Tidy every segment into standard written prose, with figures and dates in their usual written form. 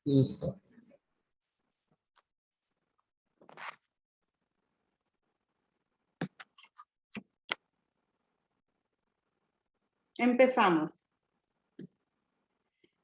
Listo. Empezamos.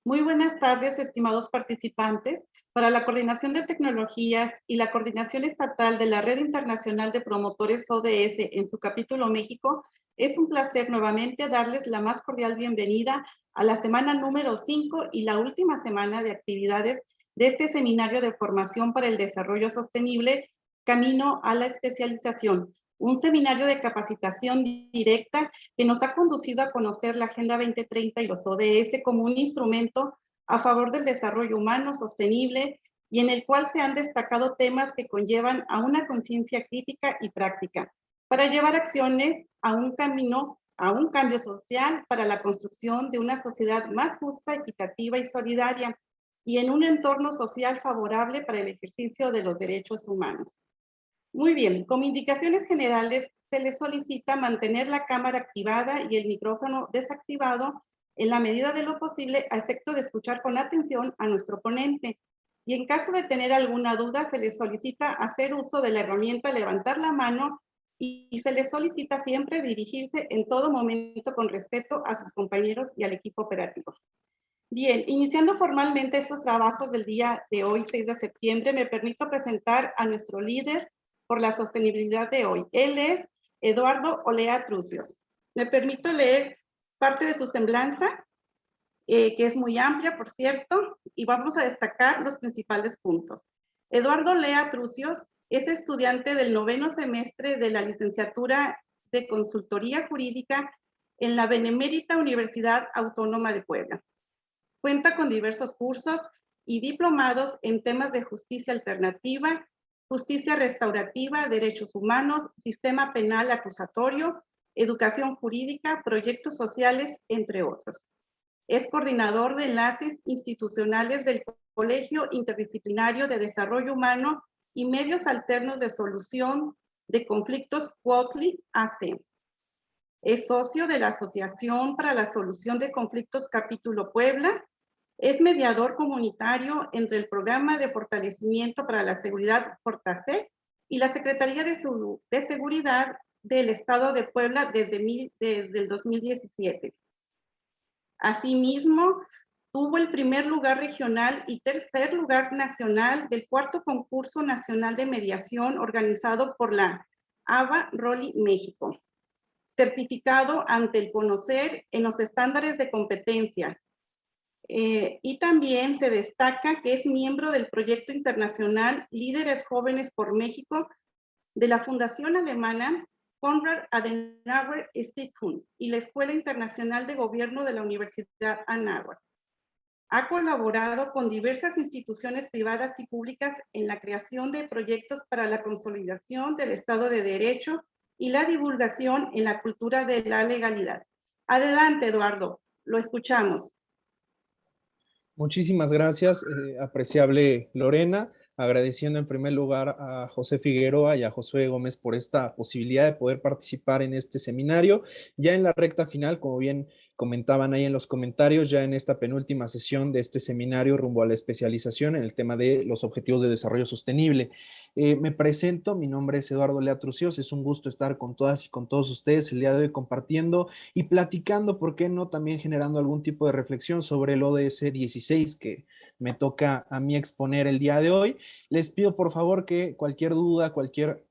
Muy buenas tardes, estimados participantes. Para la Coordinación de Tecnologías y la Coordinación Estatal de la Red Internacional de Promotores ODS en su capítulo México, es un placer nuevamente darles la más cordial bienvenida a la semana número 5 y la última semana de actividades de este seminario de formación para el desarrollo sostenible, Camino a la Especialización, un seminario de capacitación directa que nos ha conducido a conocer la Agenda 2030 y los ODS como un instrumento a favor del desarrollo humano sostenible y en el cual se han destacado temas que conllevan a una conciencia crítica y práctica para llevar acciones a un camino, a un cambio social para la construcción de una sociedad más justa, equitativa y solidaria y en un entorno social favorable para el ejercicio de los derechos humanos. Muy bien, como indicaciones generales, se les solicita mantener la cámara activada y el micrófono desactivado en la medida de lo posible a efecto de escuchar con atención a nuestro ponente. Y en caso de tener alguna duda, se les solicita hacer uso de la herramienta levantar la mano y se les solicita siempre dirigirse en todo momento con respeto a sus compañeros y al equipo operativo. Bien, iniciando formalmente estos trabajos del día de hoy, 6 de septiembre, me permito presentar a nuestro líder por la sostenibilidad de hoy. Él es Eduardo Olea Trucios. Me permito leer parte de su semblanza, que es muy amplia, por cierto, y vamos a destacar los principales puntos. Eduardo Olea Trucios es estudiante del 9º semestre de la licenciatura de Consultoría Jurídica en la Benemérita Universidad Autónoma de Puebla. Cuenta con diversos cursos y diplomados en temas de justicia alternativa, justicia restaurativa, derechos humanos, sistema penal acusatorio, educación jurídica, proyectos sociales, entre otros. Es coordinador de enlaces institucionales del Colegio Interdisciplinario de Desarrollo Humano y Medios Alternos de Solución de Conflictos CUOTLI AC. Es socio de la Asociación para la Solución de Conflictos Capítulo Puebla. Es mediador comunitario entre el Programa de Fortalecimiento para la Seguridad Fortasec y la Secretaría de Seguridad del Estado de Puebla desde el 2017. Asimismo, tuvo el primer lugar regional y tercer lugar nacional del 4º concurso nacional de mediación organizado por la ABA Roli México, certificado ante el conocer en los estándares de competencias. Y también se destaca que es miembro del proyecto internacional Líderes Jóvenes por México de la Fundación Alemana Konrad Adenauer Stiftung y la Escuela Internacional de Gobierno de la Universidad Anáhuac. Ha colaborado con diversas instituciones privadas y públicas en la creación de proyectos para la consolidación del Estado de Derecho y la divulgación en la cultura de la legalidad. Adelante, Eduardo, lo escuchamos. Muchísimas gracias, apreciable Lorena, agradeciendo en primer lugar a José Figueroa y a Josué Gómez por esta posibilidad de poder participar en este seminario. Ya en la recta final, como bien comentaban ahí en los comentarios, ya en esta penúltima sesión de este seminario rumbo a la especialización en el tema de los objetivos de desarrollo sostenible. Me presento, mi nombre es Eduardo Olea Trucios, es un gusto estar con todas y con todos ustedes el día de hoy compartiendo y platicando, ¿por qué no? También generando algún tipo de reflexión sobre el ODS 16 que me toca a mí exponer el día de hoy. Les pido por favor que cualquier duda, cualquier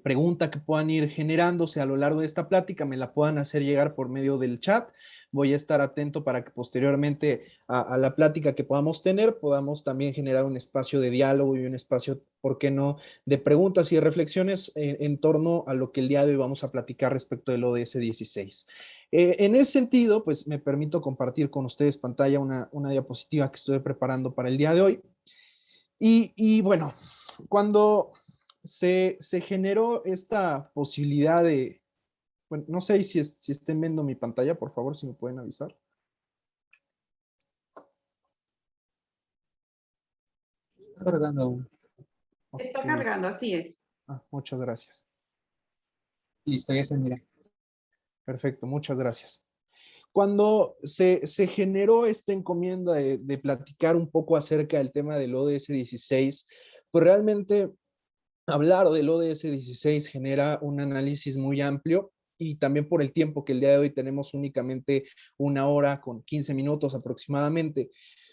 pregunta que puedan ir generándose a lo largo de esta plática me la puedan hacer llegar por medio del chat. Voy a estar atento para que posteriormente a la plática que podamos tener, podamos también generar un espacio de diálogo y un espacio, ¿por qué no?, de preguntas y reflexiones en torno a lo que el día de hoy vamos a platicar respecto del ODS 16. En ese sentido, pues me permito compartir con ustedes pantalla una diapositiva que estoy preparando para el día de hoy. Y bueno, cuando se generó esta posibilidad de, bueno, no sé si estén viendo mi pantalla, por favor, si me pueden avisar. Está cargando aún. Está Okay. cargando, así es. Muchas gracias. Listo, ya se mira. Perfecto, muchas gracias. Cuando se generó esta encomienda de platicar un poco acerca del tema del ODS 16, pues realmente hablar del ODS 16 genera un análisis muy amplio y también por el tiempo que el día de hoy tenemos únicamente 1 hora con 15 minutos aproximadamente,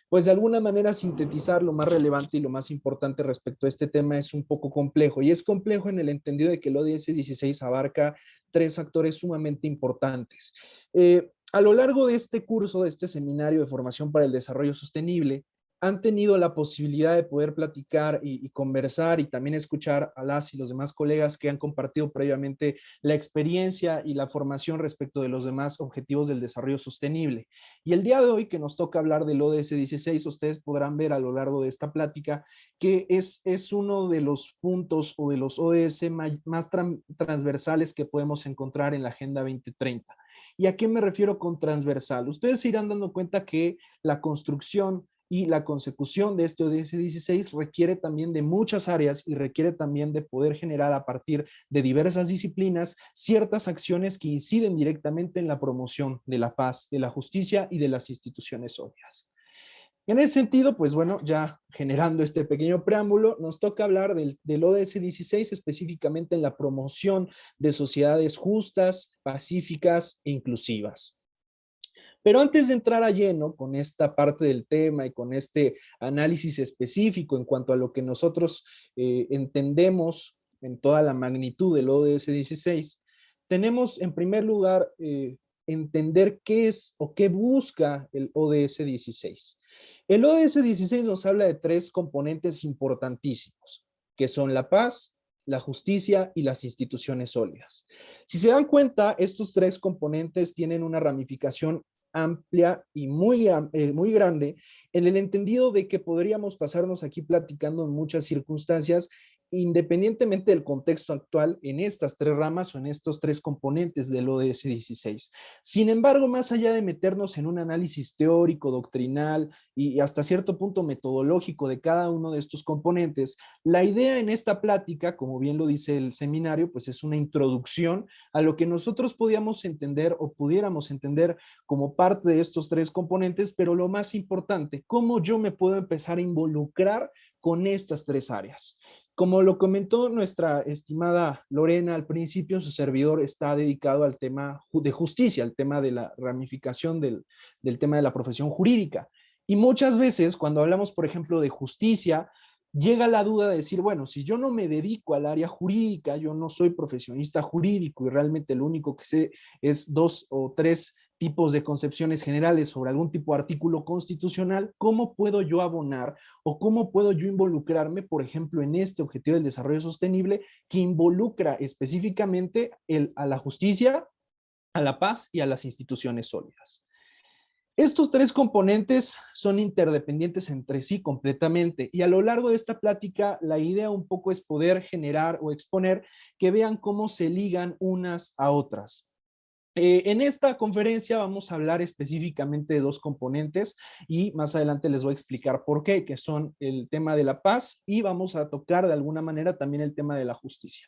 pues de alguna manera sintetizar lo más relevante y lo más importante respecto a este tema es un poco complejo. Y es complejo en el entendido de que el ODS 16 abarca 3 factores sumamente importantes. A lo largo de este curso, de este seminario de formación para el desarrollo sostenible, han tenido la posibilidad de poder platicar y conversar y también escuchar a las y los demás colegas que han compartido previamente la experiencia y la formación respecto de los demás objetivos del desarrollo sostenible. Y el día de hoy que nos toca hablar del ODS 16, ustedes podrán ver a lo largo de esta plática que es uno de los puntos o de los ODS más transversales que podemos encontrar en la Agenda 2030. ¿Y a qué me refiero con transversal? Ustedes se irán dando cuenta que la construcción y la consecución de este ODS 16 requiere también de muchas áreas y requiere también de poder generar a partir de diversas disciplinas ciertas acciones que inciden directamente en la promoción de la paz, de la justicia y de las instituciones sólidas. En ese sentido, pues bueno, ya generando este pequeño preámbulo, nos toca hablar del ODS 16 específicamente en la promoción de sociedades justas, pacíficas e inclusivas. Pero antes de entrar a lleno con esta parte del tema y con este análisis específico en cuanto a lo que nosotros entendemos en toda la magnitud del ODS 16, tenemos en primer lugar entender qué es o qué busca el ODS 16. El ODS 16 nos habla de 3 componentes importantísimos, que son la paz, la justicia y las instituciones sólidas. Si se dan cuenta, estos 3 componentes tienen una ramificación amplia y muy grande en el entendido de que podríamos pasarnos aquí platicando en muchas circunstancias independientemente del contexto actual en estas 3 ramas o en estos 3 componentes del ODS 16. Sin embargo, más allá de meternos en un análisis teórico, doctrinal y hasta cierto punto metodológico de cada uno de estos componentes, la idea en esta plática, como bien lo dice el seminario, pues es una introducción a lo que nosotros podíamos entender o pudiéramos entender como parte de estos 3 componentes, pero lo más importante, cómo yo me puedo empezar a involucrar con estas 3 áreas. Como lo comentó nuestra estimada Lorena al principio, su servidor está dedicado al tema de justicia, al tema de la ramificación del tema de la profesión jurídica. Y muchas veces cuando hablamos, por ejemplo, de justicia, llega la duda de decir, bueno, si yo no me dedico al área jurídica, yo no soy profesionista jurídico y realmente lo único que sé es 2 o 3 tipos de concepciones generales sobre algún tipo de artículo constitucional, ¿cómo puedo yo abonar o cómo puedo yo involucrarme, por ejemplo, en este objetivo del desarrollo sostenible que involucra específicamente a la justicia, a la paz y a las instituciones sólidas? Estos 3 componentes son interdependientes entre sí completamente y a lo largo de esta plática la idea un poco es poder generar o exponer que vean cómo se ligan unas a otras. En esta conferencia vamos a hablar específicamente de 2 componentes y más adelante les voy a explicar por qué, que son el tema de la paz y vamos a tocar de alguna manera también el tema de la justicia.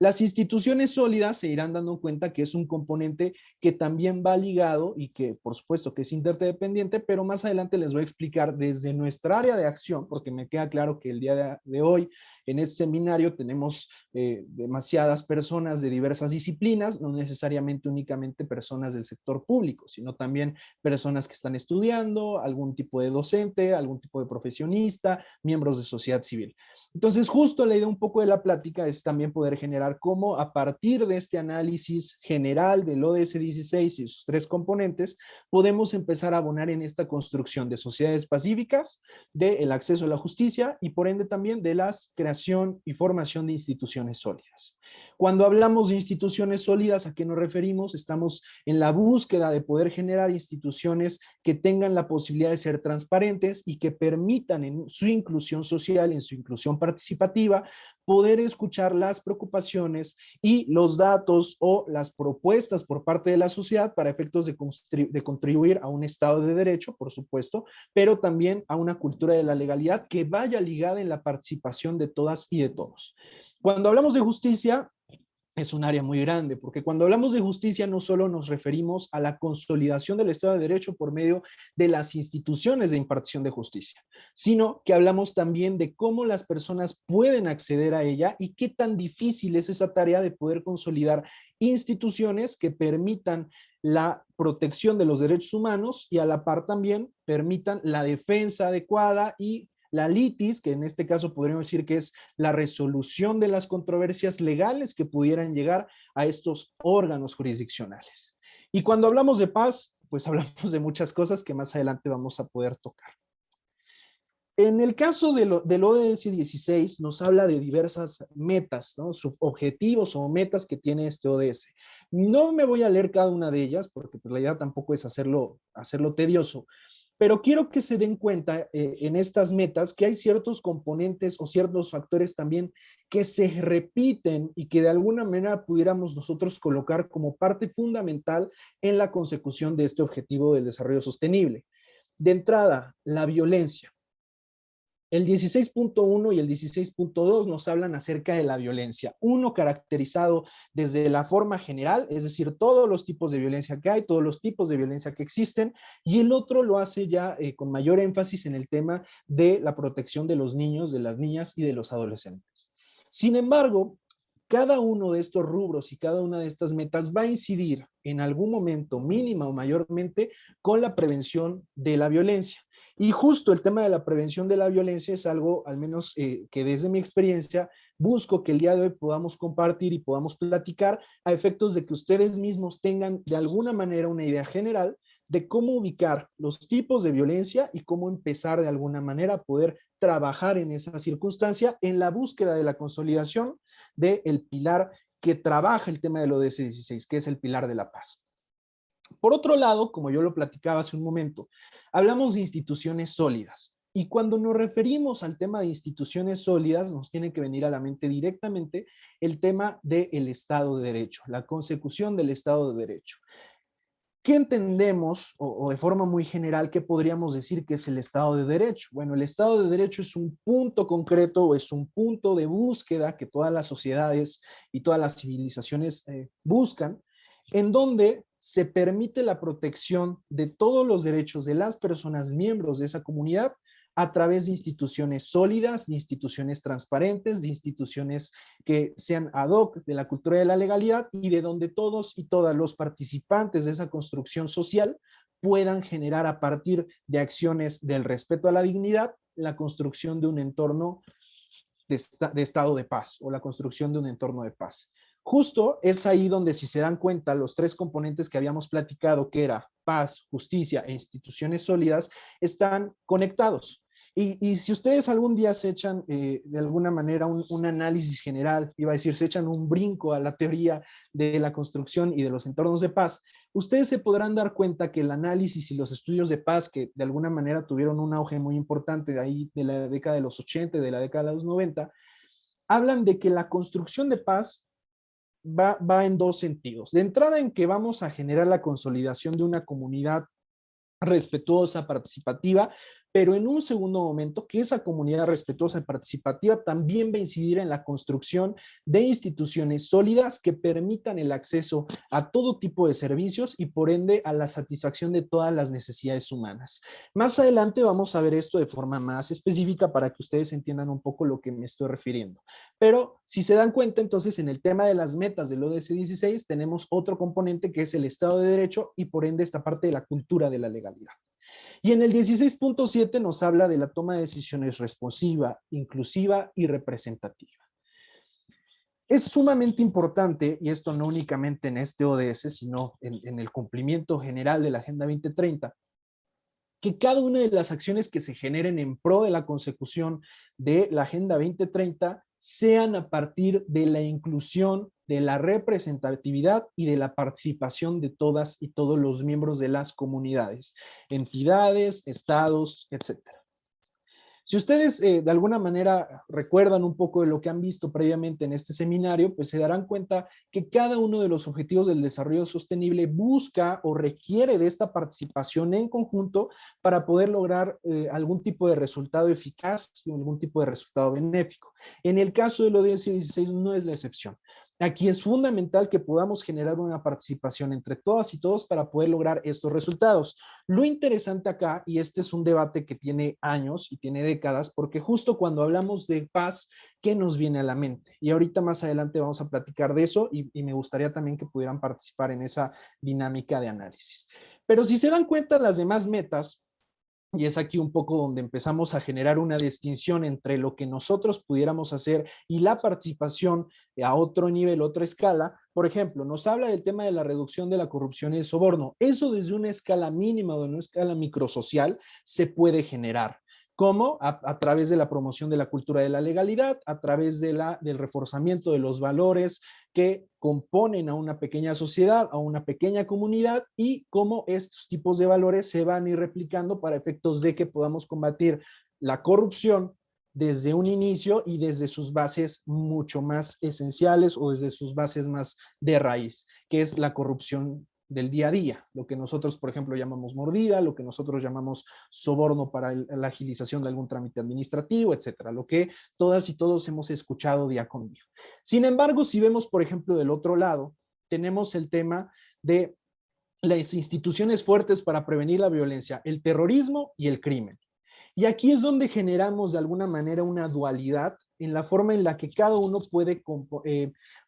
Las instituciones sólidas se irán dando cuenta que es un componente que también va ligado y que por supuesto que es interdependiente, pero más adelante les voy a explicar desde nuestra área de acción, porque me queda claro que el día de hoy en este seminario tenemos demasiadas personas de diversas disciplinas, no necesariamente únicamente personas del sector público, sino también personas que están estudiando, algún tipo de docente, algún tipo de profesionista, miembros de sociedad civil. Entonces, justo la idea un poco de la plática es también poder generar cómo a partir de este análisis general del ODS 16 y sus 3 componentes, podemos empezar a abonar en esta construcción de sociedades pacíficas, del acceso a la justicia y por ende también de la creación y formación de instituciones sólidas. Cuando hablamos de instituciones sólidas, ¿a qué nos referimos? Estamos en la búsqueda de poder generar instituciones que tengan la posibilidad de ser transparentes y que permitan en su inclusión social, en su inclusión participativa, poder escuchar las preocupaciones y los datos o las propuestas por parte de la sociedad para efectos de contribuir a un Estado de Derecho, por supuesto, pero también a una cultura de la legalidad que vaya ligada en la participación de todas y de todos. Cuando hablamos de justicia, es un área muy grande, porque cuando hablamos de justicia no solo nos referimos a la consolidación del Estado de Derecho por medio de las instituciones de impartición de justicia, sino que hablamos también de cómo las personas pueden acceder a ella y qué tan difícil es esa tarea de poder consolidar instituciones que permitan la protección de los derechos humanos y a la par también permitan la defensa adecuada y la litis, que en este caso podríamos decir que es la resolución de las controversias legales que pudieran llegar a estos órganos jurisdiccionales. Y cuando hablamos de paz, pues hablamos de muchas cosas que más adelante vamos a poder tocar. En el caso del ODS 16 nos habla de diversas metas, ¿no? Objetivos o metas que tiene este ODS. No me voy a leer cada una de ellas porque pues, la idea tampoco es hacerlo tedioso, pero quiero que se den cuenta en estas metas que hay ciertos componentes o ciertos factores también que se repiten y que de alguna manera pudiéramos nosotros colocar como parte fundamental en la consecución de este objetivo del desarrollo sostenible. De entrada, la violencia. El 16.1 y el 16.2 nos hablan acerca de la violencia. Uno caracterizado desde la forma general, es decir, todos los tipos de violencia que hay, todos los tipos de violencia que existen, y el otro lo hace ya con mayor énfasis en el tema de la protección de los niños, de las niñas y de los adolescentes. Sin embargo, cada uno de estos rubros y cada una de estas metas va a incidir en algún momento, mínima o mayormente, con la prevención de la violencia. Y justo el tema de la prevención de la violencia es algo, al menos que desde mi experiencia, busco que el día de hoy podamos compartir y podamos platicar a efectos de que ustedes mismos tengan de alguna manera una idea general de cómo ubicar los tipos de violencia y cómo empezar de alguna manera a poder trabajar en esa circunstancia en la búsqueda de la consolidación del pilar que trabaja el tema del ODS 16, que es el pilar de la paz. Por otro lado, como yo lo platicaba hace un momento, hablamos de instituciones sólidas. Y cuando nos referimos al tema de instituciones sólidas, nos tiene que venir a la mente directamente el tema del Estado de Derecho, la consecución del Estado de Derecho. ¿Qué entendemos, o de forma muy general, qué podríamos decir que es el Estado de Derecho? Bueno, el Estado de Derecho es un punto concreto o es un punto de búsqueda que todas las sociedades y todas las civilizaciones buscan, en donde se permite la protección de todos los derechos de las personas miembros de esa comunidad a través de instituciones sólidas, de instituciones transparentes, de instituciones que sean ad hoc de la cultura de la legalidad y de donde todos y todas los participantes de esa construcción social puedan generar a partir de acciones del respeto a la dignidad la construcción de un entorno de estado de paz o la construcción de un entorno de paz. Justo es ahí donde, si se dan cuenta, los tres componentes que habíamos platicado, que era paz, justicia e instituciones sólidas, están conectados. Y si ustedes algún día se echan de alguna manera un análisis general, iba a decir, se echan un brinco a la teoría de la construcción y de los entornos de paz, ustedes se podrán dar cuenta que el análisis y los estudios de paz, que de alguna manera tuvieron un auge muy importante de ahí de la década de los 80, de la década de los 90, hablan de que la construcción de paz va en dos sentidos. De entrada, en que vamos a generar la consolidación de una comunidad respetuosa, participativa, pero en un segundo momento que esa comunidad respetuosa y participativa también va a incidir en la construcción de instituciones sólidas que permitan el acceso a todo tipo de servicios y por ende a la satisfacción de todas las necesidades humanas. Más adelante vamos a ver esto de forma más específica para que ustedes entiendan un poco lo que me estoy refiriendo. Pero si se dan cuenta, entonces en el tema de las metas del ODS 16 tenemos otro componente que es el Estado de Derecho y por ende esta parte de la cultura de la legalidad. Y en el 16.7 nos habla de la toma de decisiones responsiva, inclusiva y representativa. Es sumamente importante, y esto no únicamente en este ODS, sino en el cumplimiento general de la Agenda 2030, que cada una de las acciones que se generen en pro de la consecución de la Agenda 2030 sean a partir de la inclusión, de la representatividad y de la participación de todas y todos los miembros de las comunidades, entidades, estados, etcétera. Si ustedes de alguna manera recuerdan un poco de lo que han visto previamente en este seminario, pues se darán cuenta que cada uno de los objetivos del desarrollo sostenible busca o requiere de esta participación en conjunto para poder lograr algún tipo de resultado eficaz y algún tipo de resultado benéfico. En el caso del ODS 16 no es la excepción. Aquí es fundamental que podamos generar una participación entre todas y todos para poder lograr estos resultados. Lo interesante acá, y este es un debate que tiene años y tiene décadas, porque justo cuando hablamos de paz, ¿qué nos viene a la mente? Y ahorita más adelante vamos a platicar de eso y me gustaría también que pudieran participar en esa dinámica de análisis. Pero si se dan cuenta, las demás metas, y es aquí un poco donde empezamos a generar una distinción entre lo que nosotros pudiéramos hacer y la participación a otro nivel, otra escala. Por ejemplo, nos habla del tema de la reducción de la corrupción y el soborno. Eso desde una escala mínima o de una escala microsocial se puede generar. ¿Cómo? A través de la promoción de la cultura de la legalidad, a través del reforzamiento de los valores que componen a una pequeña sociedad, a una pequeña comunidad, y cómo estos tipos de valores se van a ir replicando para efectos de que podamos combatir la corrupción desde un inicio y desde sus bases mucho más esenciales o desde sus bases más de raíz, que es la corrupción del día a día, lo que nosotros, por ejemplo, llamamos mordida, lo que nosotros llamamos soborno para la agilización de algún trámite administrativo, etcétera, lo que todas y todos hemos escuchado día con día. Sin embargo, si vemos, por ejemplo, del otro lado, tenemos el tema de las instituciones fuertes para prevenir la violencia, el terrorismo y el crimen. Y aquí es donde generamos de alguna manera una dualidad en la forma en la que cada uno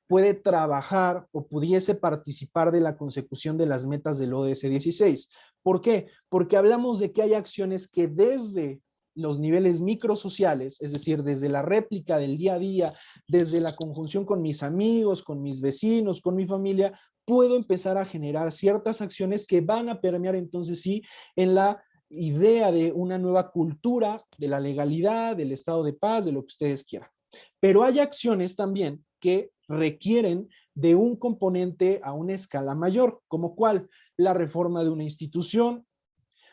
puede trabajar o pudiese participar de la consecución de las metas del ODS 16. ¿Por qué? Porque hablamos de que hay acciones que desde los niveles microsociales, es decir, desde la réplica del día a día, desde la conjunción con mis amigos, con mis vecinos, con mi familia, puedo empezar a generar ciertas acciones que van a permear entonces sí en la idea de una nueva cultura de la legalidad, del estado de paz, de lo que ustedes quieran. Pero hay acciones también que requieren de un componente a una escala mayor, como cuál, la reforma de una institución,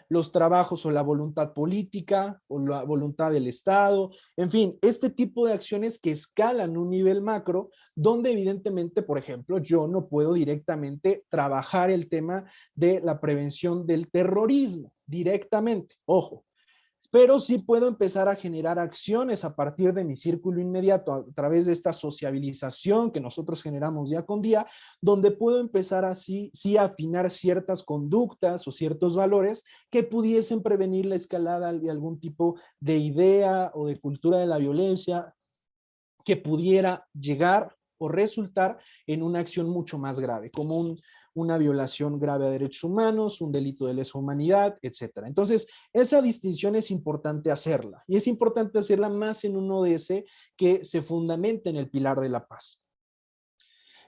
los trabajos o la voluntad política o la voluntad del Estado, en fin, este tipo de acciones que escalan un nivel macro, donde evidentemente, por ejemplo, yo no puedo directamente trabajar el tema de la prevención del terrorismo directamente, ojo, pero sí puedo empezar a generar acciones a partir de mi círculo inmediato a través de esta sociabilización que nosotros generamos día con día, donde puedo empezar así, sí, a afinar ciertas conductas o ciertos valores que pudiesen prevenir la escalada de algún tipo de idea o de cultura de la violencia que pudiera llegar o resultar en una acción mucho más grave, como una violación grave a derechos humanos, un delito de lesa humanidad, etcétera. Entonces, esa distinción es importante hacerla, y es importante hacerla más en un ODS que se fundamenta en el pilar de la paz.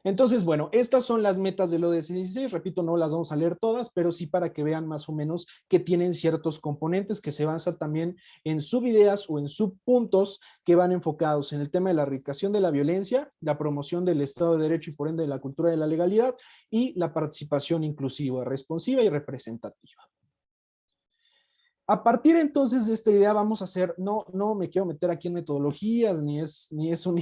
Entonces, bueno, estas son las metas del ODS 16, repito, no las vamos a leer todas, pero sí para que vean más o menos que tienen ciertos componentes que se basan también en subideas o en subpuntos que van enfocados en el tema de la erradicación de la violencia, la promoción del Estado de Derecho y por ende de la cultura de la legalidad y la participación inclusiva, responsiva y representativa. A partir entonces de esta idea vamos a hacer, no me quiero meter aquí en metodologías, ni es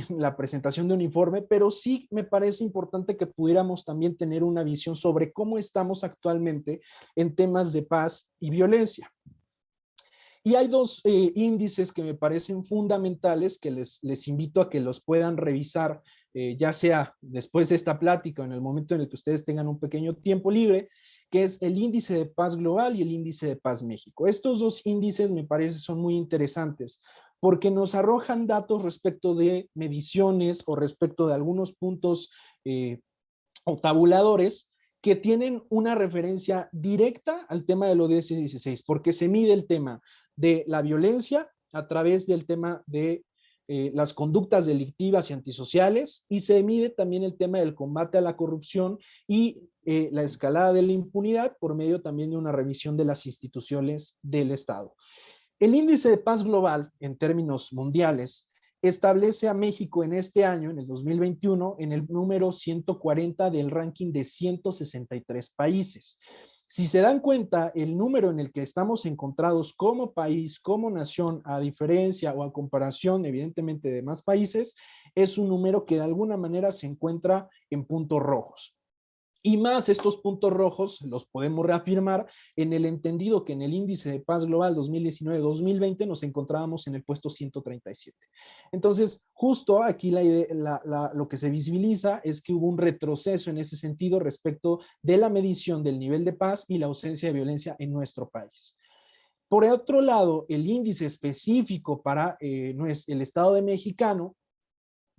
la presentación de un informe, pero sí me parece importante que pudiéramos también tener una visión sobre cómo estamos actualmente en temas de paz y violencia. Y hay dos índices que me parecen fundamentales que les invito a que los puedan revisar, ya sea después de esta plática o en el momento en el que ustedes tengan un pequeño tiempo libre, que es el índice de paz global y el índice de paz México. Estos dos índices me parece son muy interesantes porque nos arrojan datos respecto de mediciones o respecto de algunos puntos o tabuladores que tienen una referencia directa al tema del ODS 16, porque se mide el tema de la violencia a través del tema de las conductas delictivas y antisociales, y se mide también el tema del combate a la corrupción y la escalada de la impunidad por medio también de una revisión de las instituciones del Estado. El índice de paz global, en términos mundiales, establece a México en este año, en el 2021, en el número 140 del ranking de 163 países. Si se dan cuenta, el número en el que estamos encontrados como país, como nación, a diferencia o a comparación, evidentemente, de más países, es un número que de alguna manera se encuentra en puntos rojos. Y más estos puntos rojos los podemos reafirmar en el entendido que en el índice de paz global 2019-2020 nos encontrábamos en el puesto 137. Entonces, justo aquí lo que se visibiliza es que hubo un retroceso en ese sentido respecto de la medición del nivel de paz y la ausencia de violencia en nuestro país. Por otro lado, el índice específico para el Estado de Mexicano,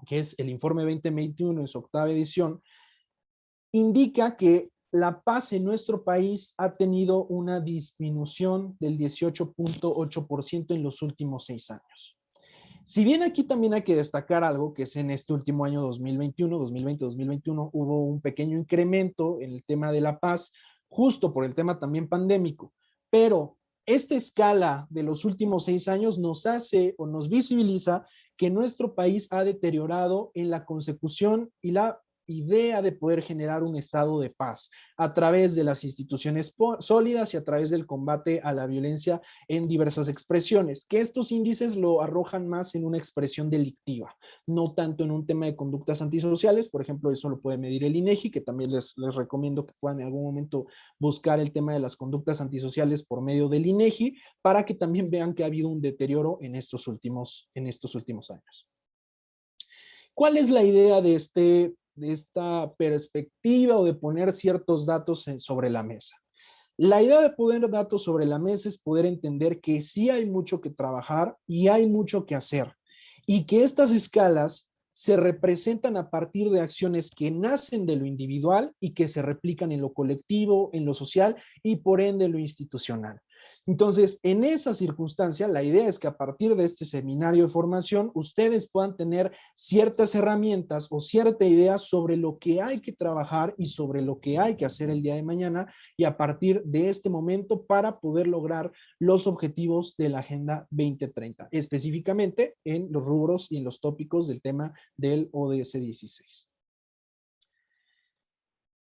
que es el informe 2021 en su octava edición, indica que la paz en nuestro país ha tenido una disminución del 18.8% en los últimos 6 años. Si bien aquí también hay que destacar algo, que es en este último año 2021, 2020-2021, hubo un pequeño incremento en el tema de la paz, justo por el tema también pandémico, pero esta escala de los últimos 6 años nos hace o nos visibiliza que nuestro país ha deteriorado en la consecución y la idea de poder generar un estado de paz a través de las instituciones sólidas y a través del combate a la violencia en diversas expresiones, que estos índices lo arrojan más en una expresión delictiva, no tanto en un tema de conductas antisociales. Por ejemplo, eso lo puede medir el INEGI, que también les recomiendo que puedan en algún momento buscar el tema de las conductas antisociales por medio del INEGI, para que también vean que ha habido un deterioro en estos últimos años. ¿Cuál es la idea de esta perspectiva o de poner ciertos datos sobre la mesa? La idea de poner datos sobre la mesa es poder entender que sí hay mucho que trabajar y hay mucho que hacer, y que estas escalas se representan a partir de acciones que nacen de lo individual y que se replican en lo colectivo, en lo social y por ende en lo institucional. Entonces, en esa circunstancia, la idea es que a partir de este seminario de formación, ustedes puedan tener ciertas herramientas o cierta idea sobre lo que hay que trabajar y sobre lo que hay que hacer el día de mañana, y a partir de este momento para poder lograr los objetivos de la Agenda 2030, específicamente en los rubros y en los tópicos del tema del ODS 16.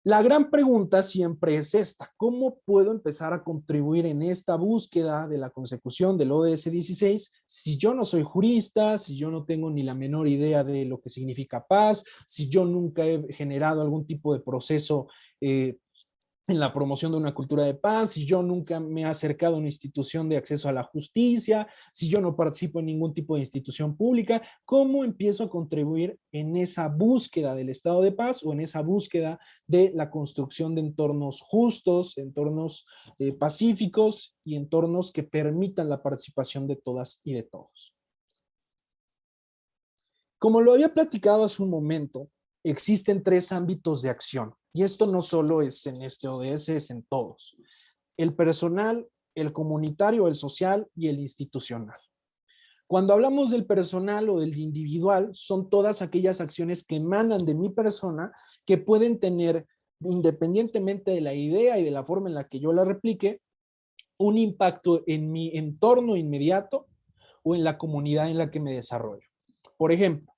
La gran pregunta siempre es esta: ¿cómo puedo empezar a contribuir en esta búsqueda de la consecución del ODS 16 si yo no soy jurista, si yo no tengo ni la menor idea de lo que significa paz, si yo nunca he generado algún tipo de proceso en la promoción de una cultura de paz, si yo nunca me he acercado a una institución de acceso a la justicia, si yo no participo en ningún tipo de institución pública? ¿Cómo empiezo a contribuir en esa búsqueda del estado de paz o en esa búsqueda de la construcción de entornos justos, entornos pacíficos y entornos que permitan la participación de todas y de todos? Como lo había platicado hace un momento, existen 3 ámbitos de acción. Y esto no solo es en este ODS, es en todos: el personal, el comunitario, el social y el institucional. Cuando hablamos del personal o del individual, son todas aquellas acciones que emanan de mi persona, que pueden tener, independientemente de la idea y de la forma en la que yo la replique, un impacto en mi entorno inmediato o en la comunidad en la que me desarrollo. Por ejemplo,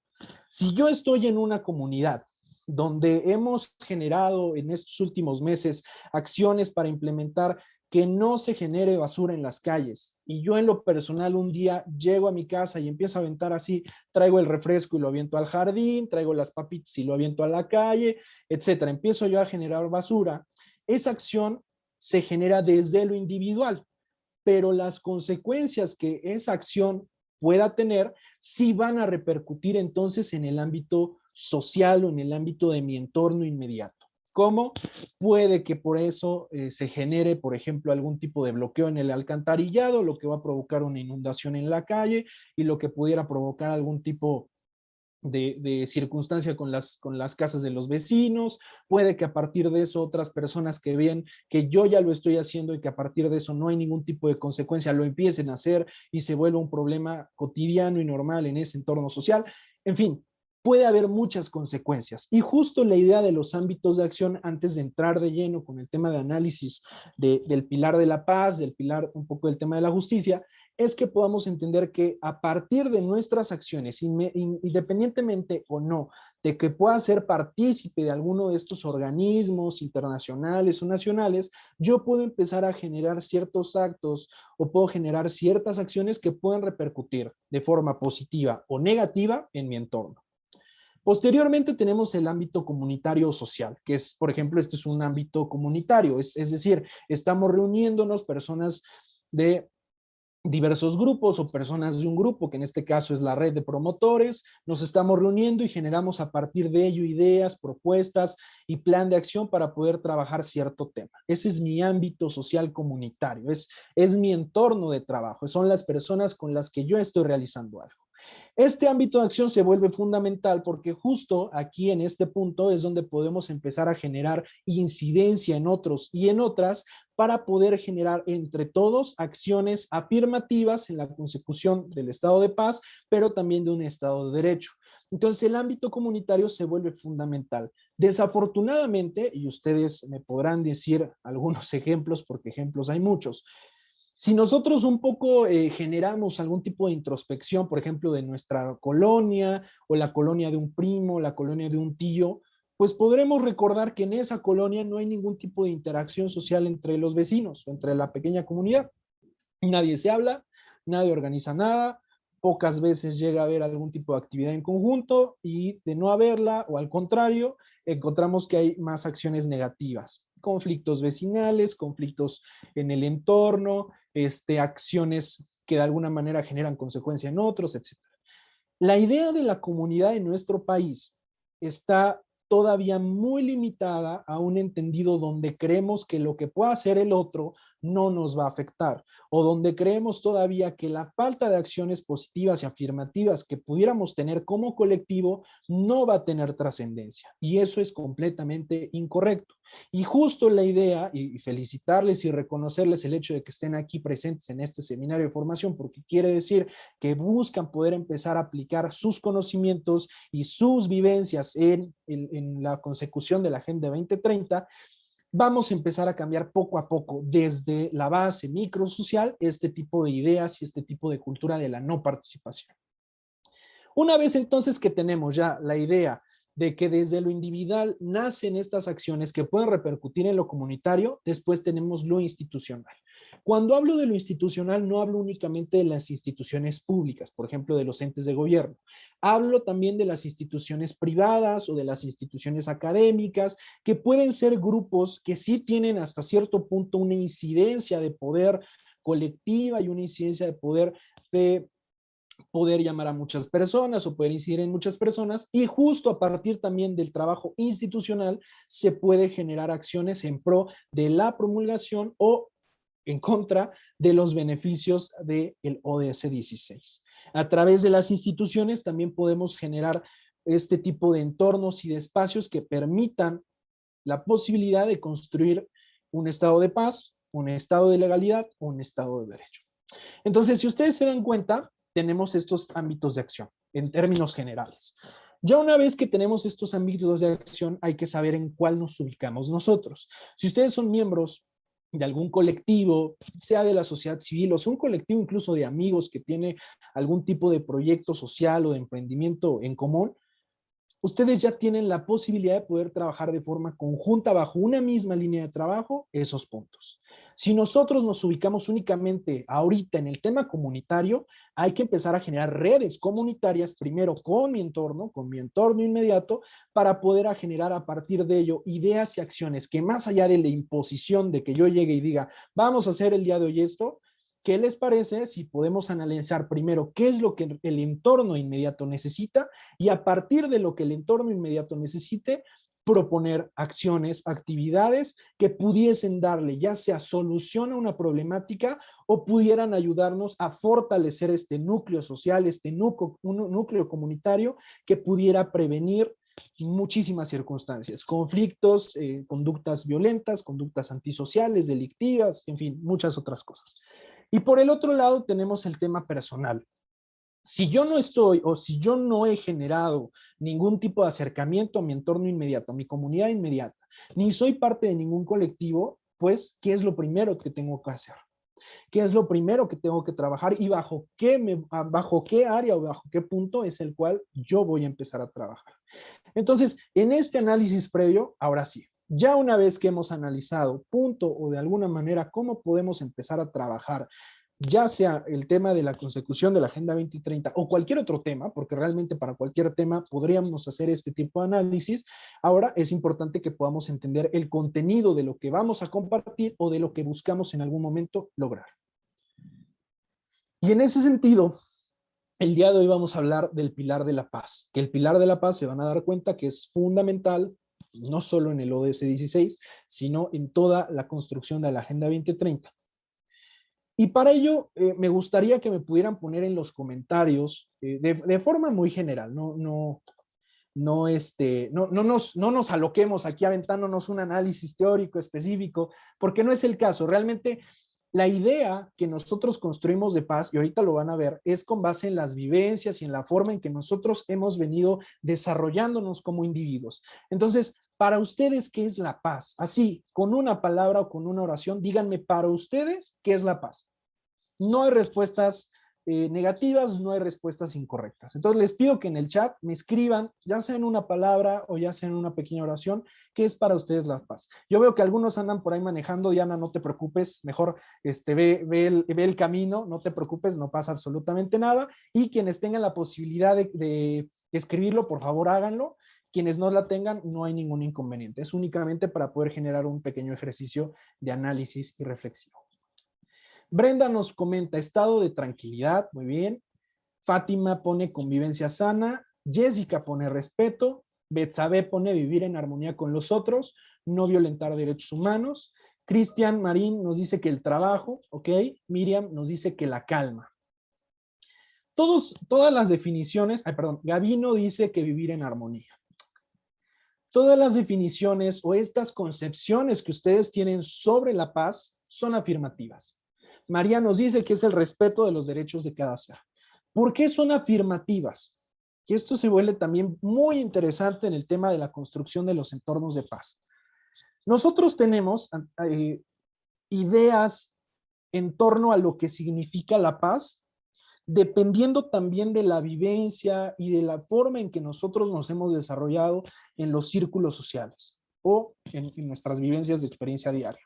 si yo estoy en una comunidad donde hemos generado en estos últimos meses acciones para implementar que no se genere basura en las calles, y yo en lo personal un día llego a mi casa y empiezo a aventar así, traigo el refresco y lo aviento al jardín, traigo las papitas y lo aviento a la calle, etcétera, empiezo yo a generar basura, esa acción se genera desde lo individual, pero las consecuencias que esa acción pueda tener sí van a repercutir entonces en el ámbito social o en el ámbito de mi entorno inmediato. ¿Cómo? Puede que por eso se genere, por ejemplo, algún tipo de bloqueo en el alcantarillado, lo que va a provocar una inundación en la calle y lo que pudiera provocar algún tipo de circunstancia con las casas de los vecinos. Puede que a partir de eso otras personas que ven que yo ya lo estoy haciendo y que a partir de eso no hay ningún tipo de consecuencia, lo empiecen a hacer y se vuelva un problema cotidiano y normal en ese entorno social. En fin, puede haber muchas consecuencias, y justo la idea de los ámbitos de acción, antes de entrar de lleno con el tema de análisis del pilar de la paz, del pilar un poco del tema de la justicia, es que podamos entender que a partir de nuestras acciones, independientemente o no de que pueda ser partícipe de alguno de estos organismos internacionales o nacionales, yo puedo empezar a generar ciertos actos o puedo generar ciertas acciones que pueden repercutir de forma positiva o negativa en mi entorno. Posteriormente tenemos el ámbito comunitario o social, que es, por ejemplo, este es un ámbito comunitario, es decir, estamos reuniéndonos personas de diversos grupos o personas de un grupo, que en este caso es la red de promotores, nos estamos reuniendo y generamos a partir de ello ideas, propuestas y plan de acción para poder trabajar cierto tema. Ese es mi ámbito social comunitario, es mi entorno de trabajo, son las personas con las que yo estoy realizando algo. Este ámbito de acción se vuelve fundamental porque justo aquí en este punto es donde podemos empezar a generar incidencia en otros y en otras para poder generar entre todos acciones afirmativas en la consecución del estado de paz, pero también de un estado de derecho. Entonces el ámbito comunitario se vuelve fundamental. Desafortunadamente, y ustedes me podrán decir algunos ejemplos, porque ejemplos hay muchos, si nosotros un poco generamos algún tipo de introspección, por ejemplo, de nuestra colonia o la colonia de un primo, la colonia de un tío, pues podremos recordar que en esa colonia no hay ningún tipo de interacción social entre los vecinos o entre la pequeña comunidad. Nadie se habla, nadie organiza nada, pocas veces llega a haber algún tipo de actividad en conjunto y de no haberla o al contrario, encontramos que hay más acciones negativas, conflictos vecinales, conflictos en el entorno, acciones que de alguna manera generan consecuencia en otros, etc. La idea de la comunidad en nuestro país está todavía muy limitada a un entendido donde creemos que lo que pueda hacer el otro no nos va a afectar, o donde creemos todavía que la falta de acciones positivas y afirmativas que pudiéramos tener como colectivo no va a tener trascendencia. Y eso es completamente incorrecto. Y justo la idea, y felicitarles y reconocerles el hecho de que estén aquí presentes en este seminario de formación, porque quiere decir que buscan poder empezar a aplicar sus conocimientos y sus vivencias en la consecución de la Agenda 2030, vamos a empezar a cambiar poco a poco desde la base microsocial este tipo de ideas y este tipo de cultura de la no participación. Una vez entonces que tenemos ya la idea de que desde lo individual nacen estas acciones que pueden repercutir en lo comunitario, después tenemos lo institucional. Cuando hablo de lo institucional, no hablo únicamente de las instituciones públicas, por ejemplo, de los entes de gobierno. Hablo también de las instituciones privadas o de las instituciones académicas, que pueden ser grupos que sí tienen hasta cierto punto una incidencia de poder colectiva y una incidencia de poder llamar a muchas personas o poder incidir en muchas personas, y justo a partir también del trabajo institucional se puede generar acciones en pro de la promulgación o en contra de los beneficios del ODS 16. A través de las instituciones también podemos generar este tipo de entornos y de espacios que permitan la posibilidad de construir un estado de paz, un estado de legalidad, un estado de derecho. Entonces, si ustedes se dan cuenta, tenemos estos ámbitos de acción en términos generales. Ya una vez que tenemos estos ámbitos de acción, hay que saber en cuál nos ubicamos nosotros. Si ustedes son miembros de algún colectivo, sea de la sociedad civil o sea un colectivo incluso de amigos que tiene algún tipo de proyecto social o de emprendimiento en común, ustedes ya tienen la posibilidad de poder trabajar de forma conjunta bajo una misma línea de trabajo esos puntos. Si nosotros nos ubicamos únicamente ahorita en el tema comunitario, hay que empezar a generar redes comunitarias primero con mi entorno inmediato, para poder generar a partir de ello ideas y acciones que más allá de la imposición de que yo llegue y diga, vamos a hacer el día de hoy esto, ¿qué les parece si podemos analizar primero qué es lo que el entorno inmediato necesita y a partir de lo que el entorno inmediato necesite, proponer acciones, actividades que pudiesen darle ya sea solución a una problemática o pudieran ayudarnos a fortalecer este núcleo social, este núcleo comunitario que pudiera prevenir muchísimas circunstancias, conflictos, conductas violentas, conductas antisociales, delictivas, en fin, muchas otras cosas. Y por el otro lado tenemos el tema personal. Si yo no estoy o si yo no he generado ningún tipo de acercamiento a mi entorno inmediato, a mi comunidad inmediata, ni soy parte de ningún colectivo, pues, ¿qué es lo primero que tengo que hacer? ¿Qué es lo primero que tengo que trabajar y bajo qué área o bajo qué punto es el cual yo voy a empezar a trabajar? Entonces, en este análisis previo, ahora sí, ya una vez que hemos analizado punto o de alguna manera cómo podemos empezar a trabajar ya sea el tema de la consecución de la Agenda 2030 o cualquier otro tema, porque realmente para cualquier tema podríamos hacer este tipo de análisis, ahora es importante que podamos entender el contenido de lo que vamos a compartir o de lo que buscamos en algún momento lograr. Y en ese sentido, el día de hoy vamos a hablar del pilar de la paz, que el pilar de la paz se van a dar cuenta que es fundamental, no solo en el ODS 16, sino en toda la construcción de la Agenda 2030. Y para ello, me gustaría que me pudieran poner en los comentarios, de forma muy general, no nos aloquemos aquí aventándonos un análisis teórico específico, porque no es el caso. Realmente la idea que nosotros construimos de paz, y ahorita lo van a ver, es con base en las vivencias y en la forma en que nosotros hemos venido desarrollándonos como individuos. Entonces, para ustedes, ¿qué es la paz? Así, con una palabra o con una oración, díganme para ustedes, ¿qué es la paz? No hay respuestas negativas, no hay respuestas incorrectas. Entonces les pido que en el chat me escriban, ya sea en una palabra o ya sea en una pequeña oración, qué es para ustedes la paz. Yo veo que algunos andan por ahí manejando. Diana, no te preocupes, mejor ve el camino, no te preocupes, no pasa absolutamente nada. Y quienes tengan la posibilidad de escribirlo, por favor háganlo. Quienes no la tengan, no hay ningún inconveniente. Es únicamente para poder generar un pequeño ejercicio de análisis y reflexión. Brenda nos comenta estado de tranquilidad, muy bien. Fátima pone convivencia sana. Jessica pone respeto. Betsabe pone vivir en armonía con los otros, no violentar derechos humanos. Cristian Marín nos dice que el trabajo, ok. Miriam nos dice que la calma. Todas las definiciones, Gabino dice que vivir en armonía. Todas las definiciones o estas concepciones que ustedes tienen sobre la paz son afirmativas. María nos dice que es el respeto de los derechos de cada ser. ¿Por qué son afirmativas? Y esto se vuelve también muy interesante en el tema de la construcción de los entornos de paz. Nosotros tenemos ideas en torno a lo que significa la paz, dependiendo también de la vivencia y de la forma en que nosotros nos hemos desarrollado en los círculos sociales o en nuestras vivencias de experiencia diaria.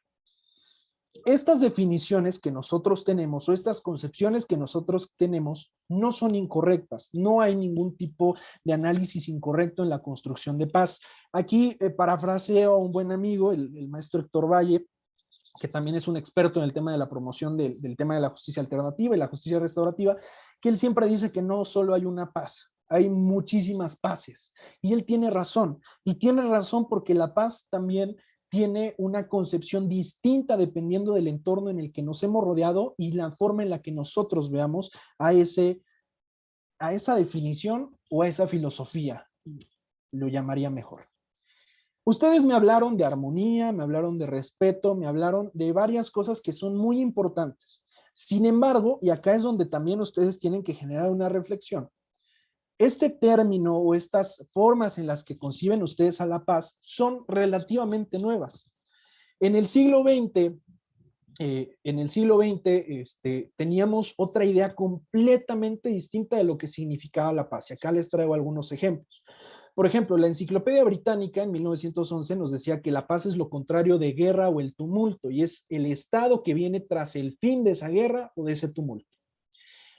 Estas definiciones que nosotros tenemos o estas concepciones que nosotros tenemos no son incorrectas. No hay ningún tipo de análisis incorrecto en la construcción de paz. Aquí parafraseo a un buen amigo, el maestro Héctor Valle, que también es un experto en el tema de la promoción del tema de la justicia alternativa y la justicia restaurativa, que él siempre dice que no solo hay una paz, hay muchísimas paces. Y él tiene razón. Y tiene razón porque la paz también tiene una concepción distinta dependiendo del entorno en el que nos hemos rodeado y la forma en la que nosotros veamos a esa definición o a esa filosofía, lo llamaría mejor. Ustedes me hablaron de armonía, me hablaron de respeto, me hablaron de varias cosas que son muy importantes. Sin embargo, y acá es donde también ustedes tienen que generar una reflexión, este término o estas formas en las que conciben ustedes a la paz son relativamente nuevas. En el siglo XX, teníamos otra idea completamente distinta de lo que significaba la paz. Y acá les traigo algunos ejemplos. Por ejemplo, la Enciclopedia Británica en 1911 nos decía que la paz es lo contrario de guerra o el tumulto y es el estado que viene tras el fin de esa guerra o de ese tumulto.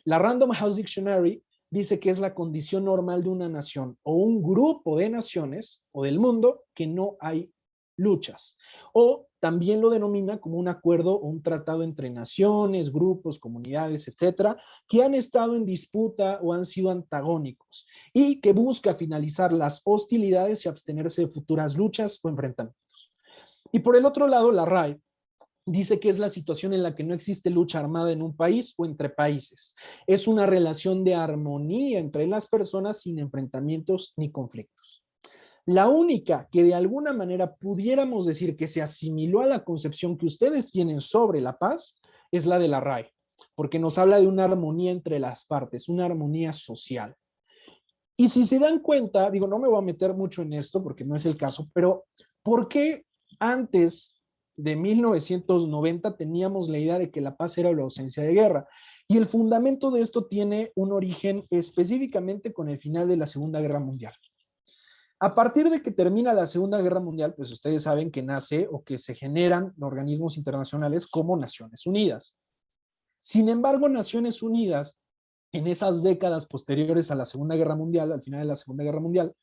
La Random House Dictionary dice que es la condición normal de una nación o un grupo de naciones o del mundo que no hay luchas. O también lo denomina como un acuerdo o un tratado entre naciones, grupos, comunidades, etcétera, que han estado en disputa o han sido antagónicos y que busca finalizar las hostilidades y abstenerse de futuras luchas o enfrentamientos. Y por el otro lado, la RAE dice que es la situación en la que no existe lucha armada en un país o entre países. Es una relación de armonía entre las personas sin enfrentamientos ni conflictos. La única que de alguna manera pudiéramos decir que se asimiló a la concepción que ustedes tienen sobre la paz es la de la RAE, porque nos habla de una armonía entre las partes, una armonía social. Y si se dan cuenta, digo, no me voy a meter mucho en esto porque no es el caso, pero ¿por qué antes de 1990 teníamos la idea de que la paz era la ausencia de guerra? Y el fundamento de esto tiene un origen específicamente con el final de la Segunda Guerra Mundial. A partir de que termina la Segunda Guerra Mundial, pues ustedes saben que nace o que se generan organismos internacionales como Naciones Unidas. Sin embargo, Naciones Unidas, en esas décadas posteriores a la Segunda Guerra Mundial, al final de la Segunda Guerra Mundial,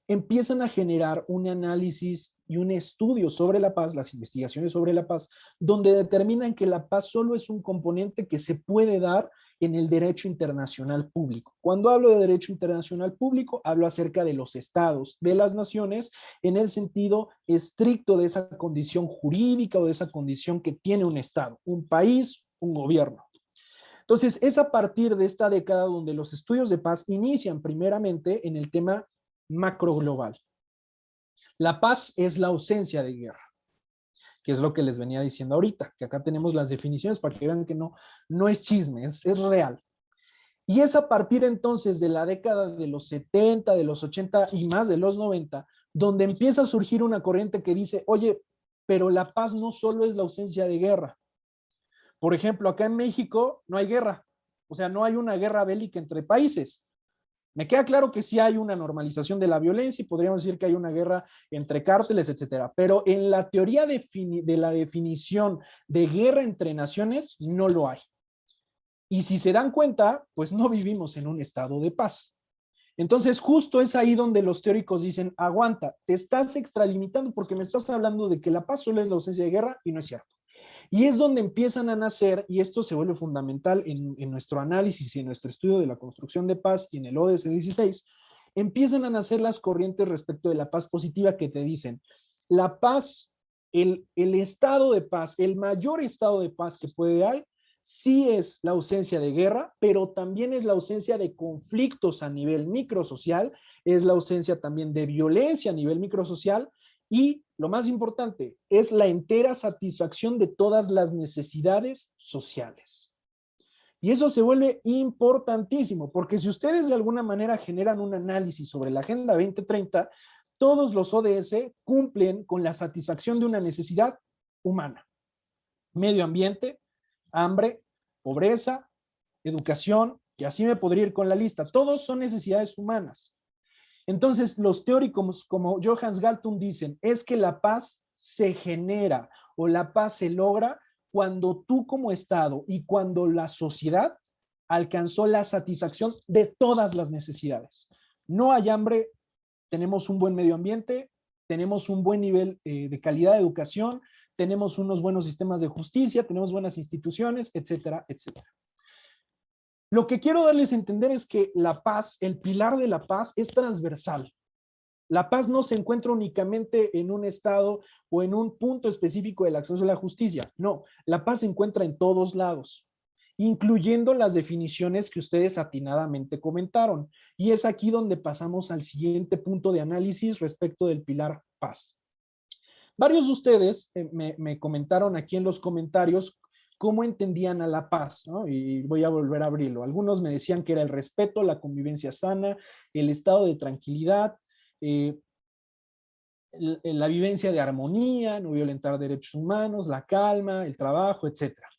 empiezan a generar un análisis y un estudio sobre la paz, las investigaciones sobre la paz, donde determinan que la paz solo es un componente que se puede dar en el derecho internacional público. Cuando hablo de derecho internacional público, hablo acerca de los estados, de las naciones, en el sentido estricto de esa condición jurídica o de esa condición que tiene un estado, un país, un gobierno. Entonces, es a partir de esta década donde los estudios de paz inician primeramente en el tema macroglobal. La paz es la ausencia de guerra, que es lo que les venía diciendo ahorita, que acá tenemos las definiciones para que vean que no es chisme, es real. Y es a partir entonces de la década de los 70, de los 80 y más de los 90, donde empieza a surgir una corriente que dice, oye, pero la paz no solo es la ausencia de guerra. Por ejemplo, acá en México no hay guerra, o sea, no hay una guerra bélica entre países. Me queda claro que sí hay una normalización de la violencia y podríamos decir que hay una guerra entre cárteles, etcétera. Pero en la teoría de la definición de guerra entre naciones, no lo hay. Y si se dan cuenta, pues no vivimos en un estado de paz. Entonces, justo es ahí donde los teóricos dicen, aguanta, te estás extralimitando porque me estás hablando de que la paz solo es la ausencia de guerra y no es cierto. Y es donde empiezan a nacer, y esto se vuelve fundamental en nuestro análisis y en nuestro estudio de la construcción de paz y en el ODS 16, empiezan a nacer las corrientes respecto de la paz positiva que te dicen, la paz, el estado de paz, el mayor estado de paz que puede haber, sí es la ausencia de guerra, pero también es la ausencia de conflictos a nivel microsocial, es la ausencia también de violencia a nivel microsocial, y lo más importante, es la entera satisfacción de todas las necesidades sociales. Y eso se vuelve importantísimo, porque si ustedes de alguna manera generan un análisis sobre la Agenda 2030, todos los ODS cumplen con la satisfacción de una necesidad humana. Medio ambiente, hambre, pobreza, educación, y así me podría ir con la lista. Todos son necesidades humanas. Entonces, los teóricos como Johannes Galtung dicen, es que la paz se genera o la paz se logra cuando tú como Estado y cuando la sociedad alcanzó la satisfacción de todas las necesidades. No hay hambre, tenemos un buen medio ambiente, tenemos un buen nivel de calidad de educación, tenemos unos buenos sistemas de justicia, tenemos buenas instituciones, etcétera, etcétera. Lo que quiero darles a entender es que la paz, el pilar de la paz es transversal. La paz no se encuentra únicamente en un estado o en un punto específico del acceso a la justicia. No, la paz se encuentra en todos lados, incluyendo las definiciones que ustedes atinadamente comentaron. Y es aquí donde pasamos al siguiente punto de análisis respecto del pilar paz. Varios de ustedes me comentaron aquí en los comentarios cómo entendían a la paz, ¿no? Y voy a volver a abrirlo. Algunos me decían que era el respeto, la convivencia sana, el estado de tranquilidad, la vivencia de armonía, no violentar derechos humanos, la calma, el trabajo, etcétera.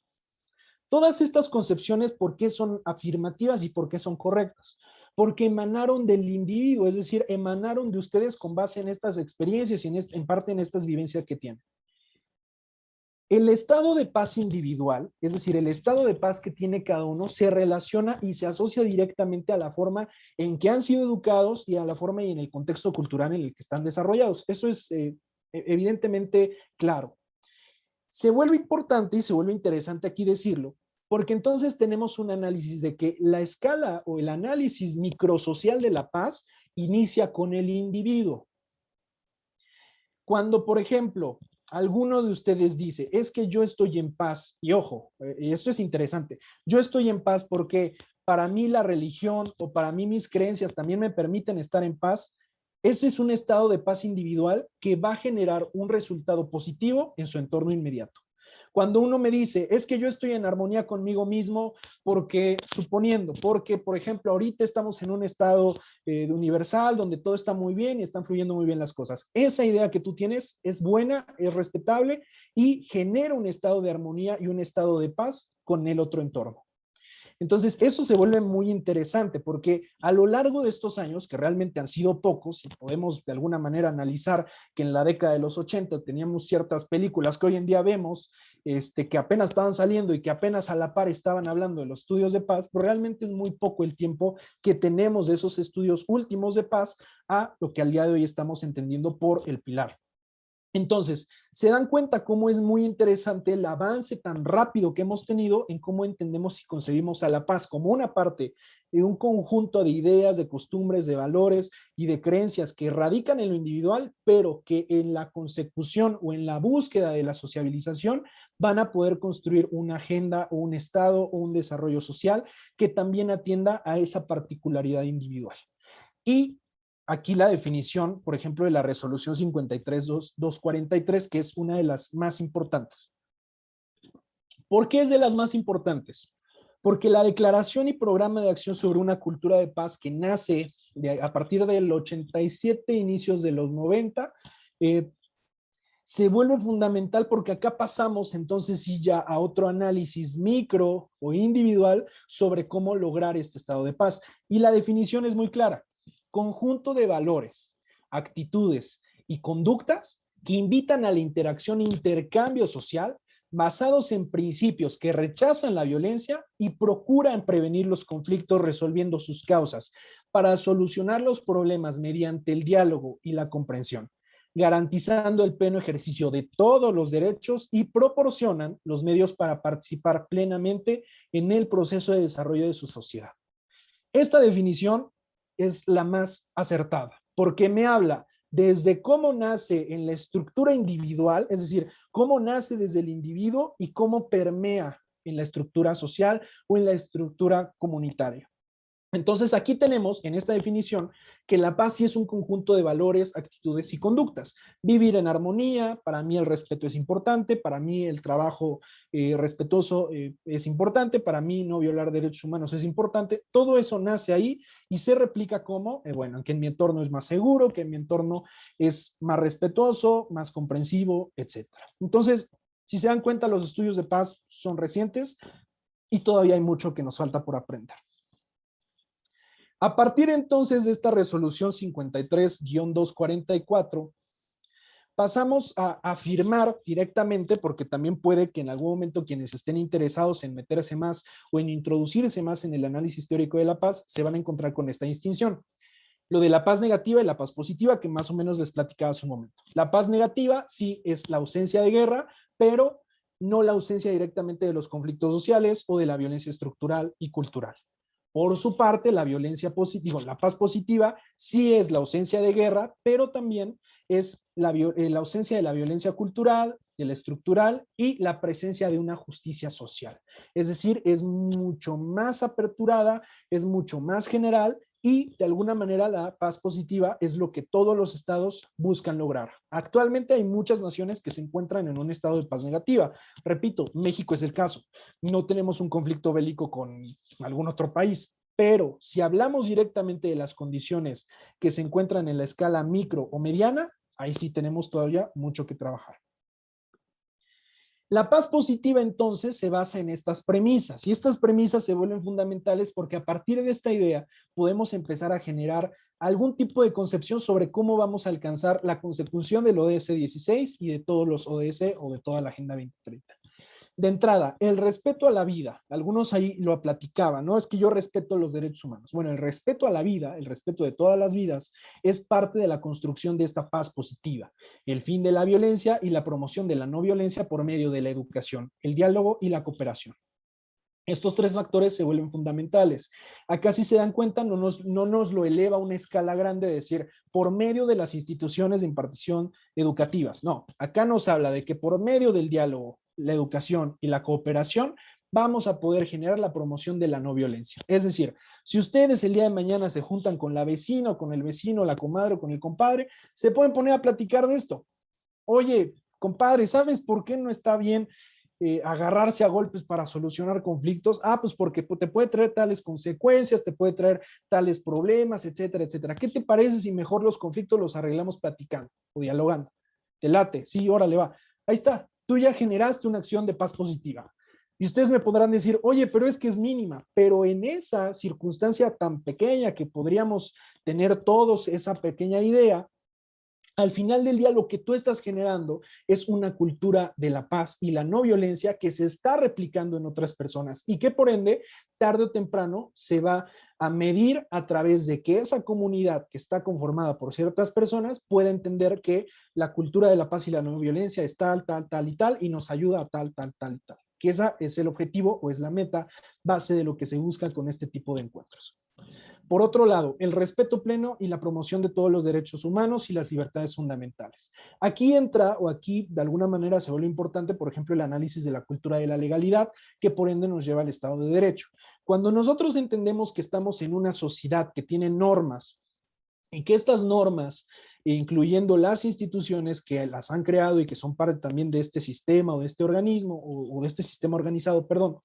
Todas estas concepciones, ¿por qué son afirmativas y por qué son correctas? Porque emanaron del individuo, es decir, emanaron de ustedes con base en estas experiencias y en parte en estas vivencias que tienen. El estado de paz individual, es decir, el estado de paz que tiene cada uno, se relaciona y se asocia directamente a la forma en que han sido educados y a la forma y en el contexto cultural en el que están desarrollados. Eso es evidentemente claro. Se vuelve importante y se vuelve interesante aquí decirlo, porque entonces tenemos un análisis de que la escala o el análisis microsocial de la paz inicia con el individuo. Cuando, por ejemplo, alguno de ustedes dice, es que yo estoy en paz, y ojo, y esto es interesante, yo estoy en paz porque para mí la religión o para mí mis creencias también me permiten estar en paz, ese es un estado de paz individual que va a generar un resultado positivo en su entorno inmediato. Cuando uno me dice, es que yo estoy en armonía conmigo mismo porque, suponiendo, porque, por ejemplo, ahorita estamos en un estado de universal donde todo está muy bien y están fluyendo muy bien las cosas. Esa idea que tú tienes es buena, es respetable y genera un estado de armonía y un estado de paz con el otro entorno. Entonces, eso se vuelve muy interesante porque a lo largo de estos años, que realmente han sido pocos, y podemos de alguna manera analizar que en la década de los 80 teníamos ciertas películas que hoy en día vemos, que apenas estaban saliendo y que apenas a la par estaban hablando de los estudios de paz, pero realmente es muy poco el tiempo que tenemos de esos estudios últimos de paz a lo que al día de hoy estamos entendiendo por el pilar. Entonces, se dan cuenta cómo es muy interesante el avance tan rápido que hemos tenido en cómo entendemos y concebimos a la paz como una parte de un conjunto de ideas, de costumbres, de valores y de creencias que radican en lo individual, pero que en la consecución o en la búsqueda de la sociabilización van a poder construir una agenda o un estado o un desarrollo social que también atienda a esa particularidad individual. Y aquí la definición, por ejemplo, de la resolución 53.243, que es una de las más importantes. ¿Por qué es de las más importantes? Porque la declaración y programa de acción sobre una cultura de paz que nace a partir del 87, inicios de los 90, se vuelve fundamental porque acá pasamos entonces sí ya a otro análisis micro o individual sobre cómo lograr este estado de paz. Y la definición es muy clara. Conjunto de valores, actitudes y conductas que invitan a la interacción e intercambio social basados en principios que rechazan la violencia y procuran prevenir los conflictos resolviendo sus causas para solucionar los problemas mediante el diálogo y la comprensión, garantizando el pleno ejercicio de todos los derechos y proporcionan los medios para participar plenamente en el proceso de desarrollo de su sociedad. Esta definición es la más acertada, porque me habla desde cómo nace en la estructura individual, es decir, cómo nace desde el individuo y cómo permea en la estructura social o en la estructura comunitaria. Entonces, aquí tenemos en esta definición que la paz sí es un conjunto de valores, actitudes y conductas. Vivir en armonía, para mí el respeto es importante, para mí el trabajo respetuoso es importante, para mí no violar derechos humanos es importante. Todo eso nace ahí y se replica como, bueno, que en mi entorno es más seguro, que en mi entorno es más respetuoso, más comprensivo, etc. Entonces, si se dan cuenta, los estudios de paz son recientes y todavía hay mucho que nos falta por aprender. A partir entonces de esta resolución 53-244, pasamos a afirmar directamente, porque también puede que en algún momento quienes estén interesados en meterse más o en introducirse más en el análisis teórico de la paz, se van a encontrar con esta distinción. Lo de la paz negativa y la paz positiva, que más o menos les platicaba hace un momento. La paz negativa sí es la ausencia de guerra, pero no la ausencia directamente de los conflictos sociales o de la violencia estructural y cultural. Por su parte, la paz positiva sí es la ausencia de guerra, pero también es la ausencia de la violencia cultural, de la estructural y la presencia de una justicia social. Es decir, es mucho más aperturada, es mucho más general y de alguna manera la paz positiva es lo que todos los estados buscan lograr. Actualmente hay muchas naciones que se encuentran en un estado de paz negativa. Repito, México es el caso. No tenemos un conflicto bélico con algún otro país, pero si hablamos directamente de las condiciones que se encuentran en la escala micro o mediana, ahí sí tenemos todavía mucho que trabajar. La paz positiva entonces se basa en estas premisas y estas premisas se vuelven fundamentales porque a partir de esta idea podemos empezar a generar algún tipo de concepción sobre cómo vamos a alcanzar la consecución del ODS 16 y de todos los ODS o de toda la Agenda 2030. De entrada, el respeto a la vida. Algunos ahí lo platicaban, ¿no? Es que yo respeto los derechos humanos. Bueno, el respeto a la vida, el respeto de todas las vidas, es parte de la construcción de esta paz positiva. El fin de la violencia y la promoción de la no violencia por medio de la educación, el diálogo y la cooperación. Estos tres factores se vuelven fundamentales. Acá si se dan cuenta, no nos lo eleva a una escala grande de decir por medio de las instituciones de impartición educativas. No, acá nos habla de que por medio del diálogo, la educación y la cooperación vamos a poder generar la promoción de la no violencia. Es decir, si ustedes el día de mañana se juntan con la vecina o con el vecino, la comadre o con el compadre, se pueden poner a platicar de esto. Oye, compadre, ¿sabes por qué no está bien agarrarse a golpes para solucionar conflictos? Pues porque te puede traer tales consecuencias, te puede traer tales problemas, etcétera, etcétera. ¿Qué te parece si mejor los conflictos los arreglamos platicando o dialogando? ¿Te late? Sí, órale, va. Ahí está. Tú ya generaste una acción de paz positiva. Y ustedes me podrán decir, oye, pero es que es mínima, pero en esa circunstancia tan pequeña que podríamos tener todos esa pequeña idea, al final del día lo que tú estás generando es una cultura de la paz y la no violencia que se está replicando en otras personas y que por ende, tarde o temprano, se va a medir a través de que esa comunidad que está conformada por ciertas personas pueda entender que la cultura de la paz y la no violencia es tal, tal, tal y tal y nos ayuda a tal, tal, tal y tal. Que esa es el objetivo o es la meta base de lo que se busca con este tipo de encuentros. Por otro lado, el respeto pleno y la promoción de todos los derechos humanos y las libertades fundamentales. Aquí entra, o aquí de alguna manera se vuelve importante, por ejemplo, el análisis de la cultura de la legalidad, que por ende nos lleva al Estado de Derecho. Cuando nosotros entendemos que estamos en una sociedad que tiene normas y que estas normas, incluyendo las instituciones que las han creado y que son parte también de este sistema o de este organismo o de este sistema organizado, perdón,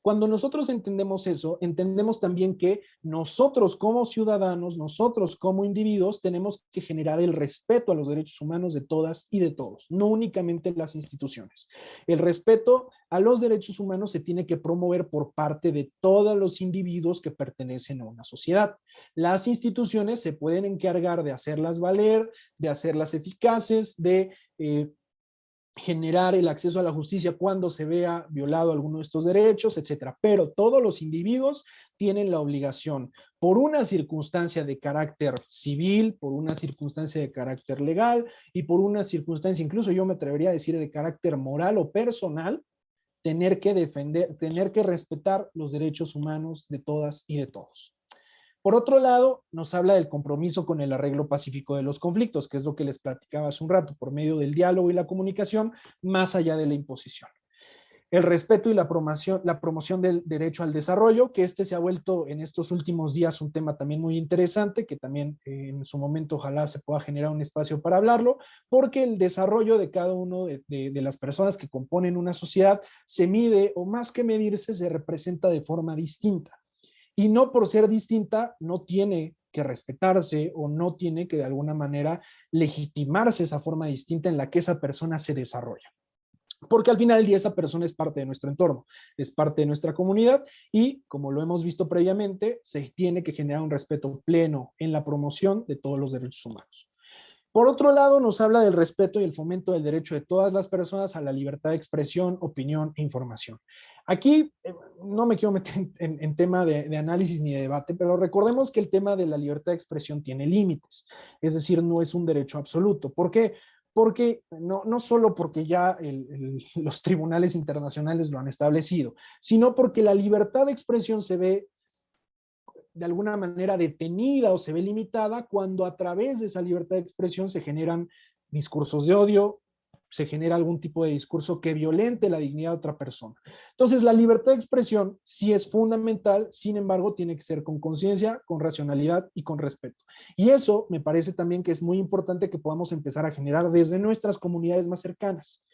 cuando nosotros entendemos eso, entendemos también que nosotros como ciudadanos, nosotros como individuos, tenemos que generar el respeto a los derechos humanos de todas y de todos, no únicamente las instituciones. El respeto a los derechos humanos se tiene que promover por parte de todos los individuos que pertenecen a una sociedad. Las instituciones se pueden encargar de hacerlas valer, de hacerlas eficaces, de generar el acceso a la justicia cuando se vea violado alguno de estos derechos, etcétera. Pero todos los individuos tienen la obligación, por una circunstancia de carácter civil, por una circunstancia de carácter legal y por una circunstancia, incluso yo me atrevería a decir, de carácter moral o personal, tener que defender, tener que respetar los derechos humanos de todas y de todos. Por otro lado, nos habla del compromiso con el arreglo pacífico de los conflictos, que es lo que les platicaba hace un rato, por medio del diálogo y la comunicación, más allá de la imposición. El respeto y la promoción del derecho al desarrollo, que este se ha vuelto en estos últimos días un tema también muy interesante, que también en su momento ojalá se pueda generar un espacio para hablarlo, porque el desarrollo de cada uno de las personas que componen una sociedad se mide, o más que medirse, se representa de forma distinta. Y no por ser distinta, no tiene que respetarse o no tiene que de alguna manera legitimarse esa forma distinta en la que esa persona se desarrolla. Porque al final del día esa persona es parte de nuestro entorno, es parte de nuestra comunidad y, como lo hemos visto previamente, se tiene que generar un respeto pleno en la promoción de todos los derechos humanos. Por otro lado, nos habla del respeto y el fomento del derecho de todas las personas a la libertad de expresión, opinión e información. Aquí no me quiero meter en tema de análisis ni de debate, pero recordemos que el tema de la libertad de expresión tiene límites, es decir, no es un derecho absoluto. ¿Por qué? Porque no solo porque ya los tribunales internacionales lo han establecido, sino porque la libertad de expresión se ve de alguna manera detenida o se ve limitada cuando a través de esa libertad de expresión se generan discursos de odio, se genera algún tipo de discurso que violente la dignidad de otra persona. Entonces, la libertad de expresión sí es fundamental, sin embargo, tiene que ser con conciencia, con racionalidad y con respeto. Y eso me parece también que es muy importante que podamos empezar a generar desde nuestras comunidades más cercanas.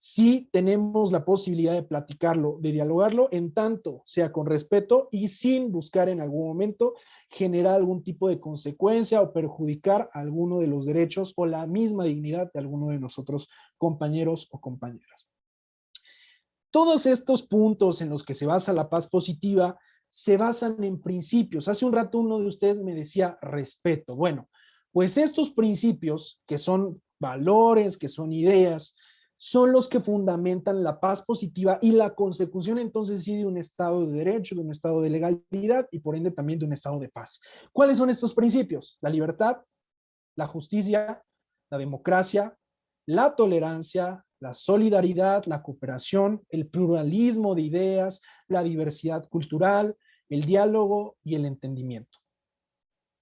Sí tenemos la posibilidad de platicarlo, de dialogarlo, en tanto sea con respeto y sin buscar en algún momento generar algún tipo de consecuencia o perjudicar alguno de los derechos o la misma dignidad de alguno de nosotros compañeros o compañeras. Todos estos puntos en los que se basa la paz positiva se basan en principios. Hace un rato uno de ustedes me decía respeto. Bueno, pues estos principios, que son valores, que son ideas, son los que fundamentan la paz positiva y la consecución entonces sí de un estado de derecho, de un estado de legalidad y por ende también de un estado de paz. ¿Cuáles son estos principios? La libertad, la justicia, la democracia, la tolerancia, la solidaridad, la cooperación, el pluralismo de ideas, la diversidad cultural, el diálogo y el entendimiento.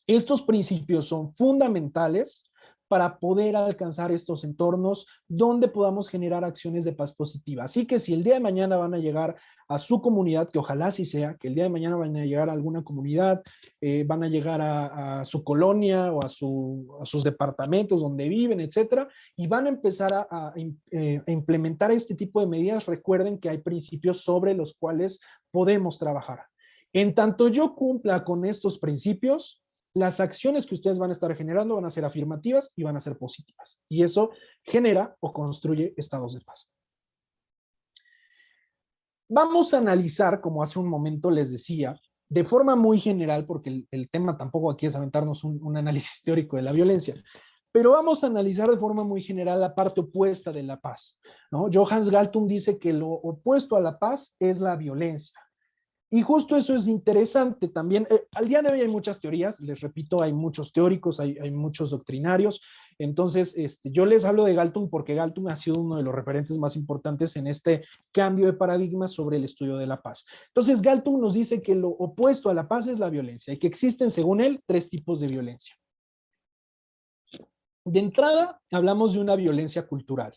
Estos principios son fundamentales para poder alcanzar estos entornos donde podamos generar acciones de paz positiva. Así que si el día de mañana van a llegar a su comunidad, que ojalá así sea, que el día de mañana van a llegar a alguna comunidad, van a llegar a su colonia o a sus departamentos donde viven, etcétera, y van a empezar a implementar este tipo de medidas, recuerden que hay principios sobre los cuales podemos trabajar. En tanto yo cumpla con estos principios, las acciones que ustedes van a estar generando van a ser afirmativas y van a ser positivas. Y eso genera o construye estados de paz. Vamos a analizar, como hace un momento les decía, de forma muy general, porque el tema tampoco aquí es aventarnos un análisis teórico de la violencia, pero vamos a analizar de forma muy general la parte opuesta de la paz, ¿no? Johannes Galtung dice que lo opuesto a la paz es la violencia. Y justo eso es interesante también. Al día de hoy hay muchas teorías, les repito, hay muchos teóricos, hay muchos doctrinarios. Entonces, yo les hablo de Galtung porque Galtung ha sido uno de los referentes más importantes en este cambio de paradigma sobre el estudio de la paz. Entonces, Galtung nos dice que lo opuesto a la paz es la violencia y que existen, según él, 3 tipos de violencia. De entrada, hablamos de una violencia cultural.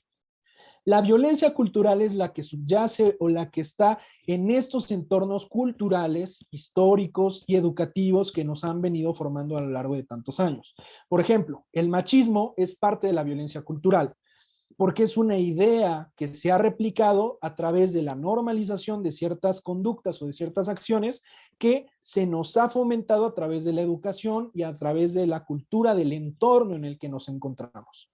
La violencia cultural es la que subyace o la que está en estos entornos culturales, históricos y educativos que nos han venido formando a lo largo de tantos años. Por ejemplo, el machismo es parte de la violencia cultural, porque es una idea que se ha replicado a través de la normalización de ciertas conductas o de ciertas acciones que se nos ha fomentado a través de la educación y a través de la cultura del entorno en el que nos encontramos.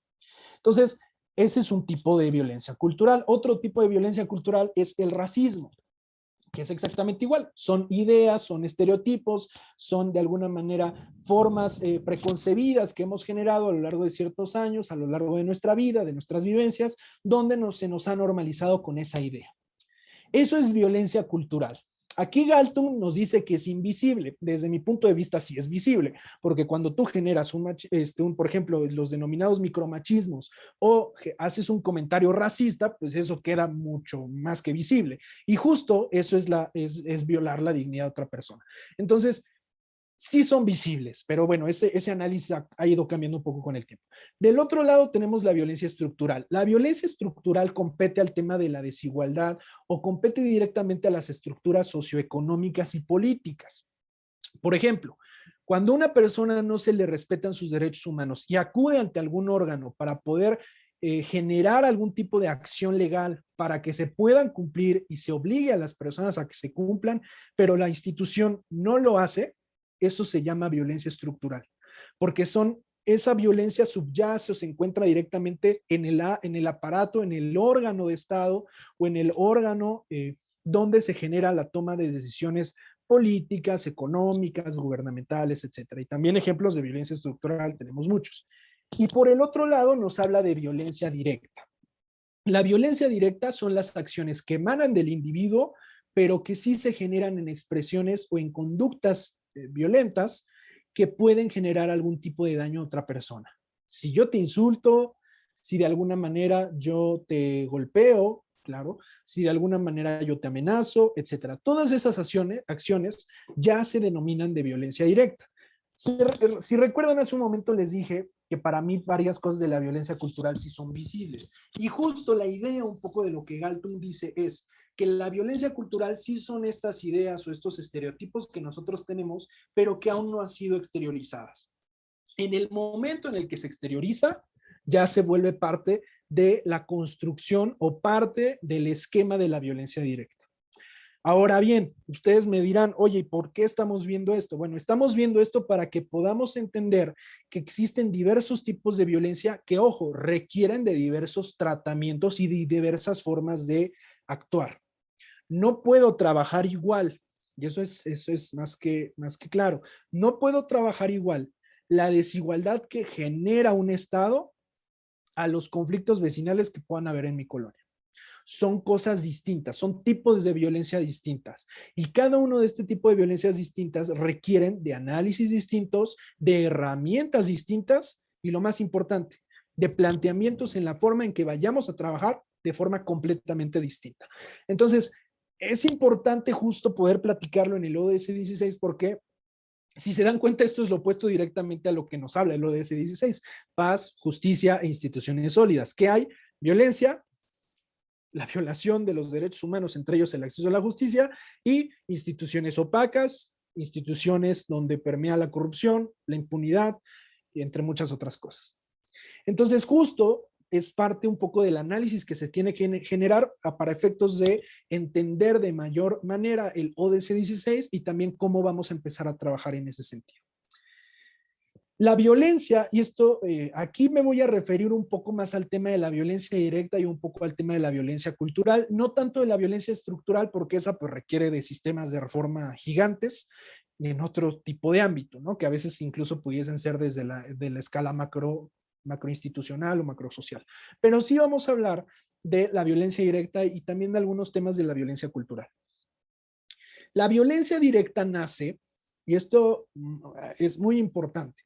Entonces, ese es un tipo de violencia cultural. Otro tipo de violencia cultural es el racismo, que es exactamente igual. Son ideas, son estereotipos, son de alguna manera formas preconcebidas que hemos generado a lo largo de ciertos años, a lo largo de nuestra vida, de nuestras vivencias, donde se nos ha normalizado con esa idea. Eso es violencia cultural. Aquí Galtung nos dice que es invisible. Desde mi punto de vista sí es visible, porque cuando tú generas por ejemplo, los denominados micromachismos o haces un comentario racista, pues eso queda mucho más que visible. Y justo eso es violar la dignidad de otra persona. Entonces, sí son visibles, pero bueno, ese análisis ha ido cambiando un poco con el tiempo. Del otro lado tenemos la violencia estructural. La violencia estructural compete al tema de la desigualdad o compete directamente a las estructuras socioeconómicas y políticas. Por ejemplo, cuando a una persona no se le respetan sus derechos humanos y acude ante algún órgano para poder generar algún tipo de acción legal para que se puedan cumplir y se obligue a las personas a que se cumplan, pero la institución no lo hace, eso se llama violencia estructural, porque esa violencia subyace o se encuentra directamente en el aparato, en el órgano de Estado o en el órgano donde se genera la toma de decisiones políticas, económicas, gubernamentales, etcétera. Y también ejemplos de violencia estructural tenemos muchos. Y por el otro lado nos habla de violencia directa. La violencia directa son las acciones que emanan del individuo, pero que sí se generan en expresiones o en conductas violentas que pueden generar algún tipo de daño a otra persona. Si yo te insulto, si de alguna manera yo te golpeo, claro, si de alguna manera yo te amenazo, etcétera. Todas esas acciones ya se denominan de violencia directa. Si recuerdan, hace un momento les dije que para mí varias cosas de la violencia cultural sí son visibles. Y justo la idea un poco de lo que Galtung dice es que la violencia cultural sí son estas ideas o estos estereotipos que nosotros tenemos, pero que aún no han sido exteriorizadas. En el momento en el que se exterioriza, ya se vuelve parte de la construcción o parte del esquema de la violencia directa. Ahora bien, ustedes me dirán, oye, ¿y por qué estamos viendo esto? Bueno, estamos viendo esto para que podamos entender que existen diversos tipos de violencia que, ojo, requieren de diversos tratamientos y de diversas formas de actuar. No puedo trabajar igual, y eso es más que claro. No puedo trabajar igual la desigualdad que genera un Estado a los conflictos vecinales que puedan haber en mi colonia. Son cosas distintas, son tipos de violencia distintas. Y cada uno de este tipo de violencias distintas requieren de análisis distintos, de herramientas distintas y lo más importante, de planteamientos en la forma en que vayamos a trabajar de forma completamente distinta. Entonces, es importante justo poder platicarlo en el ODS 16 porque si se dan cuenta, esto es lo opuesto directamente a lo que nos habla el ODS 16, paz, justicia e instituciones sólidas. ¿Qué hay? Violencia, la violación de los derechos humanos, entre ellos el acceso a la justicia, y instituciones opacas, instituciones donde permea la corrupción, la impunidad, y entre muchas otras cosas. Entonces, justo es parte un poco del análisis que se tiene que generar para efectos de entender de mayor manera el ODS 16 y también cómo vamos a empezar a trabajar en ese sentido. La violencia, y esto aquí me voy a referir un poco más al tema de la violencia directa y un poco al tema de la violencia cultural, no tanto de la violencia estructural, porque esa pues requiere de sistemas de reforma gigantes en otro tipo de ámbito, ¿no? Que a veces incluso pudiesen ser desde de la escala macroinstitucional o macrosocial. Pero sí vamos a hablar de la violencia directa y también de algunos temas de la violencia cultural. La violencia directa nace, y esto es muy importante,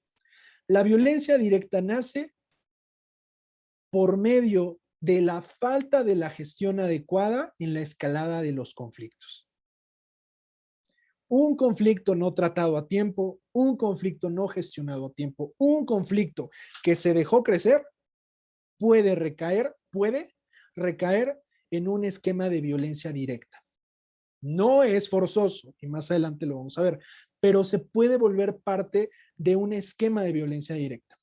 la violencia directa nace por medio de la falta de la gestión adecuada en la escalada de los conflictos. Un conflicto no tratado a tiempo, un conflicto no gestionado a tiempo, un conflicto que se dejó crecer puede recaer en un esquema de violencia directa. No es forzoso, y más adelante lo vamos a ver, pero se puede volver parte de un esquema de violencia directa.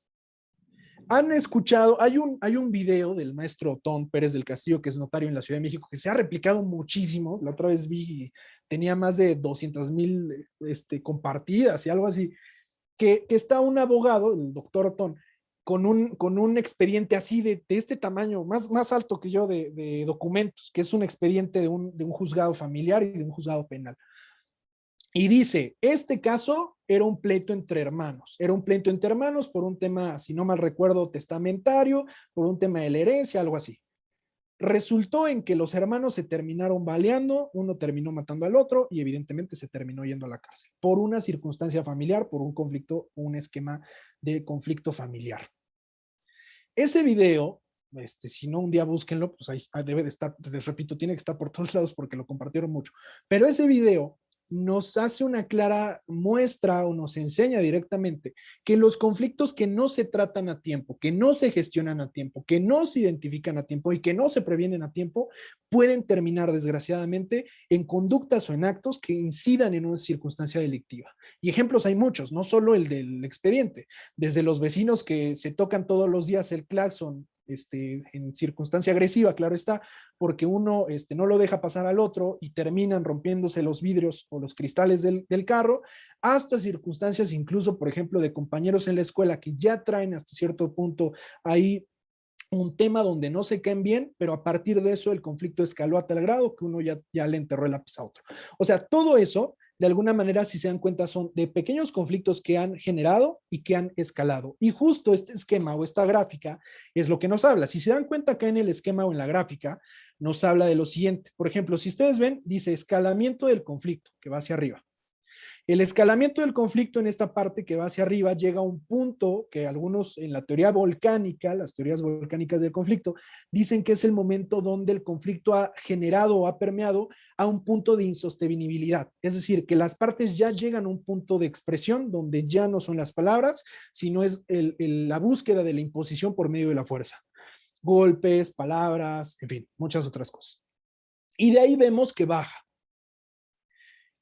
Han escuchado, hay un video del maestro Otón Pérez del Castillo, que es notario en la Ciudad de México, que se ha replicado muchísimo. La otra vez vi, tenía más de 200,000 compartidas y algo así, que está un abogado, el doctor Otón, con un expediente así de este tamaño, más alto que yo de documentos, que es un expediente de un juzgado familiar y de un juzgado penal. Y dice, este caso era un pleito entre hermanos. Era un pleito entre hermanos por un tema, si no mal recuerdo, testamentario, por un tema de la herencia, algo así. Resultó en que los hermanos se terminaron baleando, uno terminó matando al otro y evidentemente se terminó yendo a la cárcel por una circunstancia familiar, por un conflicto, un esquema de conflicto familiar. Ese video, si no un día búsquenlo, pues ahí debe de estar, les repito, tiene que estar por todos lados porque lo compartieron mucho. Pero ese video nos hace una clara muestra o nos enseña directamente que los conflictos que no se tratan a tiempo, que no se gestionan a tiempo, que no se identifican a tiempo y que no se previenen a tiempo, pueden terminar desgraciadamente en conductas o en actos que incidan en una circunstancia delictiva. Y ejemplos hay muchos, no solo el del expediente, desde los vecinos que se tocan todos los días el claxon, en circunstancia agresiva, claro está, porque uno no lo deja pasar al otro y terminan rompiéndose los vidrios o los cristales del carro, hasta circunstancias incluso, por ejemplo, de compañeros en la escuela que ya traen hasta cierto punto ahí un tema donde no se caen bien, pero a partir de eso el conflicto escaló a tal grado que uno ya le enterró el lápiz a otro. O sea, todo eso, de alguna manera, si se dan cuenta, son de pequeños conflictos que han generado y que han escalado. Y justo este esquema o esta gráfica es lo que nos habla. Si se dan cuenta acá en el esquema o en la gráfica, nos habla de lo siguiente. Por ejemplo, si ustedes ven, dice escalamiento del conflicto, que va hacia arriba. El escalamiento del conflicto en esta parte que va hacia arriba llega a un punto que algunos en la teoría volcánica, las teorías volcánicas del conflicto, dicen que es el momento donde el conflicto ha generado o ha permeado a un punto de insostenibilidad. Es decir, que las partes ya llegan a un punto de expresión donde ya no son las palabras, sino es la búsqueda de la imposición por medio de la fuerza. Golpes, palabras, en fin, muchas otras cosas. Y de ahí vemos que baja.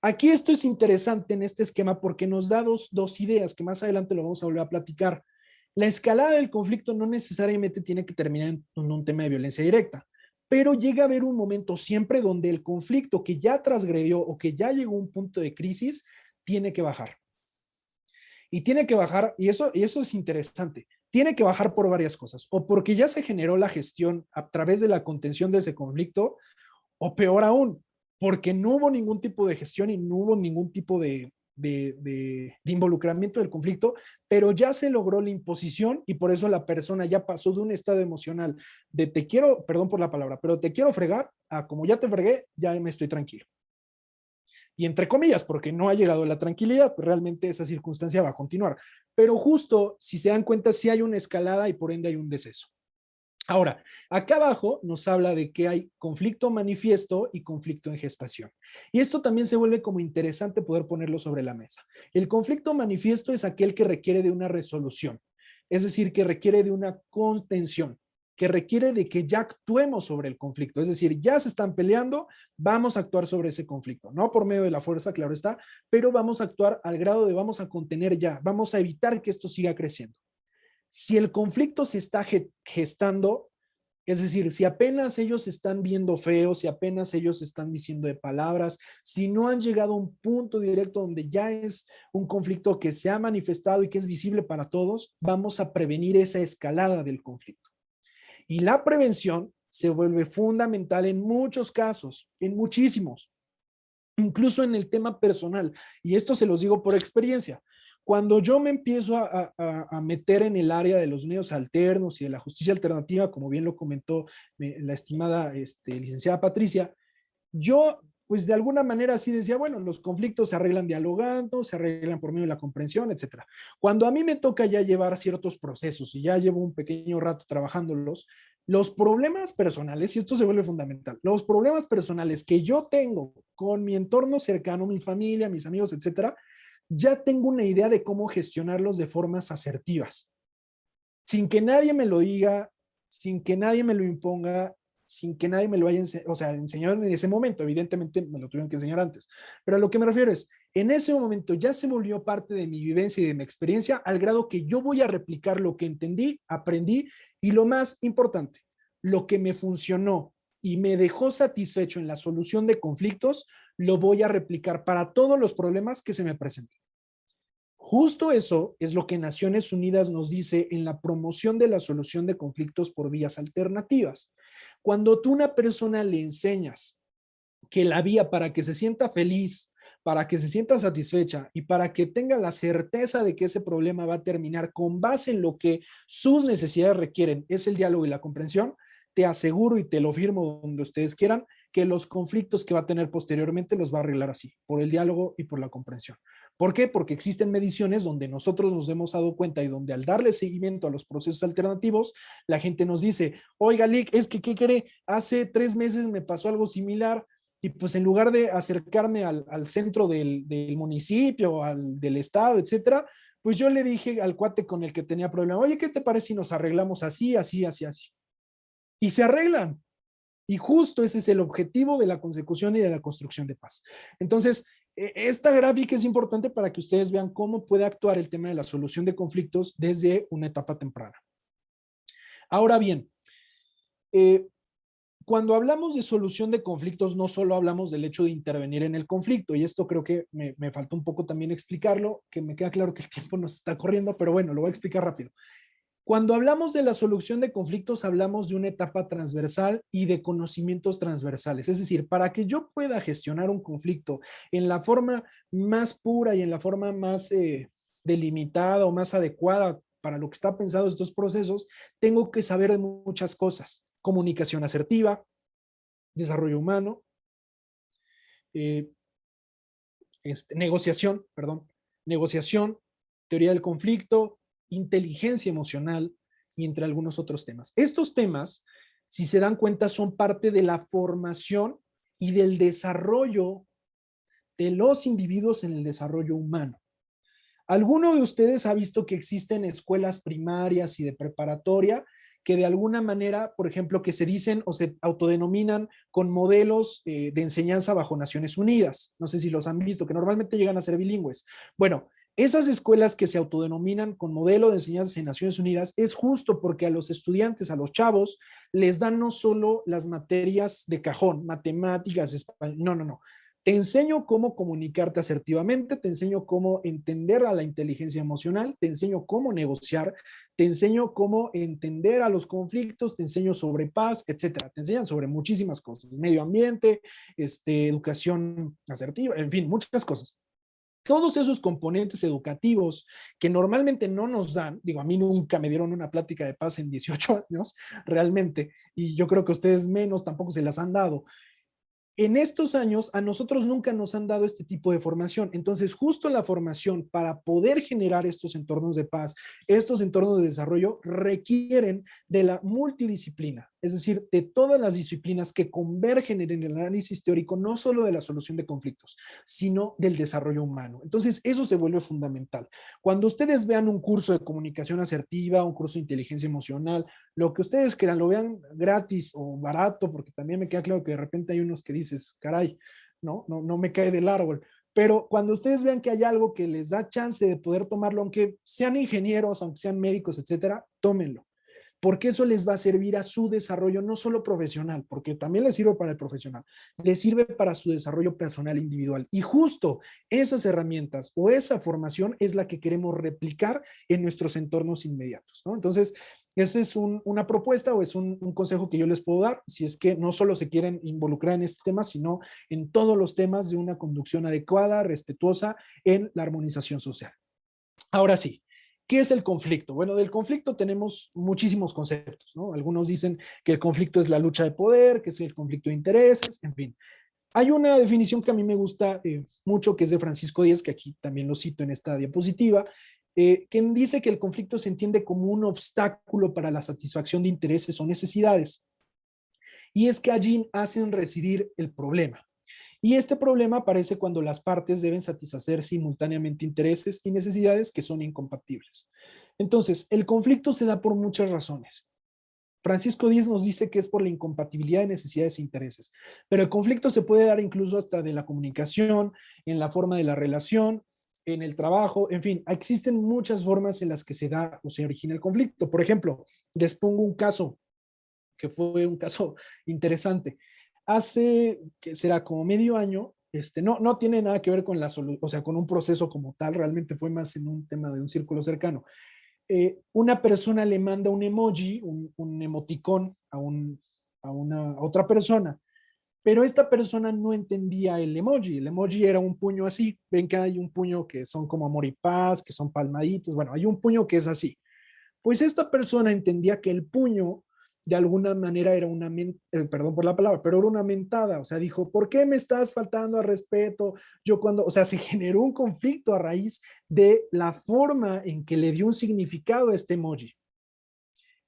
Aquí esto es interesante en este esquema porque nos da dos ideas que más adelante lo vamos a volver a platicar. La escalada del conflicto no necesariamente tiene que terminar en un tema de violencia directa, pero llega a haber un momento siempre donde el conflicto que ya transgredió o que ya llegó a un punto de crisis tiene que bajar. Y tiene que bajar, y eso es interesante, tiene que bajar por varias cosas, o porque ya se generó la gestión a través de la contención de ese conflicto, o peor aún, porque no hubo ningún tipo de gestión y no hubo ningún tipo de involucramiento del conflicto, pero ya se logró la imposición y por eso la persona ya pasó de un estado emocional de te quiero, perdón por la palabra, pero te quiero fregar, a como ya te fregué, ya me estoy tranquilo. Y entre comillas, porque no ha llegado la tranquilidad, pues realmente esa circunstancia va a continuar. Pero justo, si se dan cuenta, sí hay una escalada y por ende hay un deceso. Ahora, acá abajo nos habla de que hay conflicto manifiesto y conflicto en gestación. Y esto también se vuelve como interesante poder ponerlo sobre la mesa. El conflicto manifiesto es aquel que requiere de una resolución, es decir, que requiere de una contención, que requiere de que ya actuemos sobre el conflicto, es decir, ya se están peleando, vamos a actuar sobre ese conflicto, no por medio de la fuerza, claro está, pero vamos a actuar al grado de vamos a contener ya, vamos a evitar que esto siga creciendo. Si el conflicto se está gestando, Es decir, si apenas ellos están viendo feos, si apenas ellos están diciendo de palabras, si no han llegado a un punto directo donde ya es un conflicto que se ha manifestado y que es visible para todos, vamos a prevenir esa escalada del conflicto. Y la prevención se vuelve fundamental en muchos casos, en muchísimos, incluso en el tema personal. Y esto se los digo por experiencia. Cuando yo me empiezo a meter en el área de los medios alternos y de la justicia alternativa, como bien lo comentó la estimada licenciada Patricia, yo pues de alguna manera así decía, bueno, los conflictos se arreglan dialogando, se arreglan por medio de la comprensión, etcétera. Cuando a mí me toca ya llevar ciertos procesos y ya llevo un pequeño rato trabajándolos, los problemas personales, y esto se vuelve fundamental, los problemas personales que yo tengo con mi entorno cercano, mi familia, mis amigos, etcétera, ya tengo una idea de cómo gestionarlos de formas asertivas, sin que nadie me lo diga, sin que nadie me lo imponga, sin que nadie me lo haya enseñado en ese momento. Evidentemente me lo tuvieron que enseñar antes. Pero a lo que me refiero es, en ese momento ya se volvió parte de mi vivencia y de mi experiencia, al grado que yo voy a replicar lo que entendí, aprendí, y lo más importante, lo que me funcionó y me dejó satisfecho en la solución de conflictos, lo voy a replicar para todos los problemas que se me presenten. Justo eso es lo que Naciones Unidas nos dice en la promoción de la solución de conflictos por vías alternativas. Cuando tú a una persona le enseñas que la vía para que se sienta feliz, para que se sienta satisfecha y para que tenga la certeza de que ese problema va a terminar con base en lo que sus necesidades requieren, es el diálogo y la comprensión, te aseguro y te lo firmo donde ustedes quieran, que los conflictos que va a tener posteriormente los va a arreglar así, por el diálogo y por la comprensión. ¿Por qué? Porque existen mediciones donde nosotros nos hemos dado cuenta y donde al darle seguimiento a los procesos alternativos, la gente nos dice, oiga, Lick, es que, ¿qué cree? Hace 3 meses me pasó algo similar y pues en lugar de acercarme al centro del municipio, del estado, etcétera, pues yo le dije al cuate con el que tenía problema, oye, ¿qué te parece si nos arreglamos así, así, así, así? Y se arreglan. Y justo ese es el objetivo de la consecución y de la construcción de paz. Entonces, esta gráfica es importante para que ustedes vean cómo puede actuar el tema de la solución de conflictos desde una etapa temprana. Ahora bien, cuando hablamos de solución de conflictos, no solo hablamos del hecho de intervenir en el conflicto, y esto creo que me faltó un poco también explicarlo, que me queda claro que el tiempo nos está corriendo, pero bueno, lo voy a explicar rápido. Cuando hablamos de la solución de conflictos, hablamos de una etapa transversal y de conocimientos transversales. Es decir, para que yo pueda gestionar un conflicto en la forma más pura y en la forma más delimitada o más adecuada para lo que está pensado estos procesos, tengo que saber de muchas cosas. Comunicación asertiva, desarrollo humano, negociación, teoría del conflicto, inteligencia emocional y entre algunos otros temas. Estos temas, si se dan cuenta, son parte de la formación y del desarrollo de los individuos en el desarrollo humano. ¿Alguno de ustedes ha visto que existen escuelas primarias y de preparatoria que de alguna manera, por ejemplo, que se dicen o se autodenominan con modelos de enseñanza bajo Naciones Unidas? No sé si los han visto, que normalmente llegan a ser bilingües. Bueno, esas escuelas que se autodenominan con modelo de enseñanza en Naciones Unidas es justo porque a los estudiantes, a los chavos, les dan no solo las materias de cajón, matemáticas, español, no. Te enseño cómo comunicarte asertivamente, te enseño cómo entender a la inteligencia emocional, te enseño cómo negociar, te enseño cómo entender a los conflictos, te enseño sobre paz, etcétera. Te enseñan sobre muchísimas cosas, medio ambiente, educación asertiva, en fin, muchas cosas. Todos esos componentes educativos que normalmente no nos dan, digo, a mí nunca me dieron una plática de paz en 18 años, realmente, y yo creo que a ustedes menos tampoco se las han dado. En estos años a nosotros nunca nos han dado este tipo de formación. Entonces, justo la formación para poder generar estos entornos de paz, estos entornos de desarrollo, requieren de la multidisciplina, es decir, de todas las disciplinas que convergen en el análisis teórico, no solo de la solución de conflictos, sino del desarrollo humano. Entonces, eso se vuelve fundamental. Cuando ustedes vean un curso de comunicación asertiva, un curso de inteligencia emocional, lo que ustedes quieran, lo vean gratis o barato, porque también me queda claro que de repente hay unos que dices, caray, no me cae del árbol. Pero cuando ustedes vean que hay algo que les da chance de poder tomarlo, aunque sean ingenieros, aunque sean médicos, etcétera, tómenlo. porque eso les va a servir a su desarrollo, no solo profesional, porque también les sirve para el profesional, les sirve para su desarrollo personal individual. Y justo esas herramientas o esa formación es la que queremos replicar en nuestros entornos inmediatos, ¿no? Entonces, esa es una propuesta o es un consejo que yo les puedo dar, si es que no solo se quieren involucrar en este tema, sino en todos los temas de una conducción adecuada, respetuosa en la armonización social. Ahora sí, ¿qué es el conflicto? Bueno, del conflicto tenemos muchísimos conceptos, ¿no? Algunos dicen que el conflicto es la lucha de poder, que es el conflicto de intereses, en fin. Hay una definición que a mí me gusta mucho, que es de Francisco Díez, que aquí también lo cito en esta diapositiva, quien dice que el conflicto se entiende como un obstáculo para la satisfacción de intereses o necesidades. Y es que allí hacen residir el problema. Y este problema aparece cuando las partes deben satisfacer simultáneamente intereses y necesidades que son incompatibles. Entonces, el conflicto se da por muchas razones. Francisco Díez nos dice que es por la incompatibilidad de necesidades e intereses, pero el conflicto se puede dar incluso hasta de la comunicación, en la forma de la relación, en el trabajo, en fin, existen muchas formas en las que se da o se origina el conflicto. Por ejemplo, les pongo un caso que fue un caso interesante. Hace, que será como medio año, no tiene nada que ver con o sea, con un proceso como tal, realmente fue más en un tema de un círculo cercano. Una persona le manda un emoji, un emoticón a otra persona, pero esta persona no entendía el emoji. El emoji era un puño así. Ven que hay un puño que son como amor y paz, que son palmaditos. Bueno, hay un puño que es así. Pues esta persona entendía que el puño de alguna manera era perdón por la palabra, pero era una mentada. O sea, dijo, ¿por qué me estás faltando al respeto? O sea, se generó un conflicto a raíz de la forma en que le dio un significado a este emoji.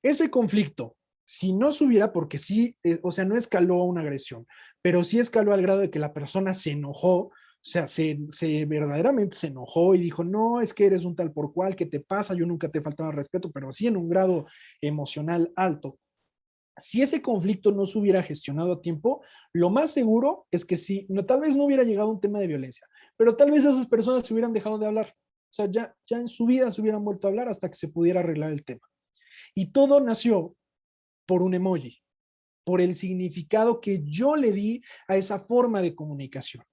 Ese conflicto, si no se hubiera, porque sí, o sea, no escaló a una agresión, pero sí escaló al grado de que la persona se enojó, o sea, verdaderamente se enojó y dijo, no, es que eres un tal por cual, ¿qué te pasa? Yo nunca te he faltado al respeto, pero sí en un grado emocional alto. Si ese conflicto no se hubiera gestionado a tiempo, lo más seguro es que sí, no, tal vez no hubiera llegado a un tema de violencia, pero tal vez esas personas se hubieran dejado de hablar. O sea, ya en su vida se hubieran vuelto a hablar hasta que se pudiera arreglar el tema. Y todo nació por un emoji, por el significado que yo le di a esa forma de comunicación.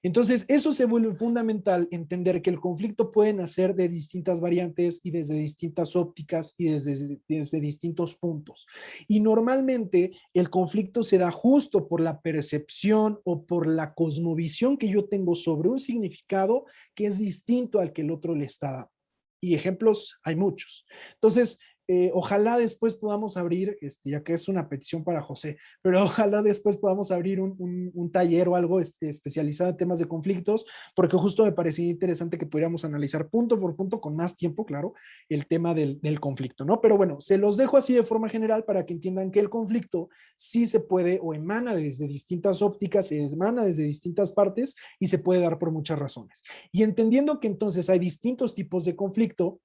Entonces, eso se vuelve fundamental, entender que el conflicto puede nacer de distintas variantes y desde distintas ópticas y desde distintos puntos. Y normalmente el conflicto se da justo por la percepción o por la cosmovisión que yo tengo sobre un significado que es distinto al que el otro le está dando. Y ejemplos hay muchos. Entonces, ojalá después podamos abrir, ya que es una petición para José, pero ojalá después podamos abrir un taller o algo especializado en temas de conflictos, porque justo me parecía interesante que pudiéramos analizar punto por punto, con más tiempo, claro, el tema del conflicto, ¿no? Pero bueno, se los dejo así de forma general para que entiendan que el conflicto sí se puede o emana desde distintas ópticas, emana desde distintas partes y se puede dar por muchas razones. Y entendiendo que entonces hay distintos tipos de conflicto,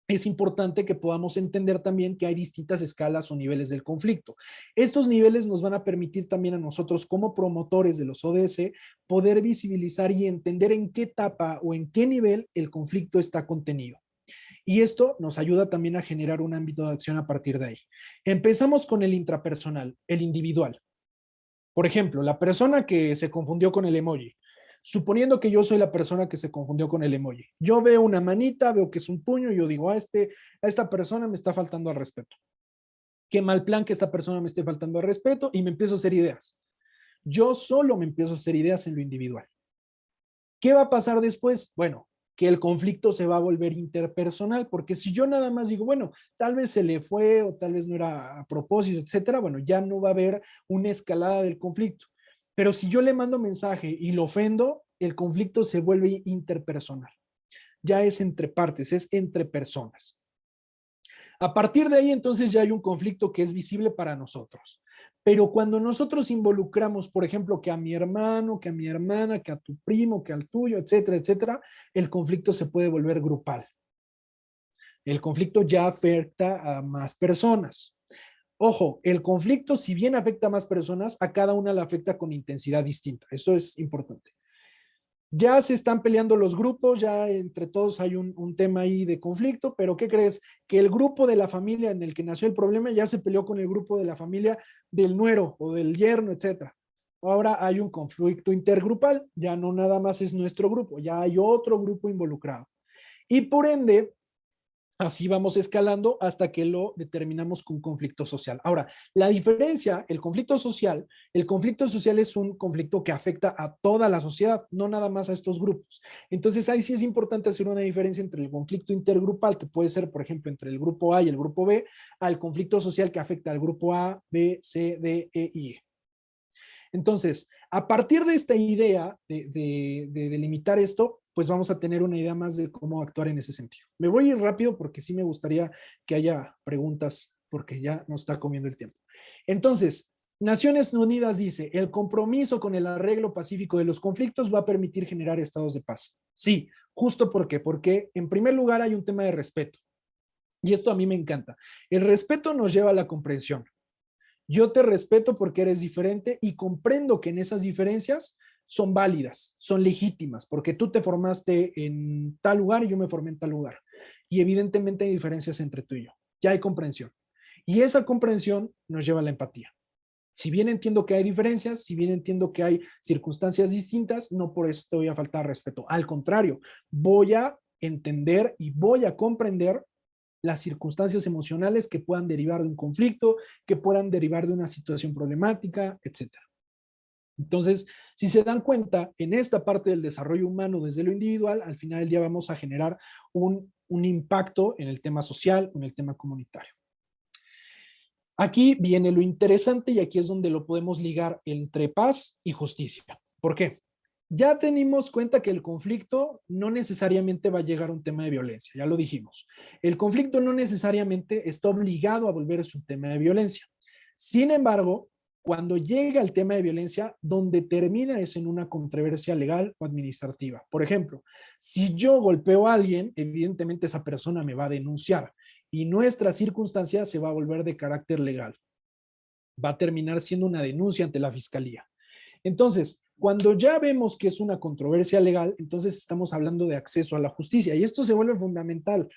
es importante que podamos entender también que hay distintas escalas o niveles del conflicto. Estos niveles nos van a permitir también a nosotros como promotores de los ODS poder visibilizar y entender en qué etapa o en qué nivel el conflicto está contenido. Y esto nos ayuda también a generar un ámbito de acción a partir de ahí. Empezamos con el intrapersonal, el individual. Por ejemplo, la persona que se confundió con el emoji. Suponiendo que yo soy la persona que se confundió con el emoji. Yo veo una manita, veo que es un puño y yo digo, a esta persona me está faltando al respeto. Qué mal plan que esta persona me esté faltando al respeto y me empiezo a hacer ideas. Yo solo me empiezo a hacer ideas en lo individual. ¿Qué va a pasar después? Bueno, que el conflicto se va a volver interpersonal, porque si yo nada más digo, bueno, tal vez se le fue o tal vez no era a propósito, etcétera, bueno, ya no va a haber una escalada del conflicto. Pero si yo le mando mensaje y lo ofendo, el conflicto se vuelve interpersonal. Ya es entre partes, es entre personas. A partir de ahí, entonces, ya hay un conflicto que es visible para nosotros. Pero cuando nosotros involucramos, por ejemplo, que a mi hermano, que a mi hermana, que a tu primo, que al tuyo, etcétera, etcétera, el conflicto se puede volver grupal. El conflicto ya afecta a más personas. Ojo, el conflicto, si bien afecta a más personas, a cada una la afecta con intensidad distinta. Eso es importante. Ya se están peleando los grupos, ya entre todos hay un tema ahí de conflicto, pero ¿qué crees? Que el grupo de la familia en el que nació el problema ya se peleó con el grupo de la familia del nuero o del yerno, etcétera. Ahora hay un conflicto intergrupal, ya no nada más es nuestro grupo, ya hay otro grupo involucrado. Y por ende, así vamos escalando hasta que lo determinamos con conflicto social. Ahora, la diferencia, el conflicto social es un conflicto que afecta a toda la sociedad, no nada más a estos grupos. Entonces, ahí sí es importante hacer una diferencia entre el conflicto intergrupal, que puede ser, por ejemplo, entre el grupo A y el grupo B, al conflicto social que afecta al grupo A, B, C, D, E y E. Entonces, a partir de esta idea de delimitar esto, pues vamos a tener una idea más de cómo actuar en ese sentido. Me voy a ir rápido porque sí me gustaría que haya preguntas porque ya nos está comiendo el tiempo. Entonces, Naciones Unidas dice, el compromiso con el arreglo pacífico de los conflictos va a permitir generar estados de paz. Sí, justo porque en primer lugar hay un tema de respeto. Y esto a mí me encanta. El respeto nos lleva a la comprensión. Yo te respeto porque eres diferente y comprendo que en esas diferencias son válidas, son legítimas, porque tú te formaste en tal lugar y yo me formé en tal lugar. Y evidentemente hay diferencias entre tú y yo. Ya hay comprensión. Y esa comprensión nos lleva a la empatía. Si bien entiendo que hay diferencias, si bien entiendo que hay circunstancias distintas, no por eso te voy a faltar respeto. Al contrario, voy a entender y voy a comprender las circunstancias emocionales que puedan derivar de un conflicto, que puedan derivar de una situación problemática, etcétera. Entonces, si se dan cuenta, en esta parte del desarrollo humano desde lo individual, al final del día vamos a generar un impacto en el tema social, en el tema comunitario. Aquí viene lo interesante y aquí es donde lo podemos ligar entre paz y justicia. ¿Por qué? Ya tenemos cuenta que el conflicto no necesariamente va a llegar a un tema de violencia, ya lo dijimos. El conflicto no necesariamente está obligado a volverse un tema de violencia. Sin embargo, cuando llega el tema de violencia, donde termina es en una controversia legal o administrativa. Por ejemplo, si yo golpeo a alguien, evidentemente esa persona me va a denunciar y nuestra circunstancia se va a volver de carácter legal. Va a terminar siendo una denuncia ante la fiscalía. Entonces, cuando ya vemos que es una controversia legal, entonces estamos hablando de acceso a la justicia y esto se vuelve fundamental.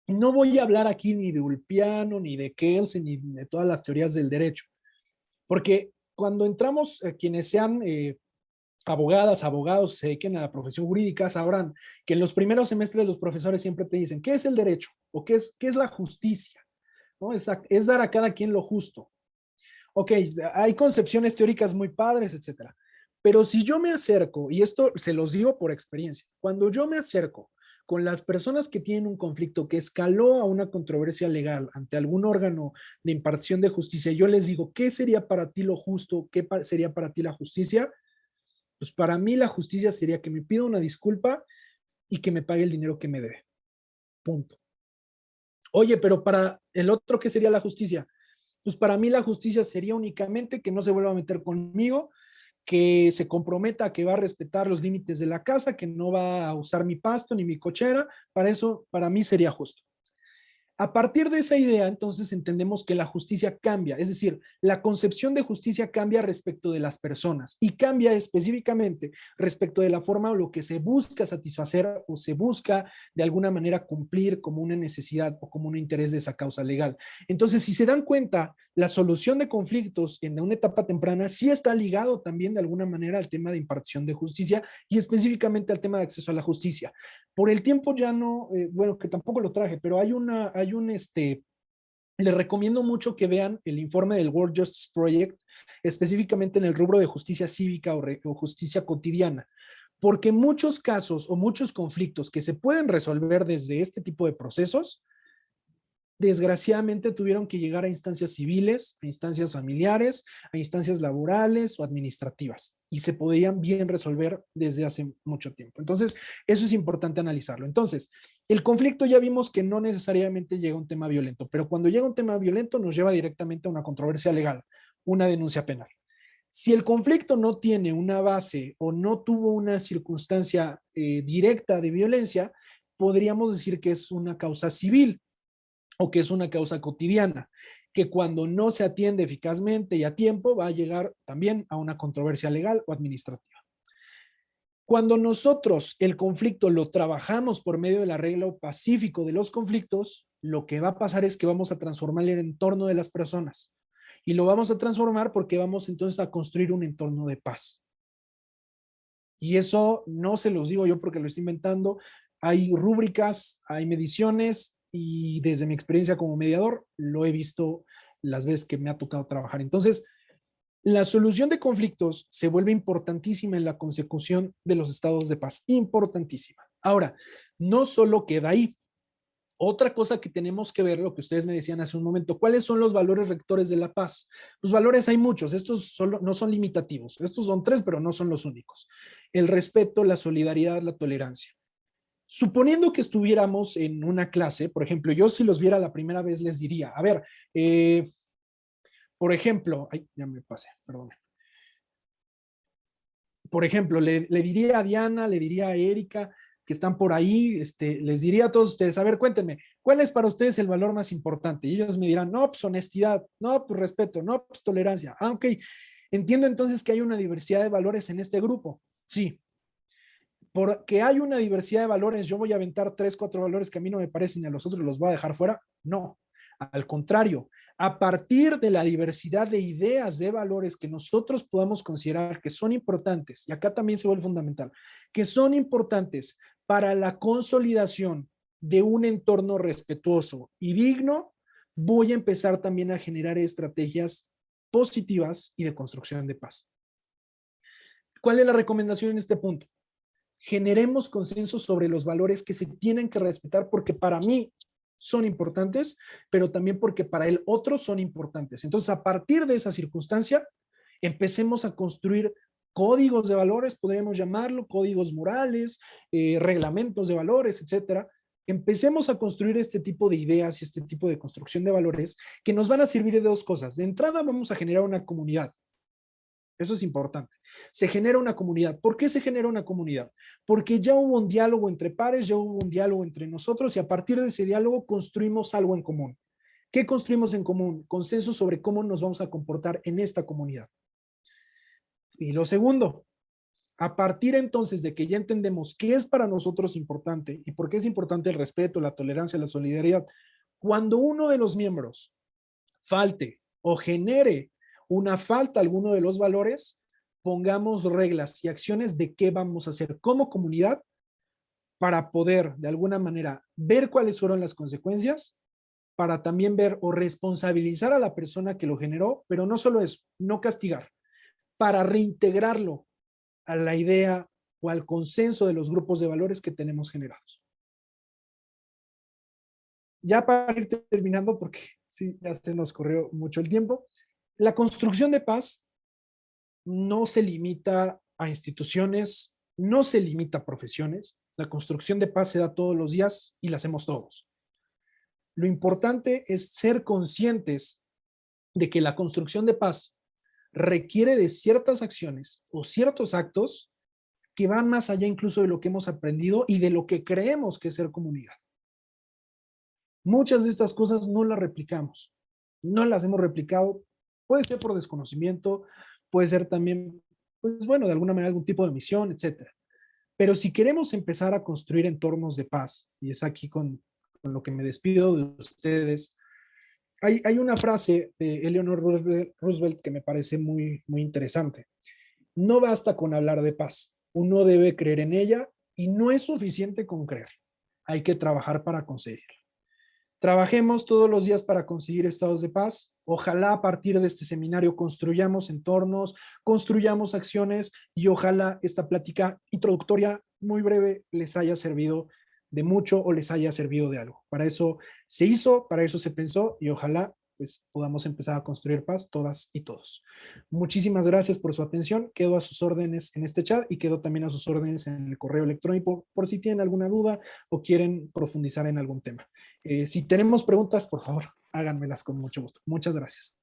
No voy a hablar aquí ni de Ulpiano, ni de Kelsen, ni de todas las teorías del derecho, porque cuando entramos, quienes sean abogadas, abogados, se dediquen a la profesión jurídica, sabrán que en los primeros semestres los profesores siempre te dicen, ¿qué es el derecho? ¿O qué es la justicia? ¿No? Es dar a cada quien lo justo. Ok, hay concepciones teóricas muy padres, etcétera. Pero si yo me acerco, y esto se los digo por experiencia, cuando yo me acerco con las personas que tienen un conflicto que escaló a una controversia legal ante algún órgano de impartición de justicia, yo les digo, ¿qué sería para ti lo justo? ¿Qué sería para ti la justicia? Pues para mí la justicia sería que me pida una disculpa y que me pague el dinero que me debe. Punto. Oye, pero para el otro, ¿qué sería la justicia? Pues para mí la justicia sería únicamente que no se vuelva a meter conmigo, que se comprometa a que va a respetar los límites de la casa, que no va a usar mi pasto ni mi cochera. Para eso, para mí sería justo. A partir de esa idea, entonces entendemos que la justicia cambia, es decir, la concepción de justicia cambia respecto de las personas y cambia específicamente respecto de la forma o lo que se busca satisfacer o se busca de alguna manera cumplir como una necesidad o como un interés de esa causa legal. Entonces, si se dan cuenta, la solución de conflictos en una etapa temprana sí está ligado también de alguna manera al tema de impartición de justicia y específicamente al tema de acceso a la justicia. Por el tiempo ya no, bueno, que tampoco lo traje, pero les recomiendo mucho que vean el informe del World Justice Project, específicamente en el rubro de justicia cívica o justicia cotidiana, porque muchos casos o muchos conflictos que se pueden resolver desde este tipo de procesos, desgraciadamente tuvieron que llegar a instancias civiles, a instancias familiares, a instancias laborales o administrativas y se podían bien resolver desde hace mucho tiempo. Entonces, eso es importante analizarlo. Entonces, el conflicto ya vimos que no necesariamente llega a un tema violento, pero cuando llega a un tema violento nos lleva directamente a una controversia legal, una denuncia penal. Si el conflicto no tiene una base o no tuvo una circunstancia directa de violencia, podríamos decir que es una causa civil o que es una causa cotidiana, que cuando no se atiende eficazmente y a tiempo va a llegar también a una controversia legal o administrativa. Cuando nosotros el conflicto lo trabajamos por medio del arreglo pacífico de los conflictos, lo que va a pasar es que vamos a transformar el entorno de las personas. Y lo vamos a transformar porque vamos entonces a construir un entorno de paz. Y eso no se los digo yo porque lo estoy inventando. Hay rúbricas, hay mediciones y desde mi experiencia como mediador lo he visto las veces que me ha tocado trabajar. Entonces, la solución de conflictos se vuelve importantísima en la consecución de los estados de paz. Importantísima. Ahora, no solo queda ahí. Otra cosa que tenemos que ver, lo que ustedes me decían hace un momento, ¿cuáles son los valores rectores de la paz? Los valores hay muchos, estos solo, no son limitativos, estos son 3, pero no son los únicos. El respeto, la solidaridad, la tolerancia. Suponiendo que estuviéramos en una clase, por ejemplo, yo si los viera la primera vez les diría, a ver, por ejemplo, ay, ya me pasé, perdón. Por ejemplo, le diría a Diana, le diría a Erika, que están por ahí, les diría a todos ustedes, a ver, cuéntenme, ¿cuál es para ustedes el valor más importante? Y ellos me dirán, no, pues honestidad, no, pues respeto, no, pues tolerancia. Ah, ok, entiendo entonces que hay una diversidad de valores en este grupo. Sí. Porque hay una diversidad de valores, yo voy a aventar 3, 4 valores que a mí no me parecen y a los otros los voy a dejar fuera. No, al contrario, a partir de la diversidad de ideas, de valores que nosotros podamos considerar que son importantes, y acá también se vuelve fundamental, que son importantes para la consolidación de un entorno respetuoso y digno, voy a empezar también a generar estrategias positivas y de construcción de paz. ¿Cuál es la recomendación en este punto? Generemos consenso sobre los valores que se tienen que respetar porque para mí son importantes, pero también porque para el otro son importantes. Entonces, a partir de esa circunstancia, empecemos a construir códigos de valores, podríamos llamarlo, códigos morales, reglamentos de valores, etcétera. Empecemos a construir este tipo de ideas y este tipo de construcción de valores que nos van a servir de 2 cosas. De entrada, vamos a generar una comunidad. Eso es importante. Se genera una comunidad. ¿Por qué se genera una comunidad? Porque ya hubo un diálogo entre pares, ya hubo un diálogo entre nosotros y a partir de ese diálogo construimos algo en común. ¿Qué construimos en común? Consenso sobre cómo nos vamos a comportar en esta comunidad. Y lo segundo, a partir entonces de que ya entendemos qué es para nosotros importante y por qué es importante el respeto, la tolerancia, la solidaridad, cuando uno de los miembros falte o genere una falta a alguno de los valores, pongamos reglas y acciones de qué vamos a hacer como comunidad para poder de alguna manera ver cuáles fueron las consecuencias, para también ver o responsabilizar a la persona que lo generó, pero no solo eso, no castigar, para reintegrarlo a la idea o al consenso de los grupos de valores que tenemos generados. Ya para ir terminando, porque sí, ya se nos corrió mucho el tiempo, la construcción de paz no se limita a instituciones, no se limita a profesiones. La construcción de paz se da todos los días y la hacemos todos. Lo importante es ser conscientes de que la construcción de paz requiere de ciertas acciones o ciertos actos que van más allá incluso de lo que hemos aprendido y de lo que creemos que es ser comunidad. Muchas de estas cosas no las replicamos, no las hemos replicado. Puede ser por desconocimiento, puede ser también, pues bueno, de alguna manera algún tipo de misión, etcétera. Pero si queremos empezar a construir entornos de paz, y es aquí con lo que me despido de ustedes, hay una frase de Eleanor Roosevelt que me parece muy, muy interesante. No basta con hablar de paz, uno debe creer en ella y no es suficiente con creer, hay que trabajar para conseguirla. Trabajemos todos los días para conseguir estados de paz. Ojalá a partir de este seminario construyamos entornos, construyamos acciones y ojalá esta plática introductoria muy breve les haya servido de mucho o les haya servido de algo. Para eso se hizo, para eso se pensó y ojalá pues podamos empezar a construir paz todas y todos. Muchísimas gracias por su atención. Quedo a sus órdenes en este chat y quedo también a sus órdenes en el correo electrónico por si tienen alguna duda o quieren profundizar en algún tema. Si tenemos preguntas, por favor, háganmelas con mucho gusto. Muchas gracias.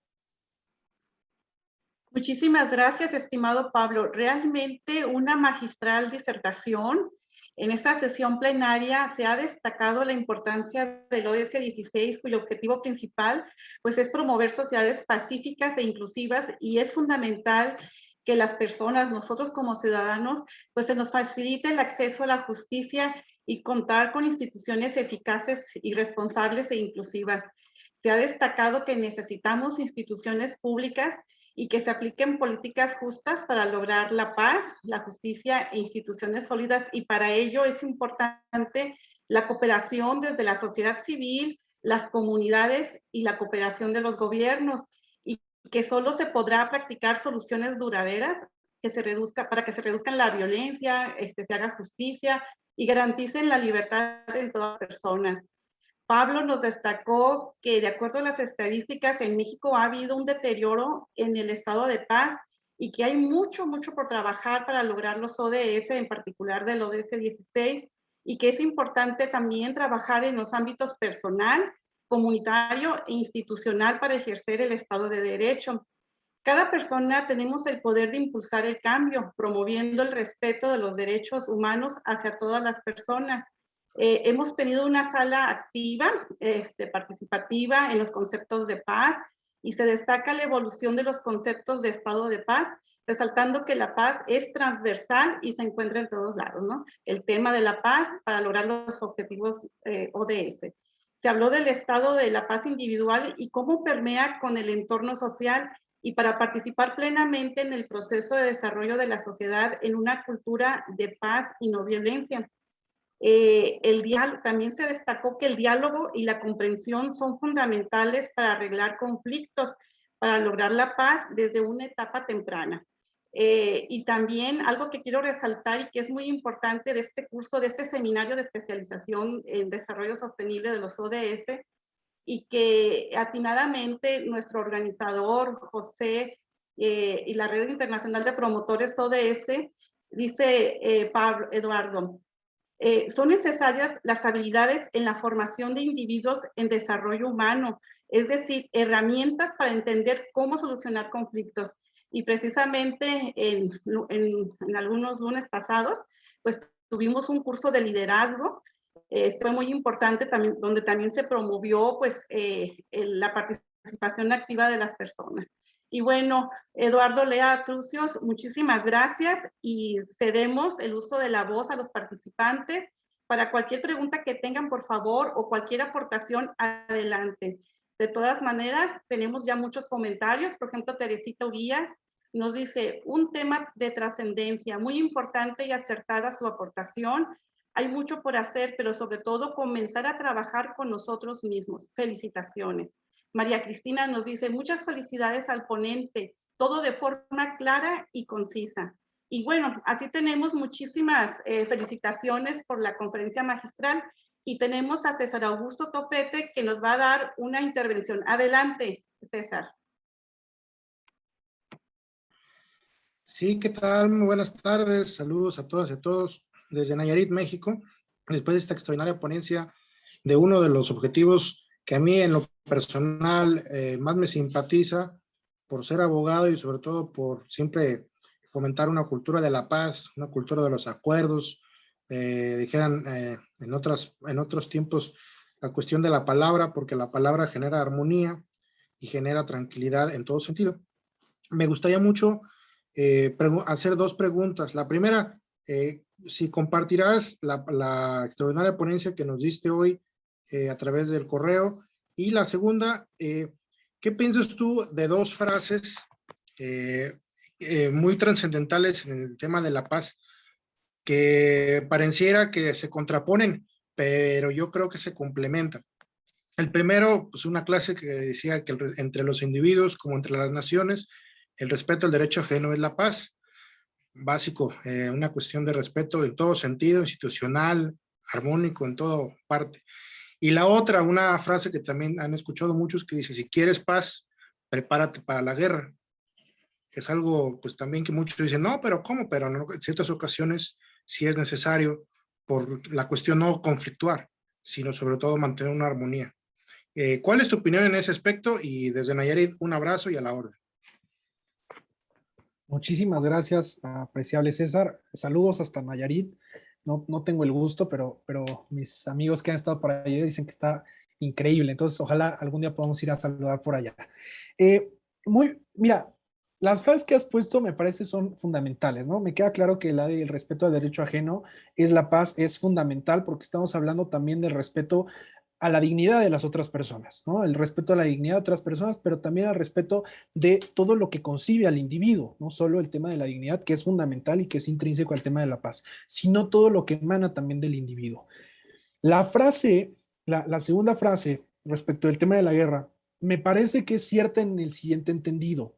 Muchísimas gracias, estimado Pablo. Realmente una magistral disertación. En esta sesión plenaria se ha destacado la importancia del ODS 16, cuyo objetivo principal pues, es promover sociedades pacíficas e inclusivas y es fundamental que las personas, nosotros como ciudadanos, pues se nos facilite el acceso a la justicia y contar con instituciones eficaces y responsables e inclusivas. Se ha destacado que necesitamos instituciones públicas y que se apliquen políticas justas para lograr la paz, la justicia e instituciones sólidas, y para ello es importante la cooperación desde la sociedad civil, las comunidades y la cooperación de los gobiernos, y que solo se podrá practicar soluciones duraderas para que se reduzca la violencia, se haga justicia y garanticen la libertad de todas las personas. Pablo nos destacó que de acuerdo a las estadísticas en México ha habido un deterioro en el estado de paz y que hay mucho por trabajar para lograr los ODS, en particular del ODS 16, y que es importante también trabajar en los ámbitos personal, comunitario e institucional para ejercer el Estado de Derecho. Cada persona tenemos el poder de impulsar el cambio, promoviendo el respeto de los derechos humanos hacia todas las personas. Hemos tenido una sala activa, participativa en los conceptos de paz, y se destaca la evolución de los conceptos de estado de paz, resaltando que la paz es transversal y se encuentra en todos lados, ¿no? El tema de la paz para lograr los objetivos ODS. Se habló del estado de la paz individual y cómo permea con el entorno social, y para participar plenamente en el proceso de desarrollo de la sociedad en una cultura de paz y no violencia. También se destacó que el diálogo y la comprensión son fundamentales para arreglar conflictos, para lograr la paz desde una etapa temprana. Y también algo que quiero resaltar y que es muy importante de este curso, de este seminario de especialización en desarrollo sostenible de los ODS, y que atinadamente nuestro organizador, José, y la Red Internacional de Promotores ODS, dice Pablo Eduardo, son necesarias las habilidades en la formación de individuos en desarrollo humano, es decir, herramientas para entender cómo solucionar conflictos. Y precisamente en algunos lunes pasados, pues tuvimos un curso de liderazgo. Fue muy importante también, donde también se promovió pues la participación activa de las personas. Y bueno, Eduardo Lea Trucios, muchísimas gracias, y cedemos el uso de la voz a los participantes para cualquier pregunta que tengan, por favor, o cualquier aportación, adelante. De todas maneras, tenemos ya muchos comentarios. Por ejemplo, Teresita Urias nos dice, un tema de trascendencia, muy importante y acertada su aportación. Hay mucho por hacer, pero sobre todo comenzar a trabajar con nosotros mismos. Felicitaciones. María Cristina nos dice, muchas felicidades al ponente, todo de forma clara y concisa. Y bueno, así tenemos muchísimas felicitaciones por la conferencia magistral, y tenemos a César Augusto Topete que nos va a dar una intervención. Adelante, César. Sí, ¿qué tal? Muy buenas tardes. Saludos a todas y a todos desde Nayarit, México. Después de esta extraordinaria ponencia de uno de los objetivos que a mí en lo personal más me simpatiza, por ser abogado y sobre todo por siempre fomentar una cultura de la paz, una cultura de los acuerdos, dijeran en otros tiempos la cuestión de la palabra, porque la palabra genera armonía y genera tranquilidad en todo sentido. Me gustaría mucho hacer dos preguntas. La primera, si compartirás la extraordinaria ponencia que nos diste hoy a través del correo. Y la segunda, ¿qué piensas tú de dos frases muy trascendentales en el tema de la paz, que pareciera que se contraponen, pero yo creo que se complementan? El primero, pues una clase que decía que entre los individuos como entre las naciones, el respeto al derecho ajeno es la paz. Básico, una cuestión de respeto en todo sentido, institucional, armónico, en toda parte. Y la otra, una frase que también han escuchado muchos, que dice, si quieres paz, prepárate para la guerra. Es algo, pues también que muchos dicen, no, pero ¿cómo? Pero no, en ciertas ocasiones sí es necesario por la cuestión no conflictuar, sino sobre todo mantener una armonía. ¿Cuál es tu opinión en ese aspecto? Y desde Nayarit, un abrazo y a la orden. Muchísimas gracias, apreciable César. Saludos hasta Nayarit. No tengo el gusto, pero mis amigos que han estado por allá dicen que está increíble. Entonces, ojalá algún día podamos ir a saludar por allá. Mira, Las frases que has puesto me parece son fundamentales, ¿no? Me queda claro que la del respeto al derecho ajeno es la paz, es fundamental porque estamos hablando también del respeto a la dignidad de las otras personas, ¿no? El respeto a la dignidad de otras personas, pero también al respeto de todo lo que concibe al individuo, no solo el tema de la dignidad, que es fundamental y que es intrínseco al tema de la paz, sino todo lo que emana también del individuo. La frase, la segunda frase respecto del tema de la guerra, me parece que es cierta en el siguiente entendido.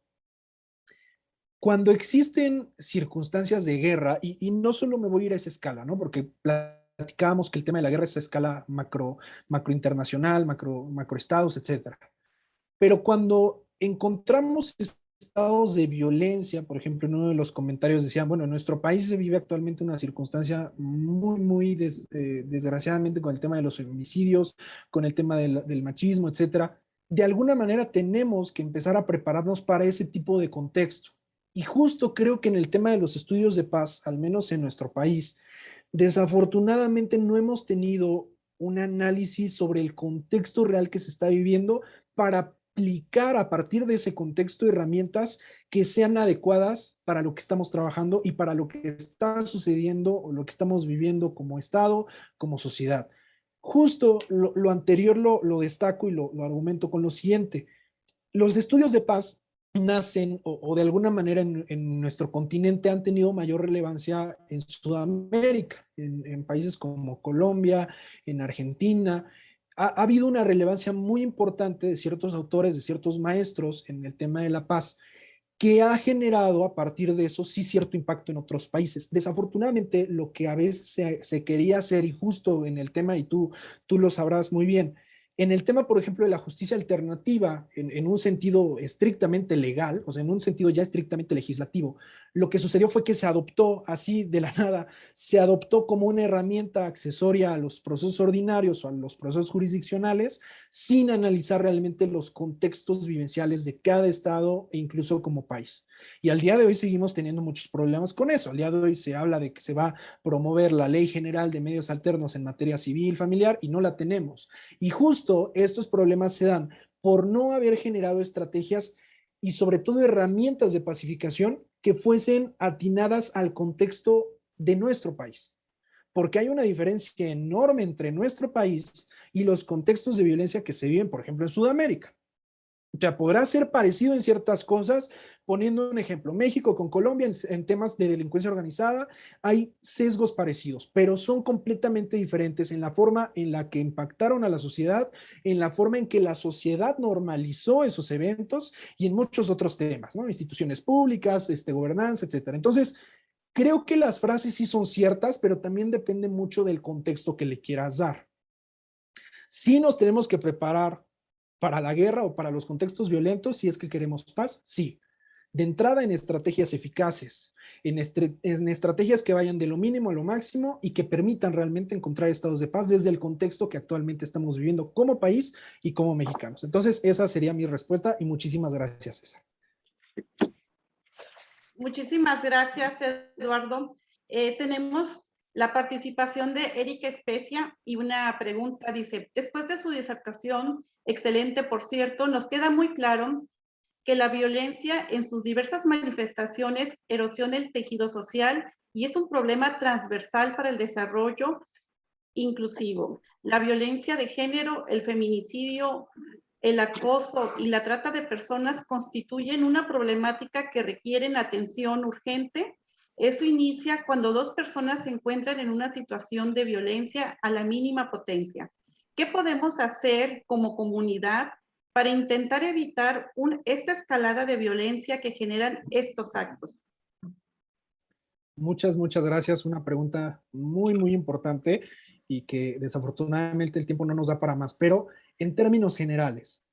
Cuando existen circunstancias de guerra, y no solo me voy a ir a esa escala, ¿no? Porque platicábamos que el tema de la guerra es a escala macro internacional, macroestados, etcétera. Pero cuando encontramos estados de violencia, por ejemplo, en uno de los comentarios decían, bueno, en nuestro país se vive actualmente una circunstancia muy desgraciadamente con el tema de los feminicidios, con el tema del machismo, etcétera. De alguna manera tenemos que empezar a prepararnos para ese tipo de contexto. Y justo creo que en el tema de los estudios de paz, al menos en nuestro país, desafortunadamente no hemos tenido un análisis sobre el contexto real que se está viviendo para aplicar a partir de ese contexto herramientas que sean adecuadas para lo que estamos trabajando y para lo que está sucediendo o lo que estamos viviendo como Estado, como sociedad. Justo lo anterior lo destaco y lo argumento con lo siguiente. Los estudios de paz nacen o de alguna manera en nuestro continente han tenido mayor relevancia en Sudamérica, en países como Colombia, en Argentina. Ha habido una relevancia muy importante de ciertos autores, de ciertos maestros en el tema de la paz, que ha generado a partir de eso sí cierto impacto en otros países. Desafortunadamente, lo que a veces se quería hacer, y justo en el tema, y tú lo sabrás muy bien, en el tema, por ejemplo, de la justicia alternativa, en un sentido estrictamente legal, o sea, en un sentido ya estrictamente legislativo, lo que sucedió fue que se adoptó así de la nada, se adoptó como una herramienta accesoria a los procesos ordinarios o a los procesos jurisdiccionales, sin analizar realmente los contextos vivenciales de cada estado e incluso como país. Y al día de hoy seguimos teniendo muchos problemas con eso. Al día de hoy se habla de que se va a promover la Ley General de Medios Alternos en materia civil familiar y no la tenemos. Y justo estos problemas se dan por no haber generado estrategias y sobre todo herramientas de pacificación que fuesen atinadas al contexto de nuestro país. Porque hay una diferencia enorme entre nuestro país y los contextos de violencia que se viven, por ejemplo, en Sudamérica. O sea, podrá ser parecido en ciertas cosas, poniendo un ejemplo, México con Colombia en temas de delincuencia organizada, hay sesgos parecidos, pero son completamente diferentes en la forma en la que impactaron a la sociedad, en la forma en que la sociedad normalizó esos eventos y en muchos otros temas, ¿no? Instituciones públicas, gobernanza, etcétera. Entonces, creo que las frases sí son ciertas, pero también depende mucho del contexto que le quieras dar. Sí nos tenemos que preparar para la guerra o para los contextos violentos si es que queremos paz, sí. De entrada en estrategias eficaces, en estrategias que vayan de lo mínimo a lo máximo y que permitan realmente encontrar estados de paz desde el contexto que actualmente estamos viviendo como país y como mexicanos. Entonces, esa sería mi respuesta y muchísimas gracias, César. Muchísimas gracias, Eduardo. Tenemos la participación de Erika Especia y una pregunta dice, después de su disertación, excelente por cierto, nos queda muy claro que la violencia en sus diversas manifestaciones erosiona el tejido social y es un problema transversal para el desarrollo inclusivo. La violencia de género, el feminicidio, el acoso y la trata de personas constituyen una problemática que requieren atención urgente. Eso inicia cuando dos personas se encuentran en una situación de violencia a la mínima potencia. ¿Qué podemos hacer como comunidad para intentar evitar esta escalada de violencia que generan estos actos? Muchas gracias. Una pregunta muy importante y que desafortunadamente el tiempo no nos da para más, pero en términos generales,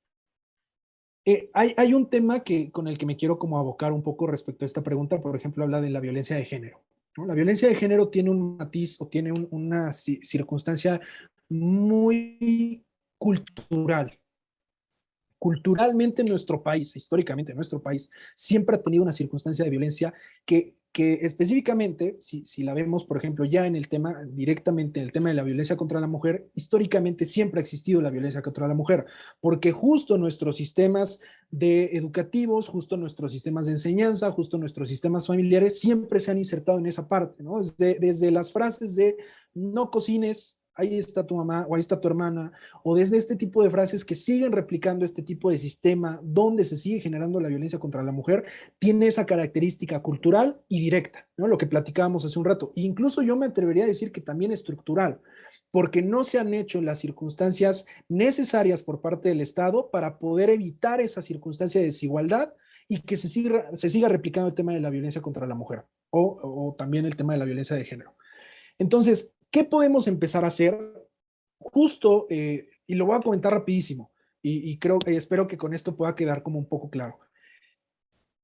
hay un tema con el que me quiero como abocar un poco respecto a esta pregunta. Por ejemplo, habla de la violencia de género, ¿no? La violencia de género tiene un matiz o tiene una circunstancia muy cultural. Culturalmente nuestro país, históricamente nuestro país, siempre ha tenido una circunstancia de violencia que que específicamente, si la vemos, por ejemplo, ya en el tema, directamente en el tema de la violencia contra la mujer, históricamente siempre ha existido la violencia contra la mujer, porque justo nuestros sistemas educativos, justo nuestros sistemas de enseñanza, justo nuestros sistemas familiares siempre se han insertado en esa parte, ¿no? Desde las frases de no cocines, ahí está tu mamá o ahí está tu hermana, o desde este tipo de frases que siguen replicando este tipo de sistema donde se sigue generando la violencia contra la mujer, tiene esa característica cultural y directa, ¿no? Lo que platicábamos hace un rato. E incluso yo me atrevería a decir que también estructural, porque no se han hecho las circunstancias necesarias por parte del Estado para poder evitar esa circunstancia de desigualdad y que se siga replicando el tema de la violencia contra la mujer o también el tema de la violencia de género. Entonces, ¿qué podemos empezar a hacer? Justo, y lo voy a comentar rapidísimo, y espero que con esto pueda quedar como un poco claro.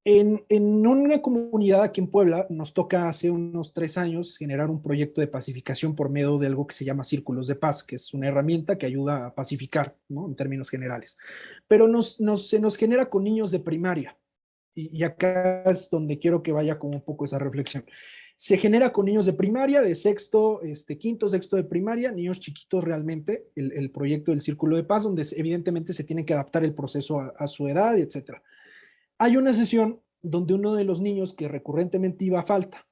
En una comunidad aquí en Puebla nos toca hace unos 3 años generar un proyecto de pacificación por medio de algo que se llama Círculos de Paz, que es una herramienta que ayuda a pacificar, ¿no? En términos generales. Pero se nos genera con niños de primaria, y acá es donde quiero que vaya como un poco esa reflexión. Se genera con niños de primaria, de sexto, quinto, sexto de primaria, niños chiquitos realmente, el proyecto del Círculo de Paz, donde evidentemente se tiene que adaptar el proceso a su edad, etcétera. Hay una sesión donde uno de los niños que recurrentemente iba a falta,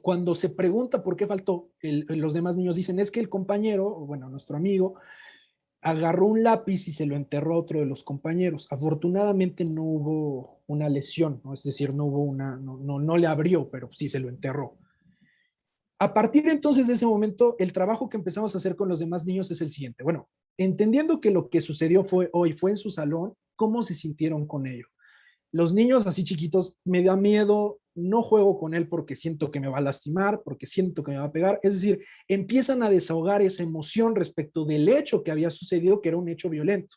cuando se pregunta por qué faltó, los demás niños dicen, es que el compañero, bueno, nuestro amigo, agarró un lápiz y se lo enterró a otro de los compañeros. Afortunadamente no hubo una lesión, ¿no? Es decir, no hubo no le abrió, pero sí se lo enterró. A partir entonces de ese momento, el trabajo que empezamos a hacer con los demás niños es el siguiente. Bueno, entendiendo que lo que sucedió hoy fue en su salón, ¿cómo se sintieron con ello? Los niños así chiquitos, me da miedo, no juego con él porque siento que me va a lastimar, porque siento que me va a pegar. Es decir, empiezan a desahogar esa emoción respecto del hecho que había sucedido, que era un hecho violento.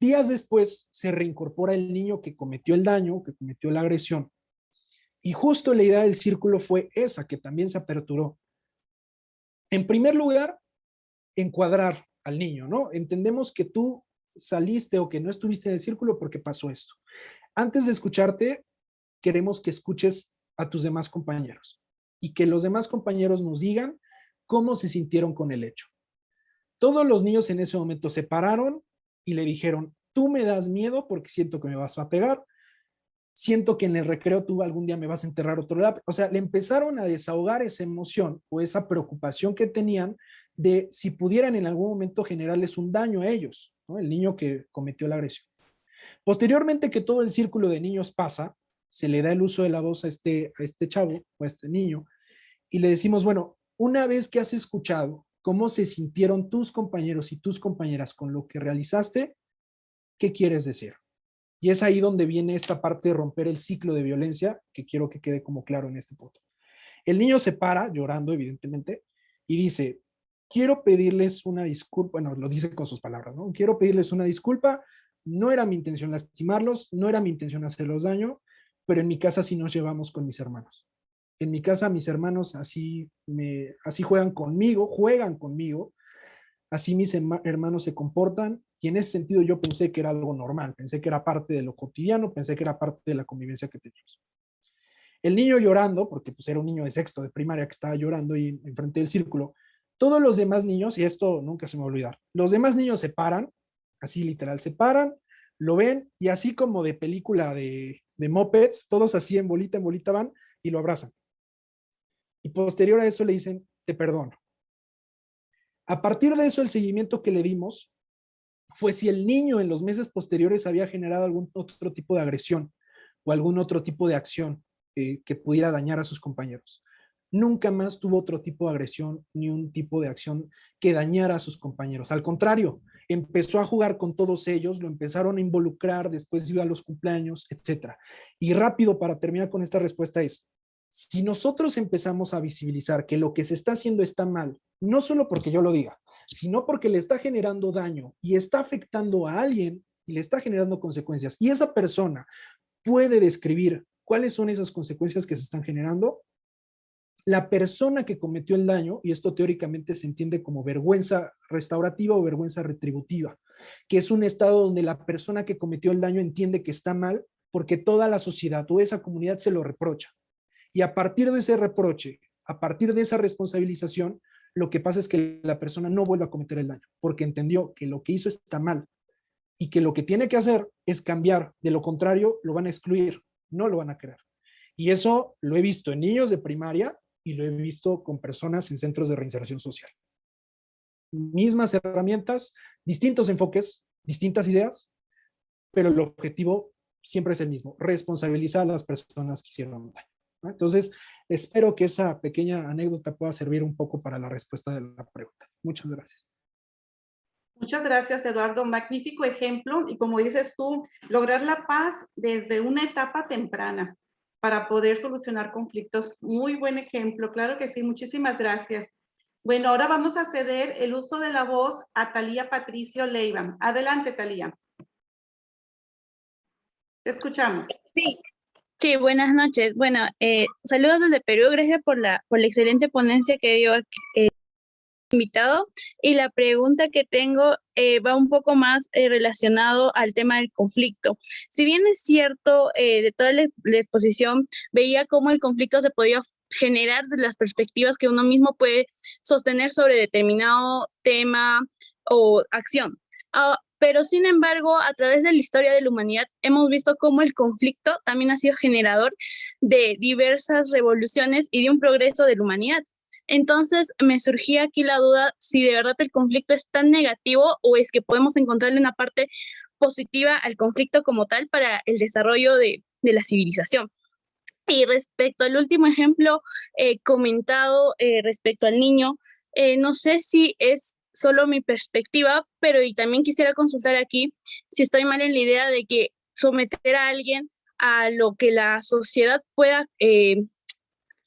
Días después se reincorpora el niño que cometió el daño, que cometió la agresión. Y justo la idea del círculo fue esa, que también se aperturó. En primer lugar, encuadrar al niño, ¿no? Entendemos que tú saliste o que no estuviste en el círculo porque pasó esto. Antes de escucharte, queremos que escuches a tus demás compañeros y que los demás compañeros nos digan cómo se sintieron con el hecho. Todos los niños en ese momento se pararon y le dijeron, tú me das miedo porque siento que me vas a pegar, siento que en el recreo tú algún día me vas a enterrar otro lápiz. O sea, le empezaron a desahogar esa emoción o esa preocupación que tenían de si pudieran en algún momento generarles un daño a ellos, ¿no? El niño que cometió la agresión. Posteriormente que todo el círculo de niños pasa, se le da el uso de la voz a este chavo o a este niño y le decimos, bueno, una vez que has escuchado cómo se sintieron tus compañeros y tus compañeras con lo que realizaste, ¿qué quieres decir? Y es ahí donde viene esta parte de romper el ciclo de violencia, que quiero que quede como claro en este punto. El niño se para, llorando evidentemente, y dice, quiero pedirles una disculpa, bueno, lo dice con sus palabras, ¿no? Quiero pedirles una disculpa, no era mi intención lastimarlos, no era mi intención hacerlos daño, pero en mi casa sí nos llevamos con mis hermanos. En mi casa mis hermanos así juegan conmigo, así mis hermanos se comportan, y en ese sentido yo pensé que era algo normal, pensé que era parte de lo cotidiano, pensé que era parte de la convivencia que teníamos. El niño llorando, porque pues era un niño de sexto de primaria que estaba llorando y enfrente del círculo, todos los demás niños, y esto nunca se me va a olvidar, los demás niños se paran, así literal, se paran, lo ven, y así como de película de mopeds, todos así en bolita van y lo abrazan. Y posterior a eso le dicen, te perdono. A partir de eso, el seguimiento que le dimos fue si el niño en los meses posteriores había generado algún otro tipo de agresión o algún otro tipo de acción que pudiera dañar a sus compañeros. Nunca más tuvo otro tipo de agresión ni un tipo de acción que dañara a sus compañeros. Al contrario, empezó a jugar con todos ellos, lo empezaron a involucrar, después iba a los cumpleaños, etc. Y rápido, para terminar con esta respuesta, es, si nosotros empezamos a visibilizar que lo que se está haciendo está mal, no solo porque yo lo diga, sino porque le está generando daño y está afectando a alguien y le está generando consecuencias, y esa persona puede describir cuáles son esas consecuencias que se están generando, la persona que cometió el daño, y esto teóricamente se entiende como vergüenza restaurativa o vergüenza retributiva, que es un estado donde la persona que cometió el daño entiende que está mal porque toda la sociedad o esa comunidad se lo reprocha. Y a partir de ese reproche, a partir de esa responsabilización, lo que pasa es que la persona no vuelve a cometer el daño, porque entendió que lo que hizo está mal y que lo que tiene que hacer es cambiar. De lo contrario, lo van a excluir, no lo van a querer. Y eso lo he visto en niños de primaria y lo he visto con personas en centros de reinserción social. Mismas herramientas, distintos enfoques, distintas ideas, pero el objetivo siempre es el mismo: responsabilizar a las personas que hicieron daño, ¿no? Entonces, espero que esa pequeña anécdota pueda servir un poco para la respuesta de la pregunta. Muchas gracias. Muchas gracias, Eduardo. Magnífico ejemplo. Y como dices tú, lograr la paz desde una etapa temprana para poder solucionar conflictos. Muy buen ejemplo. Claro que sí. Muchísimas gracias. Bueno, ahora vamos a ceder el uso de la voz a Thalía Patricio Leiva. Adelante, Thalía. Te escuchamos. Sí, sí, buenas noches. Bueno, saludos desde Perú. Gracias por la excelente ponencia que dio invitado. Y la pregunta que tengo va un poco más relacionado al tema del conflicto. Si bien es cierto, de toda la exposición veía cómo el conflicto se podía generar de las perspectivas que uno mismo puede sostener sobre determinado tema o acción. Pero sin embargo, a través de la historia de la humanidad hemos visto cómo el conflicto también ha sido generador de diversas revoluciones y de un progreso de la humanidad. Entonces me surgía aquí la duda si de verdad el conflicto es tan negativo o es que podemos encontrarle una parte positiva al conflicto como tal para el desarrollo de la civilización. Y respecto al último ejemplo comentado respecto al niño, no sé si es solo mi perspectiva, pero y también quisiera consultar aquí si estoy mal en la idea de que someter a alguien a lo que la sociedad pueda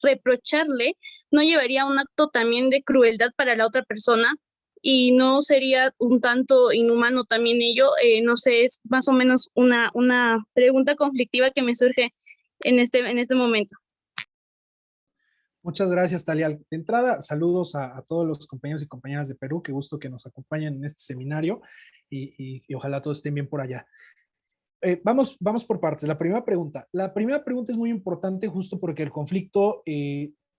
reprocharle no llevaría a un acto también de crueldad para la otra persona y no sería un tanto inhumano también ello. No sé, es más o menos una pregunta conflictiva que me surge en este momento. Muchas gracias, Talia. De entrada, saludos a todos los compañeros y compañeras de Perú. Qué gusto que nos acompañen en este seminario y ojalá todos estén bien por allá. Vamos por partes. La primera pregunta es muy importante justo porque el conflicto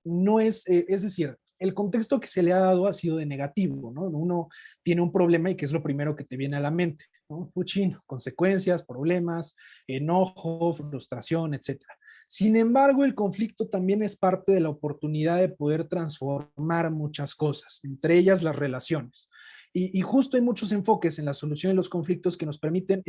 no es decir, el contexto que se le ha dado ha sido de negativo, ¿no? Uno tiene un problema y que es lo primero que te viene a la mente, ¿no? Puchín, consecuencias, problemas, enojo, frustración, etcétera. Sin embargo, el conflicto también es parte de la oportunidad de poder transformar muchas cosas, entre ellas las relaciones. Y justo hay muchos enfoques en la solución de los conflictos que nos permiten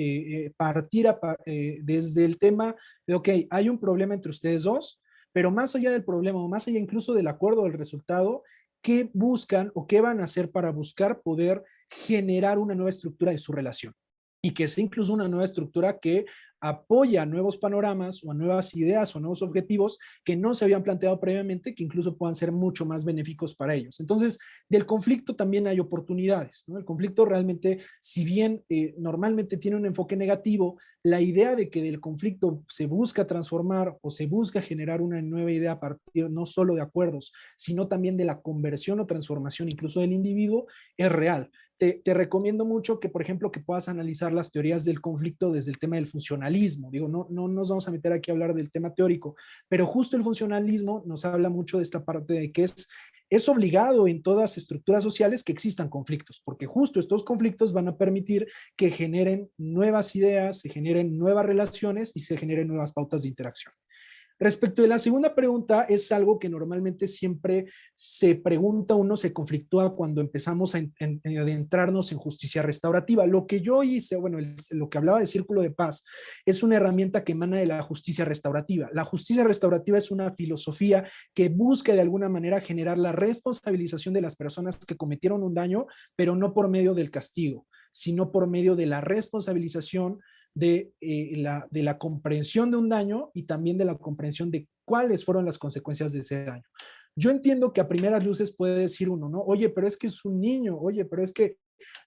partir desde el tema de, ok, hay un problema entre ustedes dos, pero más allá del problema o más allá incluso del acuerdo o del resultado, ¿qué buscan o qué van a hacer para buscar poder generar una nueva estructura de su relación? Y que sea incluso una nueva estructura que apoya a nuevos panoramas o a nuevas ideas o nuevos objetivos que no se habían planteado previamente, que incluso puedan ser mucho más benéficos para ellos. Entonces, del conflicto también hay oportunidades, ¿no? El conflicto realmente, si bien normalmente tiene un enfoque negativo, la idea de que del conflicto se busca transformar o se busca generar una nueva idea a partir no solo de acuerdos, sino también de la conversión o transformación incluso del individuo, es real. Te recomiendo mucho que, por ejemplo, que puedas analizar las teorías del conflicto desde el tema del funcionalismo. Digo, no nos vamos a meter aquí a hablar del tema teórico, pero justo el funcionalismo nos habla mucho de esta parte de que es obligado en todas estructuras sociales que existan conflictos, porque justo estos conflictos van a permitir que generen nuevas ideas, se generen nuevas relaciones y se generen nuevas pautas de interacción. Respecto de la segunda pregunta, es algo que normalmente siempre se pregunta uno, se conflictúa cuando empezamos a adentrarnos en justicia restaurativa. Lo que yo hice, bueno, lo que hablaba de círculo de paz, es una herramienta que emana de la justicia restaurativa. La justicia restaurativa es una filosofía que busca de alguna manera generar la responsabilización de las personas que cometieron un daño, pero no por medio del castigo, sino por medio de la responsabilización de la comprensión de un daño y también de la comprensión de cuáles fueron las consecuencias de ese daño. Yo entiendo que a primeras luces puede decir uno, ¿no? Oye, pero es que es un niño, oye, pero es que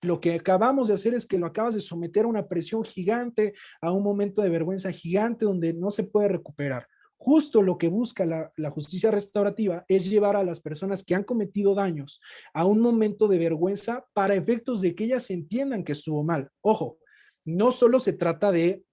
lo que acabamos de hacer es que lo acabas de someter a una presión gigante, a un momento de vergüenza gigante donde no se puede recuperar. Justo lo que busca la justicia restaurativa es llevar a las personas que han cometido daños a un momento de vergüenza para efectos de que ellas entiendan que estuvo mal. Ojo, no solo se trata de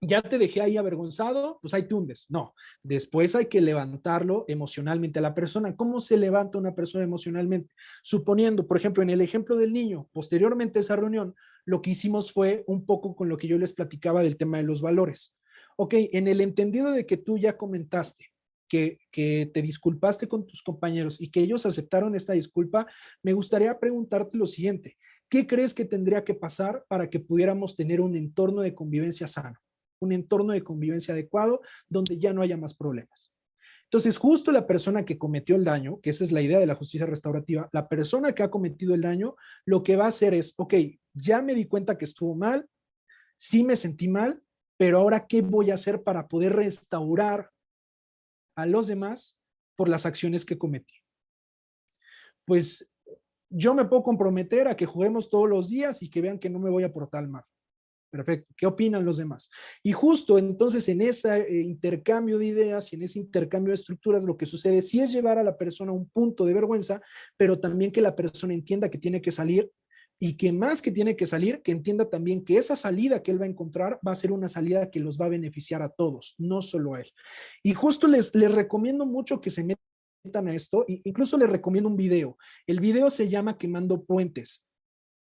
ya te dejé ahí avergonzado, pues ahí te hundes. No, después hay que levantarlo emocionalmente a la persona. ¿Cómo se levanta una persona emocionalmente? Suponiendo, por ejemplo, en el ejemplo del niño, posteriormente a esa reunión, lo que hicimos fue un poco con lo que yo les platicaba del tema de los valores. Ok, en el entendido de que tú ya comentaste que te disculpaste con tus compañeros y que ellos aceptaron esta disculpa, me gustaría preguntarte lo siguiente. ¿Qué crees que tendría que pasar para que pudiéramos tener un entorno de convivencia sano? Un entorno de convivencia adecuado donde ya no haya más problemas. Entonces, justo la persona que cometió el daño, que esa es la idea de la justicia restaurativa, la persona que ha cometido el daño, lo que va a hacer es, ok, ya me di cuenta que estuvo mal, sí me sentí mal, pero ahora, ¿qué voy a hacer para poder restaurar a los demás por las acciones que cometí? Pues yo me puedo comprometer a que juguemos todos los días y que vean que no me voy a portar mal. Perfecto. ¿Qué opinan los demás? Y justo entonces en ese intercambio de ideas y en ese intercambio de estructuras, lo que sucede sí es llevar a la persona a un punto de vergüenza, pero también que la persona entienda que tiene que salir y que más que tiene que salir, que entienda también que esa salida que él va a encontrar va a ser una salida que los va a beneficiar a todos, no solo a él. Y justo les recomiendo mucho que se metan a esto, e incluso les recomiendo un video. El video se llama Quemando Puentes.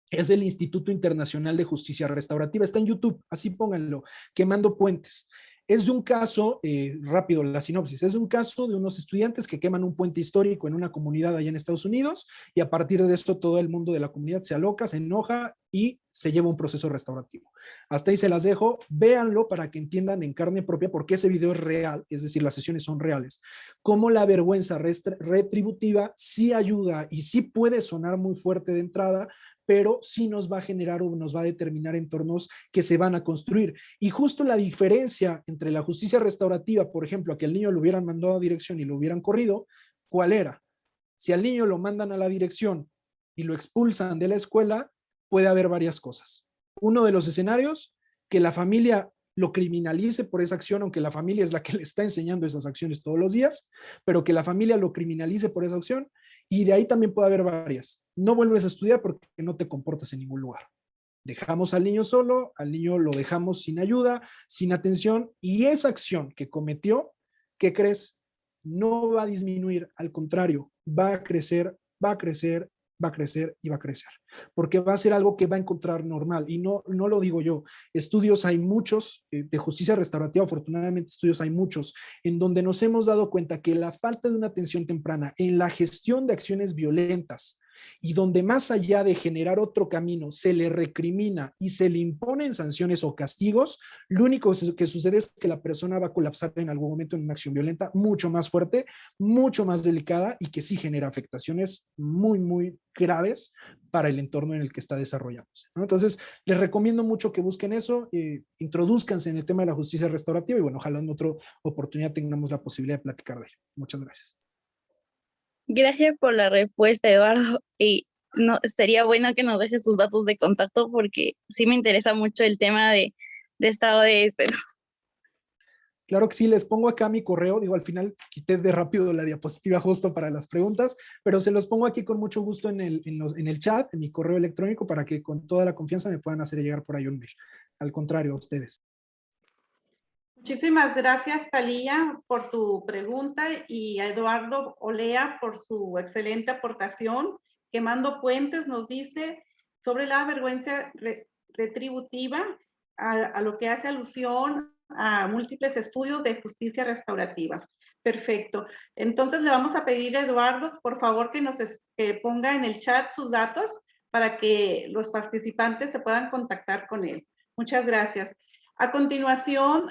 Es del Instituto Internacional de Justicia Restaurativa. Está en YouTube, así pónganlo, Quemando Puentes. Es de un caso, rápido la sinopsis, es de un caso de unos estudiantes que queman un puente histórico en una comunidad allá en Estados Unidos y a partir de esto todo el mundo de la comunidad se aloca, se enoja y se lleva un proceso restaurativo. Hasta ahí se las dejo, véanlo para que entiendan en carne propia porque ese video es real, es decir, las sesiones son reales. Cómo la vergüenza retributiva sí ayuda y sí puede sonar muy fuerte de entrada, pero sí nos va a generar o nos va a determinar entornos que se van a construir. Y justo la diferencia entre la justicia restaurativa, por ejemplo, a que el niño lo hubieran mandado a dirección y lo hubieran corrido, ¿cuál era? Si al niño lo mandan a la dirección y lo expulsan de la escuela, puede haber varias cosas. Uno de los escenarios, que la familia lo criminalice por esa acción, aunque la familia es la que le está enseñando esas acciones todos los días, pero que la familia lo criminalice por esa acción, y de ahí también puede haber varias. No vuelves a estudiar porque no te comportas en ningún lugar. Dejamos al niño solo, al niño lo dejamos sin ayuda, sin atención, y esa acción que cometió, ¿qué crees? No va a disminuir, al contrario, va a crecer, va a crecer, va a crecer y va a crecer, porque va a ser algo que va a encontrar normal, y no lo digo yo, estudios hay muchos, de justicia restaurativa, afortunadamente estudios hay muchos, en donde nos hemos dado cuenta que la falta de una atención temprana en la gestión de acciones violentas, y donde más allá de generar otro camino, se le recrimina y se le imponen sanciones o castigos, lo único que sucede es que la persona va a colapsar en algún momento en una acción violenta mucho más fuerte, mucho más delicada y que sí genera afectaciones muy, muy graves para el entorno en el que está desarrollándose, ¿no? Entonces, les recomiendo mucho que busquen eso, introduzcanse en el tema de la justicia restaurativa y bueno, ojalá en otra oportunidad tengamos la posibilidad de platicar de ello. Muchas gracias. Gracias por la respuesta, Eduardo. Y no, estaría bueno que nos dejes sus datos de contacto porque sí me interesa mucho el tema de esta ODS, ¿no? Claro que sí, les pongo acá mi correo, digo, al final quité de rápido la diapositiva justo para las preguntas, pero se los pongo aquí con mucho gusto en el chat, en mi correo electrónico, para que con toda la confianza me puedan hacer llegar por ahí un mail. Al contrario, a ustedes. Muchísimas gracias, Talía, por tu pregunta y a Eduardo Olea por su excelente aportación. Quemando Puentes nos dice sobre la vergüenza retributiva, a lo que hace alusión a múltiples estudios de justicia restaurativa. Perfecto. Entonces le vamos a pedir a Eduardo, por favor, que nos ponga en el chat sus datos para que los participantes se puedan contactar con él. Muchas gracias. A continuación,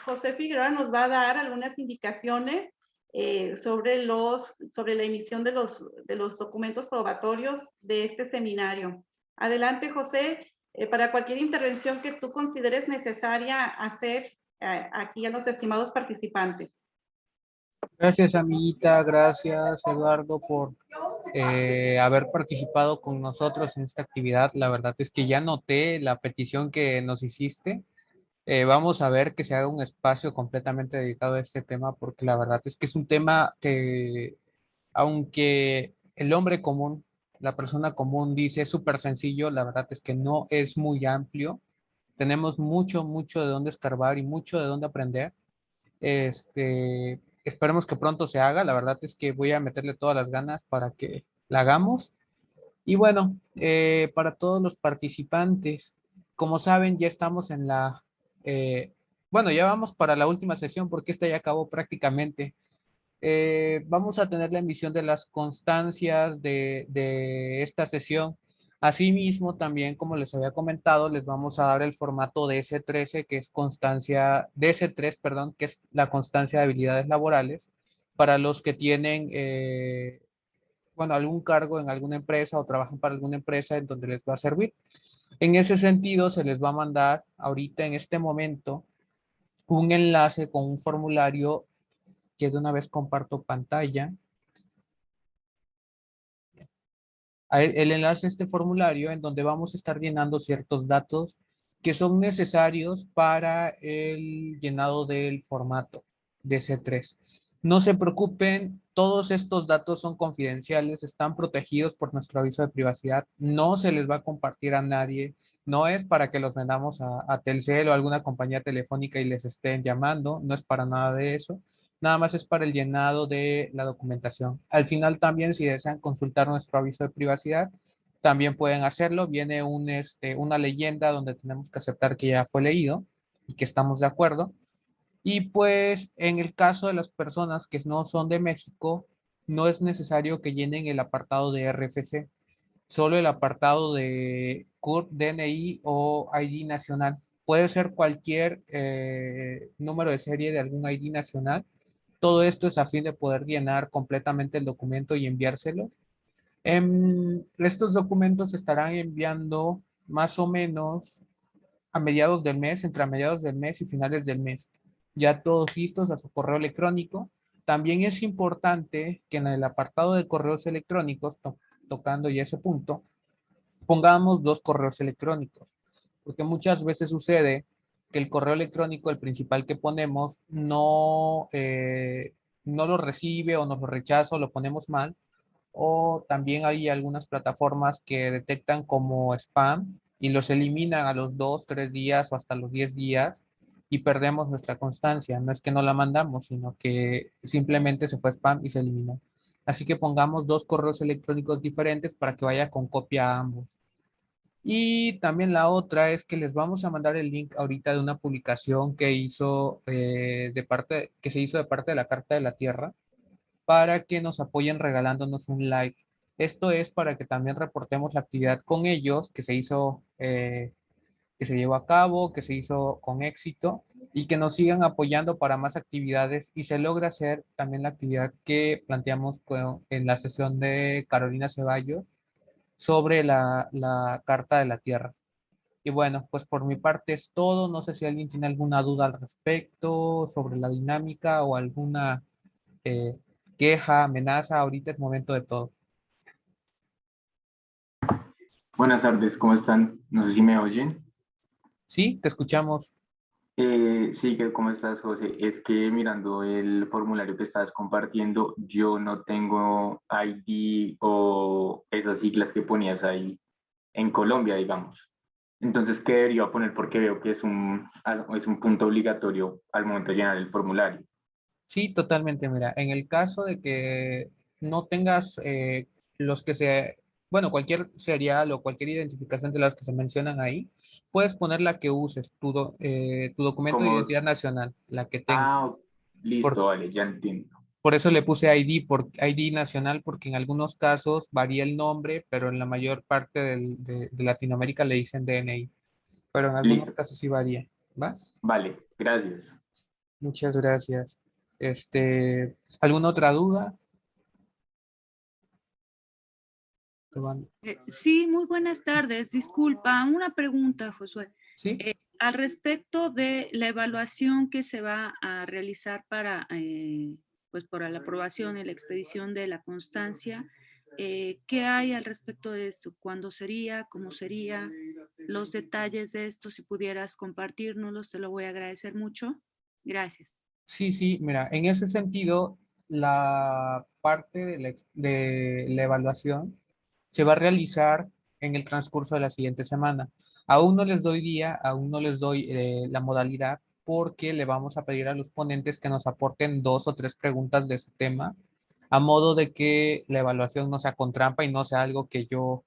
José Figueroa nos va a dar algunas indicaciones sobre la emisión de los documentos probatorios de este seminario. Adelante, José, para cualquier intervención que tú consideres necesaria hacer aquí a los estimados participantes. Gracias, amiguita. Gracias, Eduardo, por haber participado con nosotros en esta actividad. La verdad es que ya noté la petición que nos hiciste. Vamos a ver que se haga un espacio completamente dedicado a este tema, porque la verdad es que es un tema que, aunque el hombre común, la persona común dice es súper sencillo, la verdad es que no es muy amplio. Tenemos mucho, mucho de dónde escarbar y mucho de dónde aprender. Esperemos que pronto se haga. La verdad es que voy a meterle todas las ganas para que la hagamos. Y bueno, para todos los participantes, como saben, ya estamos en bueno, ya vamos para la última sesión porque esta ya acabó prácticamente. Vamos a tener la emisión de las constancias de esta sesión. Asimismo, también, como les había comentado, les vamos a dar el formato DS13, que es DS3, perdón, que es la constancia de habilidades laborales, para los que tienen, bueno, algún cargo en alguna empresa o trabajan para alguna empresa en donde les va a servir. En ese sentido, se les va a mandar ahorita, en este momento, un enlace con un formulario que de una vez comparto pantalla. El enlace a este formulario en donde vamos a estar llenando ciertos datos que son necesarios para el llenado del formato de C3. No se preocupen, todos estos datos son confidenciales, están protegidos por nuestro aviso de privacidad, no se les va a compartir a nadie, no es para que los vendamos a Telcel o alguna compañía telefónica y les estén llamando, no es para nada de eso. Nada más es para el llenado de la documentación. Al final también, si desean consultar nuestro aviso de privacidad, también pueden hacerlo. Viene una leyenda donde tenemos que aceptar que ya fue leído y que estamos de acuerdo. Y pues en el caso de las personas que no son de México, no es necesario que llenen el apartado de RFC, solo el apartado de CURP, DNI o ID nacional. Puede ser cualquier número de serie de algún ID nacional. Todo esto es a fin de poder llenar completamente el documento y enviárselo. Estos documentos se estarán enviando más o menos a mediados del mes, entre a mediados del mes y finales del mes. Ya todos listos a su correo electrónico. También es importante que en el apartado de correos electrónicos, tocando ya ese punto, pongamos 2 correos electrónicos, porque muchas veces sucede que el correo electrónico, el principal que ponemos, no lo recibe o nos lo rechaza o lo ponemos mal, o también hay algunas plataformas que detectan como spam y los eliminan a los 2, 3 días o hasta los 10 días y perdemos nuestra constancia. No es que no la mandamos, sino que simplemente se fue spam y se eliminó. Así que pongamos 2 correos electrónicos diferentes para que vaya con copia a ambos. Y también la otra es que les vamos a mandar el link ahorita de una publicación que que se hizo de parte de la Carta de la Tierra para que nos apoyen regalándonos un like. Esto es para que también reportemos la actividad con ellos que se hizo, que se llevó a cabo, que se hizo con éxito y que nos sigan apoyando para más actividades y se logra hacer también la actividad que planteamos en la sesión de Carolina Ceballos sobre la Carta de la Tierra. Y bueno, pues por mi parte es todo. No sé si alguien tiene alguna duda al respecto sobre la dinámica o alguna eh, queja, amenaza. Ahorita es momento de todo. Buenas tardes, ¿cómo están? No sé si me oyen. Sí, te escuchamos. Sí, ¿cómo estás, José? Es que mirando el formulario que estás compartiendo, yo no tengo ID o esas siglas que ponías ahí en Colombia, digamos. Entonces, ¿qué debería poner? Porque veo que es un punto obligatorio al momento de llenar el formulario. Sí, totalmente. Mira, en el caso de que no tengas los que se, bueno, cualquier serial o cualquier identificación de las que se mencionan ahí, puedes poner la que uses, tu documento de Como, identidad nacional, la que tengas. ah, listo, vale, ya entiendo. Por eso le puse ID, ID nacional, porque en algunos casos varía el nombre, pero en la mayor parte de Latinoamérica le dicen DNI, pero en algunos Listo, casos sí varía, ¿va? vale, gracias. Muchas gracias. ¿Alguna otra duda? Sí, muy buenas tardes. Disculpa, una pregunta, Josué. ¿Sí? Al respecto de la evaluación que se va a realizar pues para la aprobación y la expedición de la constancia, ¿qué hay al respecto de esto? ¿Cuándo sería? ¿Cómo sería? Los detalles de esto, si pudieras compartirnoslos, te lo voy a agradecer mucho. Gracias. Sí, sí, mira, en ese sentido, la parte de la evaluación se va a realizar en el transcurso de la siguiente semana. Aún no les doy día, aún no les doy la modalidad, porque le vamos a pedir a los ponentes que nos aporten 2 o 3 preguntas de su tema, a modo de que la evaluación no sea con trampa y no sea algo que yo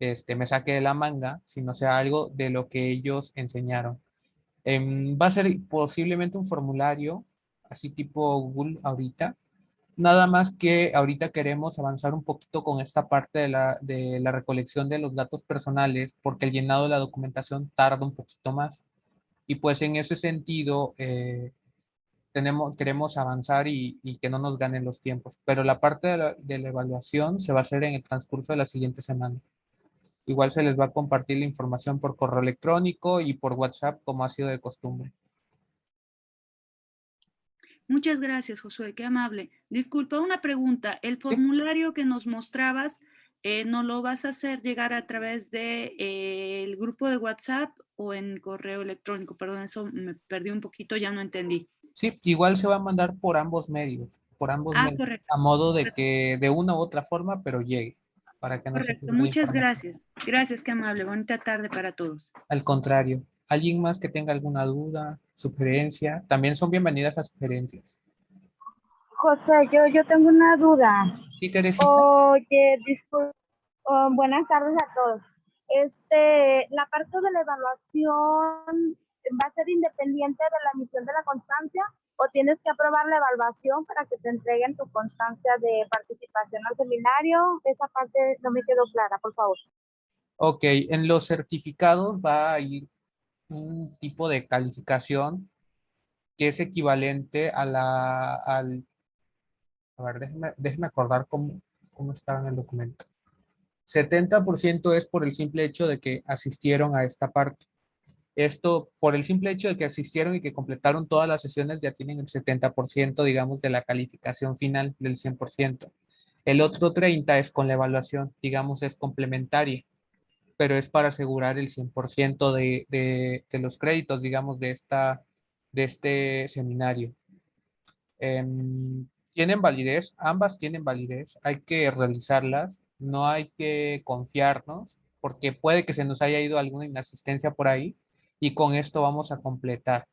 me saque de la manga, sino sea algo de lo que ellos enseñaron. Va a ser posiblemente un formulario, así tipo Google ahorita. Nada más que ahorita queremos avanzar un poquito con esta parte de la recolección de los datos personales, porque el llenado de la documentación tarda un poquito más. Y pues en ese sentido, queremos avanzar y que no nos ganen los tiempos. Pero la parte de la evaluación se va a hacer en el transcurso de la siguiente semana. Igual se les va a compartir la información por correo electrónico y por WhatsApp, como ha sido de costumbre. Muchas gracias, Josué, qué amable. Disculpa, una pregunta. El Sí. formulario que nos mostrabas, ¿nos lo vas a hacer llegar a través de, el grupo de WhatsApp o en correo electrónico? Perdón, eso me perdí un poquito, ya no entendí. Sí, igual se va a mandar por ambos medios, Correcto, a modo de que de una u otra forma, pero llegue, para que no se correcto. pierda la Muchas información. gracias. Gracias, qué amable. Bonita tarde para todos. Al contrario, alguien más que tenga alguna duda, sugerencia, también son bienvenidas las sugerencias. José, yo tengo una duda. Sí, Teresita. Oye, buenas tardes a todos. La parte de la evaluación va a ser independiente de la emisión de la constancia o tienes que aprobar la evaluación para que te entreguen tu constancia de participación al seminario. Esa parte no me quedó clara, por favor. Ok, en los certificados va a ir un tipo de calificación que es equivalente a a ver, déjeme acordar cómo estaba en el documento. 70% es por el simple hecho de que asistieron a esta parte. Esto, por el simple hecho de que asistieron y que completaron todas las sesiones, ya tienen el 70%, digamos, de la calificación final del 100%. El otro 30% es con la evaluación, digamos, es complementaria, pero es para asegurar el 100% de los créditos, digamos, de este seminario. Tienen validez, ambas tienen validez, hay que realizarlas, no hay que confiarnos, porque puede que se nos haya ido alguna inasistencia por ahí y con esto vamos a completar.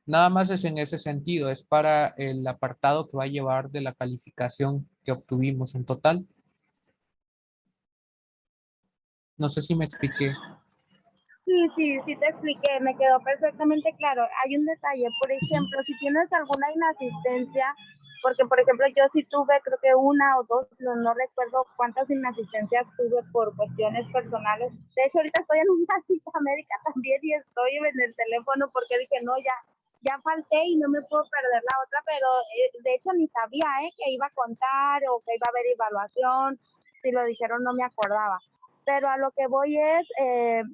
Nada más es en ese sentido, es para el apartado que va a llevar de la calificación que obtuvimos en total. No sé si me expliqué. Sí te expliqué, me quedó perfectamente claro. Hay un detalle, por ejemplo, si tienes alguna inasistencia, porque por ejemplo yo sí tuve, creo que una o dos, no recuerdo cuántas inasistencias tuve por cuestiones personales. De hecho, ahorita estoy en una cita médica también y estoy en el teléfono porque dije, no, ya falté y no me puedo perder la otra, pero de hecho ni sabía que iba a contar o que iba a haber evaluación. Si lo dijeron no me acordaba. Pero a lo que voy es,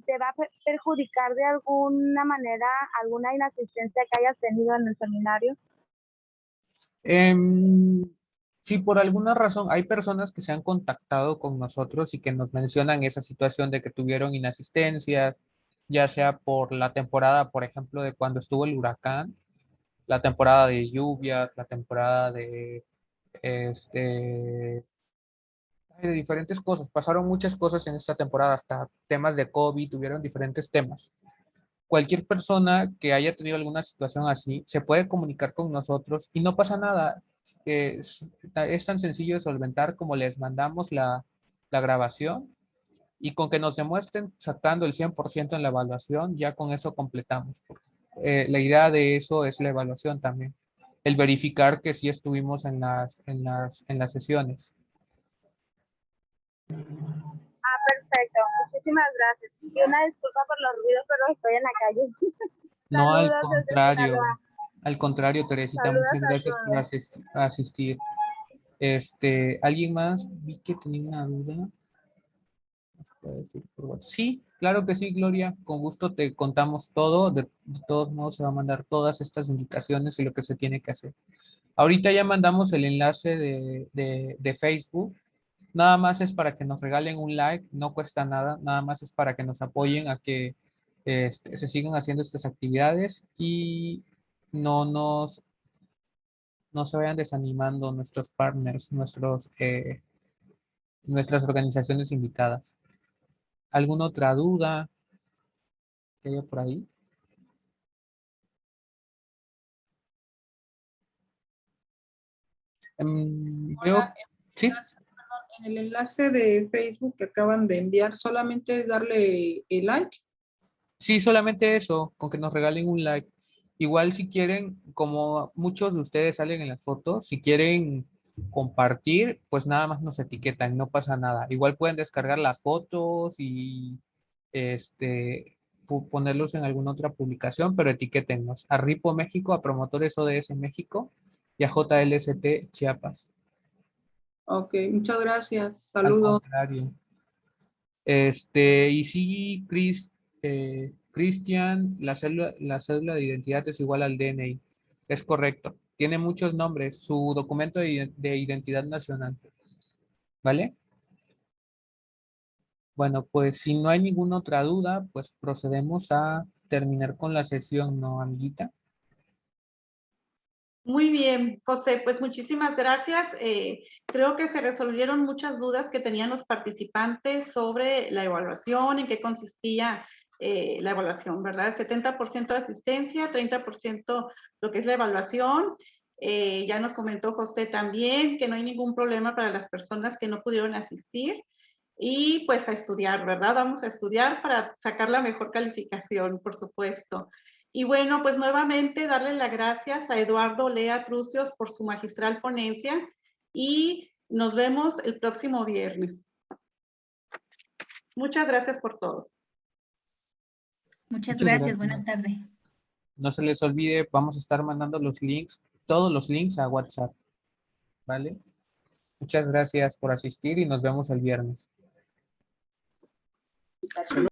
¿te va a perjudicar de alguna manera alguna inasistencia que hayas tenido en el seminario? Si por alguna razón hay personas que se han contactado con nosotros y que nos mencionan esa situación de que tuvieron inasistencias, ya sea por la temporada, por ejemplo, de cuando estuvo el huracán, la temporada de lluvias, la temporada este, de diferentes cosas. Pasaron muchas cosas en esta temporada, hasta temas de COVID, tuvieron diferentes temas. Cualquier persona que haya tenido alguna situación así se puede comunicar con nosotros y no pasa nada. Es tan sencillo de solventar como les mandamos la grabación y con que nos demuestren sacando el 100% en la evaluación, ya con eso completamos. La idea de eso es la evaluación también, el verificar que sí estuvimos en las sesiones. Perfecto, muchísimas gracias. Y una disculpa por los ruidos, pero estoy en la calle. No, Saludos desde Sinaloa. al contrario, Teresita, Saludos muchas a gracias por todos. asistir. ¿Alguien más? Vi que tenía una duda. Sí, claro que sí, Gloria. Con gusto te contamos todo. De todos modos, se va a mandar todas estas indicaciones y lo que se tiene que hacer. Ahorita ya mandamos el enlace de Facebook. Nada más es para que nos regalen un like, no cuesta nada. Nada más es para que nos apoyen a que se sigan haciendo estas actividades y no no se vayan desanimando nuestros partners, nuestras organizaciones invitadas. ¿Alguna otra duda? que haya por ahí. Veo, Hola, sí, en el enlace de Facebook que acaban de enviar, solamente es darle el like. sí, solamente eso, con que nos regalen un like. Igual si quieren, como muchos de ustedes salen en las fotos, si quieren compartir, pues nada más nos etiquetan, no pasa nada. Igual pueden descargar las fotos y ponerlos en alguna otra publicación, pero etiquétennos a Ripo México, a Promotores ODS México y a JLST Chiapas. Ok, muchas gracias. Al Saludos. contrario. Y sí, Cristian, la cédula de identidad es igual al DNI. Es correcto. Tiene muchos nombres, su documento de identidad nacional. ¿Vale? Bueno, pues si no hay ninguna otra duda, pues procedemos a terminar con la sesión, ¿no, amiguita? Muy bien, José, pues muchísimas gracias. Creo que se resolvieron muchas dudas que tenían los participantes sobre la evaluación, en qué consistía la evaluación, ¿verdad? 70% de asistencia, 30% lo que es la evaluación. Ya nos comentó José también que no hay ningún problema para las personas que no pudieron asistir. Y pues a estudiar, ¿verdad? Vamos a estudiar para sacar la mejor calificación, por supuesto. Y bueno, pues nuevamente darle las gracias a Eduardo Lea Trucios por su magistral ponencia y nos vemos el próximo viernes. Muchas gracias por todo. Muchas Muchas gracias, gracias. buena tarde. No se les olvide, vamos a estar mandando los links, todos los links a WhatsApp. ¿Vale? Muchas gracias por asistir y nos vemos el viernes.